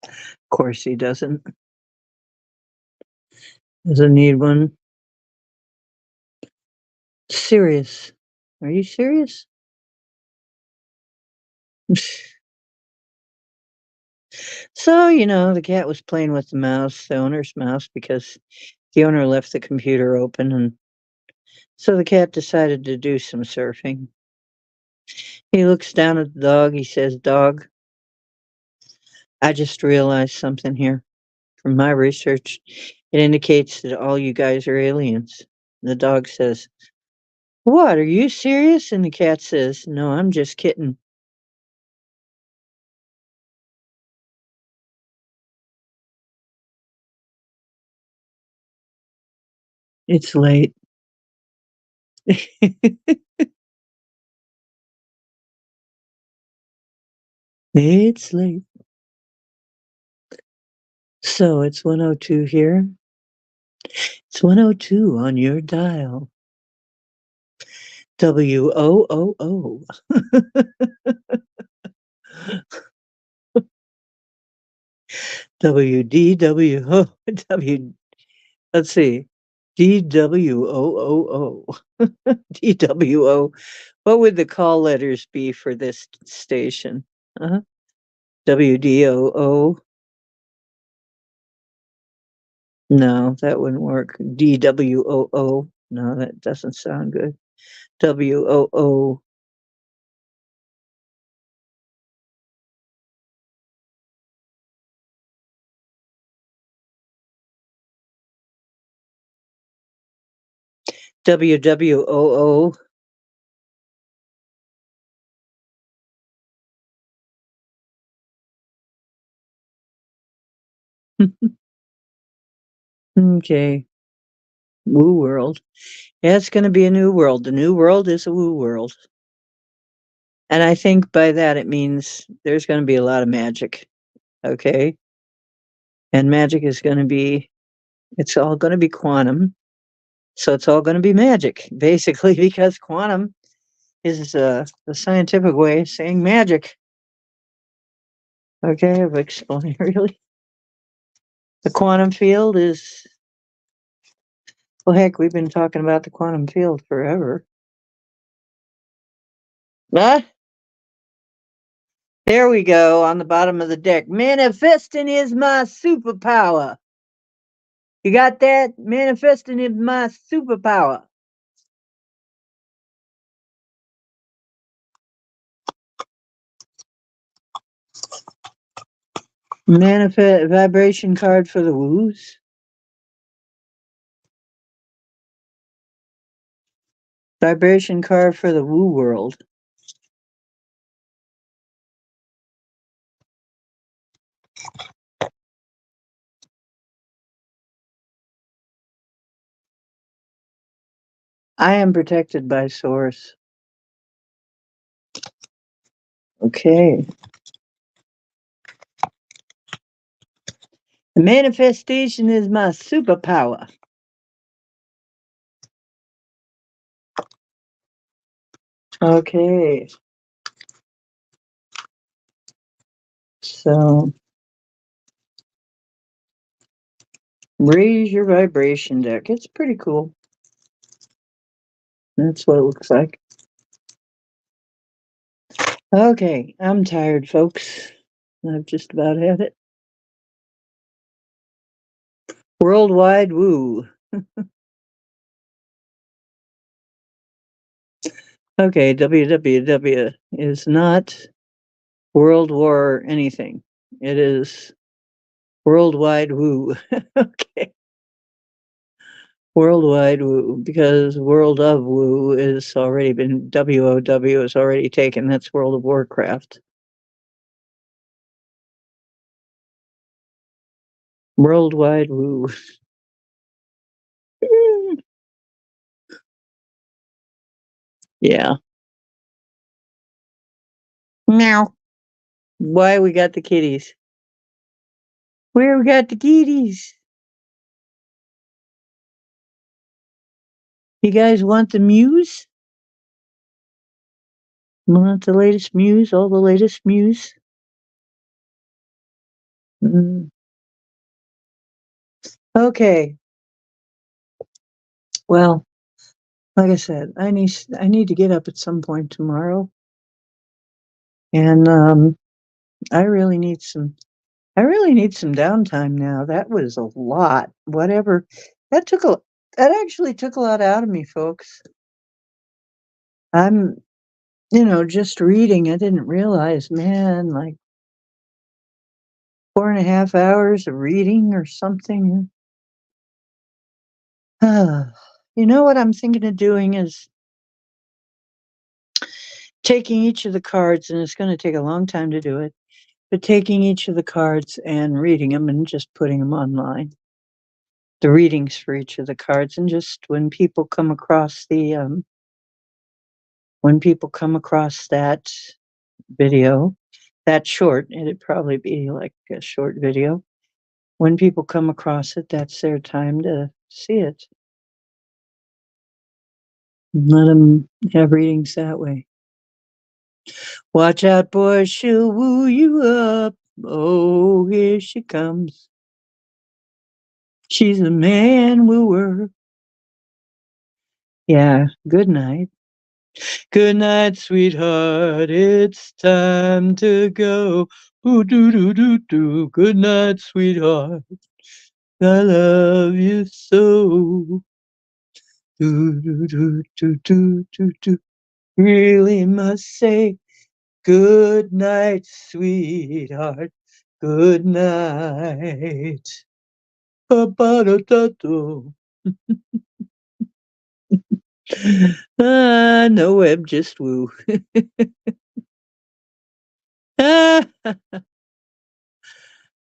Of course he doesn't. Doesn't need one. Serious. Are you serious? So, the cat was playing with the mouse, the owner's mouse, because the owner left the computer open, and so the cat decided to do some surfing. He looks down at the dog. He says, "Dog, I just realized something here. From my research, it indicates that all you guys are aliens." The dog says, "What? Are you serious?" And the cat says, "No, I'm just kidding." It's late. It's late. So it's 102 here. It's 102 on your dial. WOOO. WDWO. Let's see. DWOOO. DWO. What would the call letters be for this station? WDOO. No, that wouldn't work. DWOO. No, that doesn't sound good. WOO. WWOO. Okay. Woo world. Yeah, it's going to be a new world. The new world is a woo world. And I think by that it means there's going to be a lot of magic. Okay. And magic is going to be, it's all going to be quantum. So it's all going to be magic, basically, because quantum is the scientific way of saying magic. Okay, I've explained really. The quantum field is, well, heck, we've been talking about the quantum field forever. Ah, there we go on the bottom of the deck. Manifesting is my superpower. You got that? Manifesting is my superpower. Manifest vibration card for the woos. Vibration card for the woo world. I am protected by source. Okay. The manifestation is my superpower. Okay. So raise your vibration deck. It's pretty cool. That's what it looks like. Okay, I'm tired, folks. I've just about had it. Worldwide woo. Okay, WWW is not World War anything. It is worldwide woo. Okay. Worldwide woo, because World of Woo is already been WOW is already taken. That's World of Warcraft. Worldwide woo. Yeah. Meow. Why we got the kitties? Where we got the kitties? You guys want the muse? Want the latest muse? All the latest muse? Mm. Okay. Well, like I said, I need to get up at some point tomorrow, and I really need some I really need some downtime now. That was a lot. Whatever. That took a that actually took a lot out of me, folks. I'm, just reading. I didn't realize, man, like 4.5 hours of reading or something. You know what I'm thinking of doing is taking each of the cards, and it's going to take a long time to do it, but taking each of the cards and reading them and just putting them online. The readings for each of the cards, and just when people come across that video, that short, it'd probably be like a short video. When people come across it, that's their time to see it. Let them have readings that way. Watch out, boys, she'll woo you up. Oh, here she comes. She's a man wooer. Yeah, good night. Good night, sweetheart. It's time to go. Ooh, doo, doo, doo, doo. Good night, sweetheart. I love you so. Do, do, do, do, do, do, do. Really must say good night, sweetheart. Good night. Ba-ba-da-da-do. Ah, no web, just woo. Ah,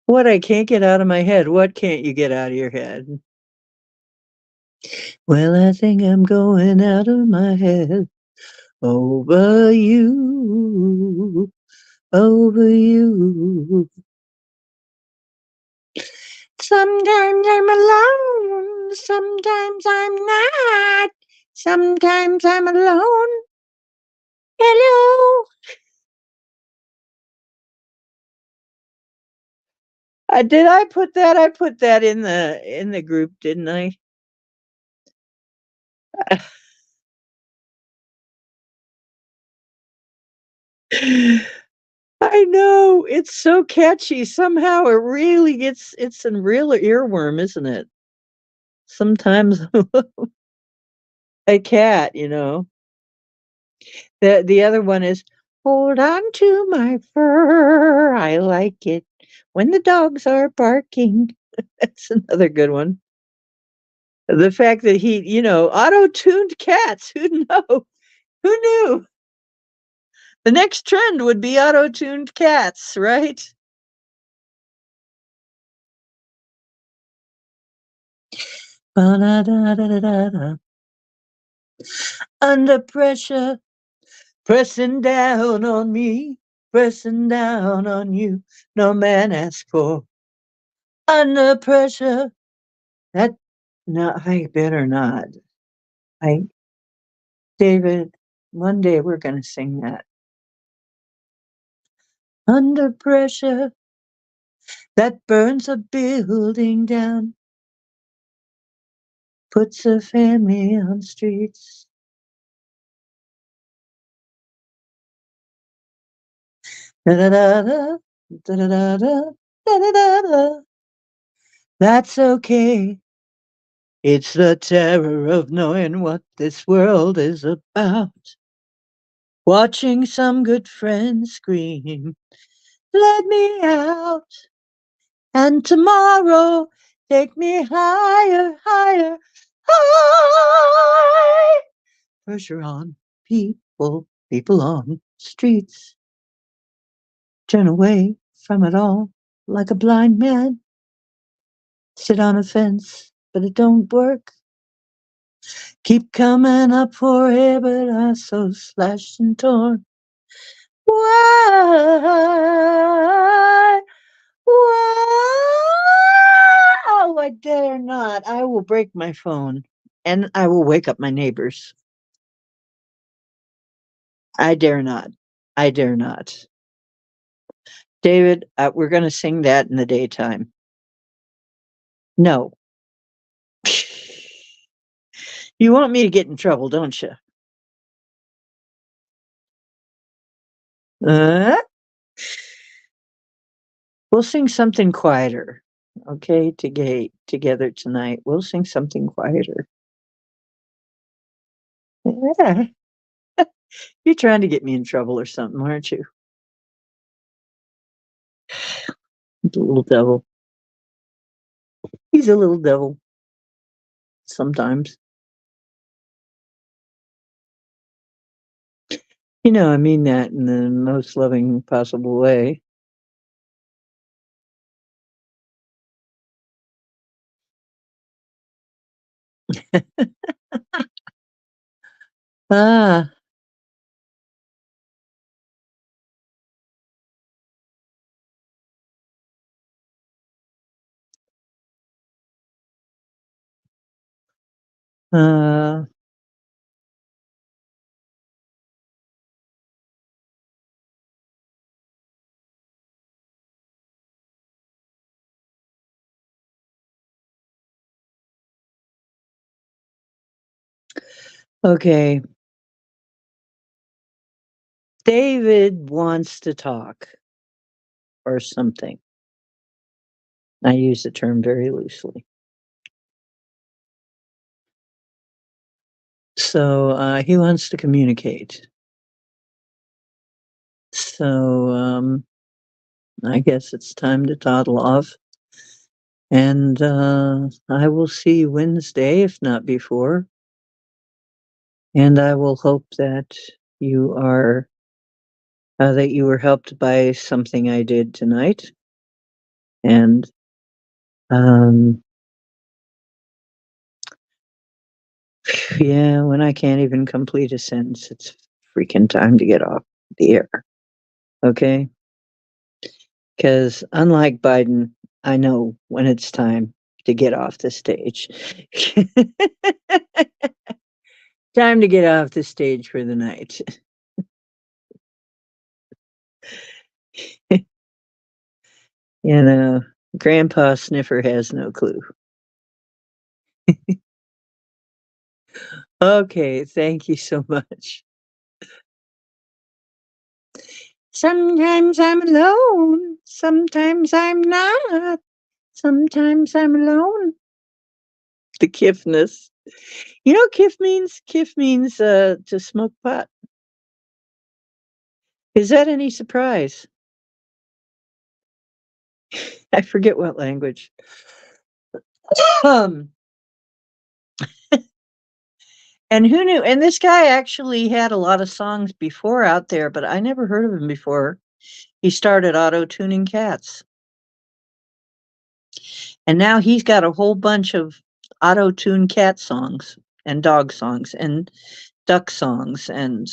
what I can't get out of my head. What can't you get out of your head? Well, I think I'm going out of my head over you, over you. Sometimes I'm alone, sometimes I'm not. Sometimes I'm alone. Hello. Did I put that? I put that in the group, didn't I? I know, it's so catchy. Somehow it really gets it's a real earworm, isn't it? Sometimes a cat, you know. The other one is hold on to my fur. I like it when the dogs are barking. That's another good one. The fact that auto-tuned cats. Who know? Who knew? The next trend would be auto-tuned cats, right? Ba-da-da-da-da-da. Under pressure, pressing down on me, pressing down on you. No man asked for. Under pressure. That no, I better not. I David, one day we're gonna sing that. Under pressure that burns a building down, puts a family on streets. Da da da da da da da da da da da. That's okay. It's the terror of knowing what this world is about. Watching some good friends scream, let me out. And tomorrow, take me higher, higher, high. Pressure on people, people on streets. Turn away from it all like a blind man. Sit on a fence, but it don't work. Keep coming up for air, but I'm so slashed and torn. Why? Why? Oh, I dare not. I will break my phone and I will wake up my neighbors. I dare not. I dare not. David, we're going to sing that in the daytime. No. You want me to get in trouble, don't you? Uh, we'll sing something quieter. Okay, together tonight. We'll sing something quieter. Yeah. You're trying to get me in trouble or something, aren't you? The little devil. He's a little devil sometimes. I mean that in the most loving possible way. Ah, uh, okay. David wants to talk or something. I use the term very loosely. So he wants to communicate. So I guess it's time to toddle off. And I will see you Wednesday, if not before. And I will hope that you are that you were helped by something I did tonight. And um, yeah, when I can't even complete a sentence, it's freaking time to get off the air. Okay? Because unlike Biden, I know when it's time to get off the stage. Time to get off the stage for the night. You know, Grandpa Sniffer has no clue. Okay, thank you so much. Sometimes I'm alone, sometimes I'm not. Sometimes I'm alone. The kiffness. You know what kiff means? Kiff means to smoke pot. Is that any surprise? I forget what language. Um, and who knew? And this guy actually had a lot of songs before out there, but I never heard of him before. He started auto tuning cats. And now he's got a whole bunch of auto tune cat songs and dog songs and duck songs and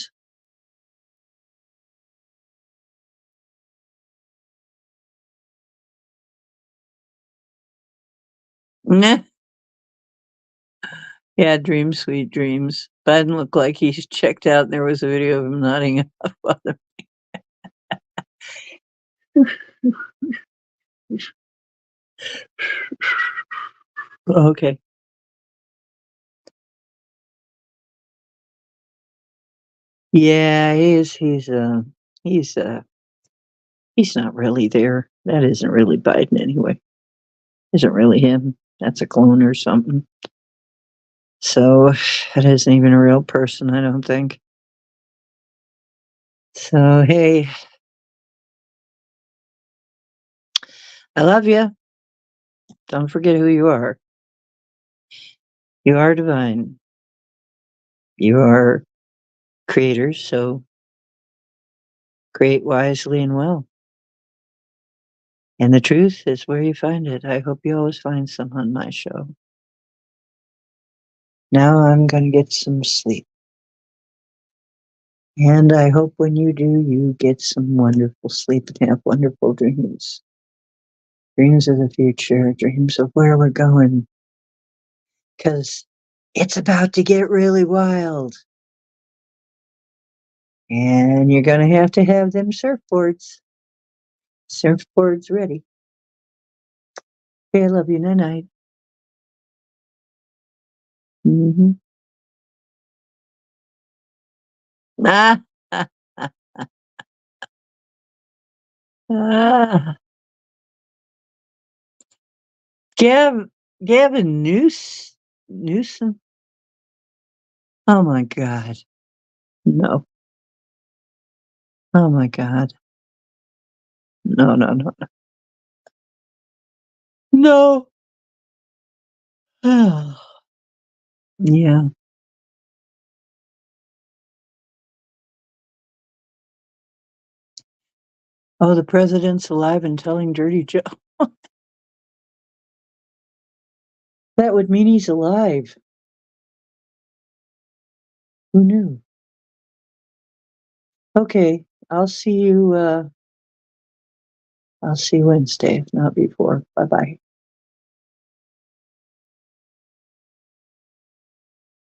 nah. Yeah, dream sweet dreams. Biden looked like he's checked out and there was a video of him nodding off. Okay. Yeah, he's he's not really there. That isn't really Biden anyway. Isn't really him. That's a clone or something. So that isn't even a real person, I don't think. So hey, I love you. Don't forget who you are. You are divine. You are creators, so create wisely and well. And the truth is where you find it. I hope you always find some on my show. Now I'm going to get some sleep. And I hope when you do, you get some wonderful sleep and have wonderful dreams. Dreams of the future, dreams of where we're going. Because it's about to get really wild. And you're going to have them surfboards. Surfboards ready. Okay, I love you. Night night. Mm-hmm. Ah, ah, ah. Gav, Gavin Newsom. Oh my God. No. Oh my God. No, no, no, no. No. Yeah. Oh, the president's alive and telling dirty jokes. That would mean he's alive. Who knew? Okay, I'll see you Wednesday, if not before. Bye bye.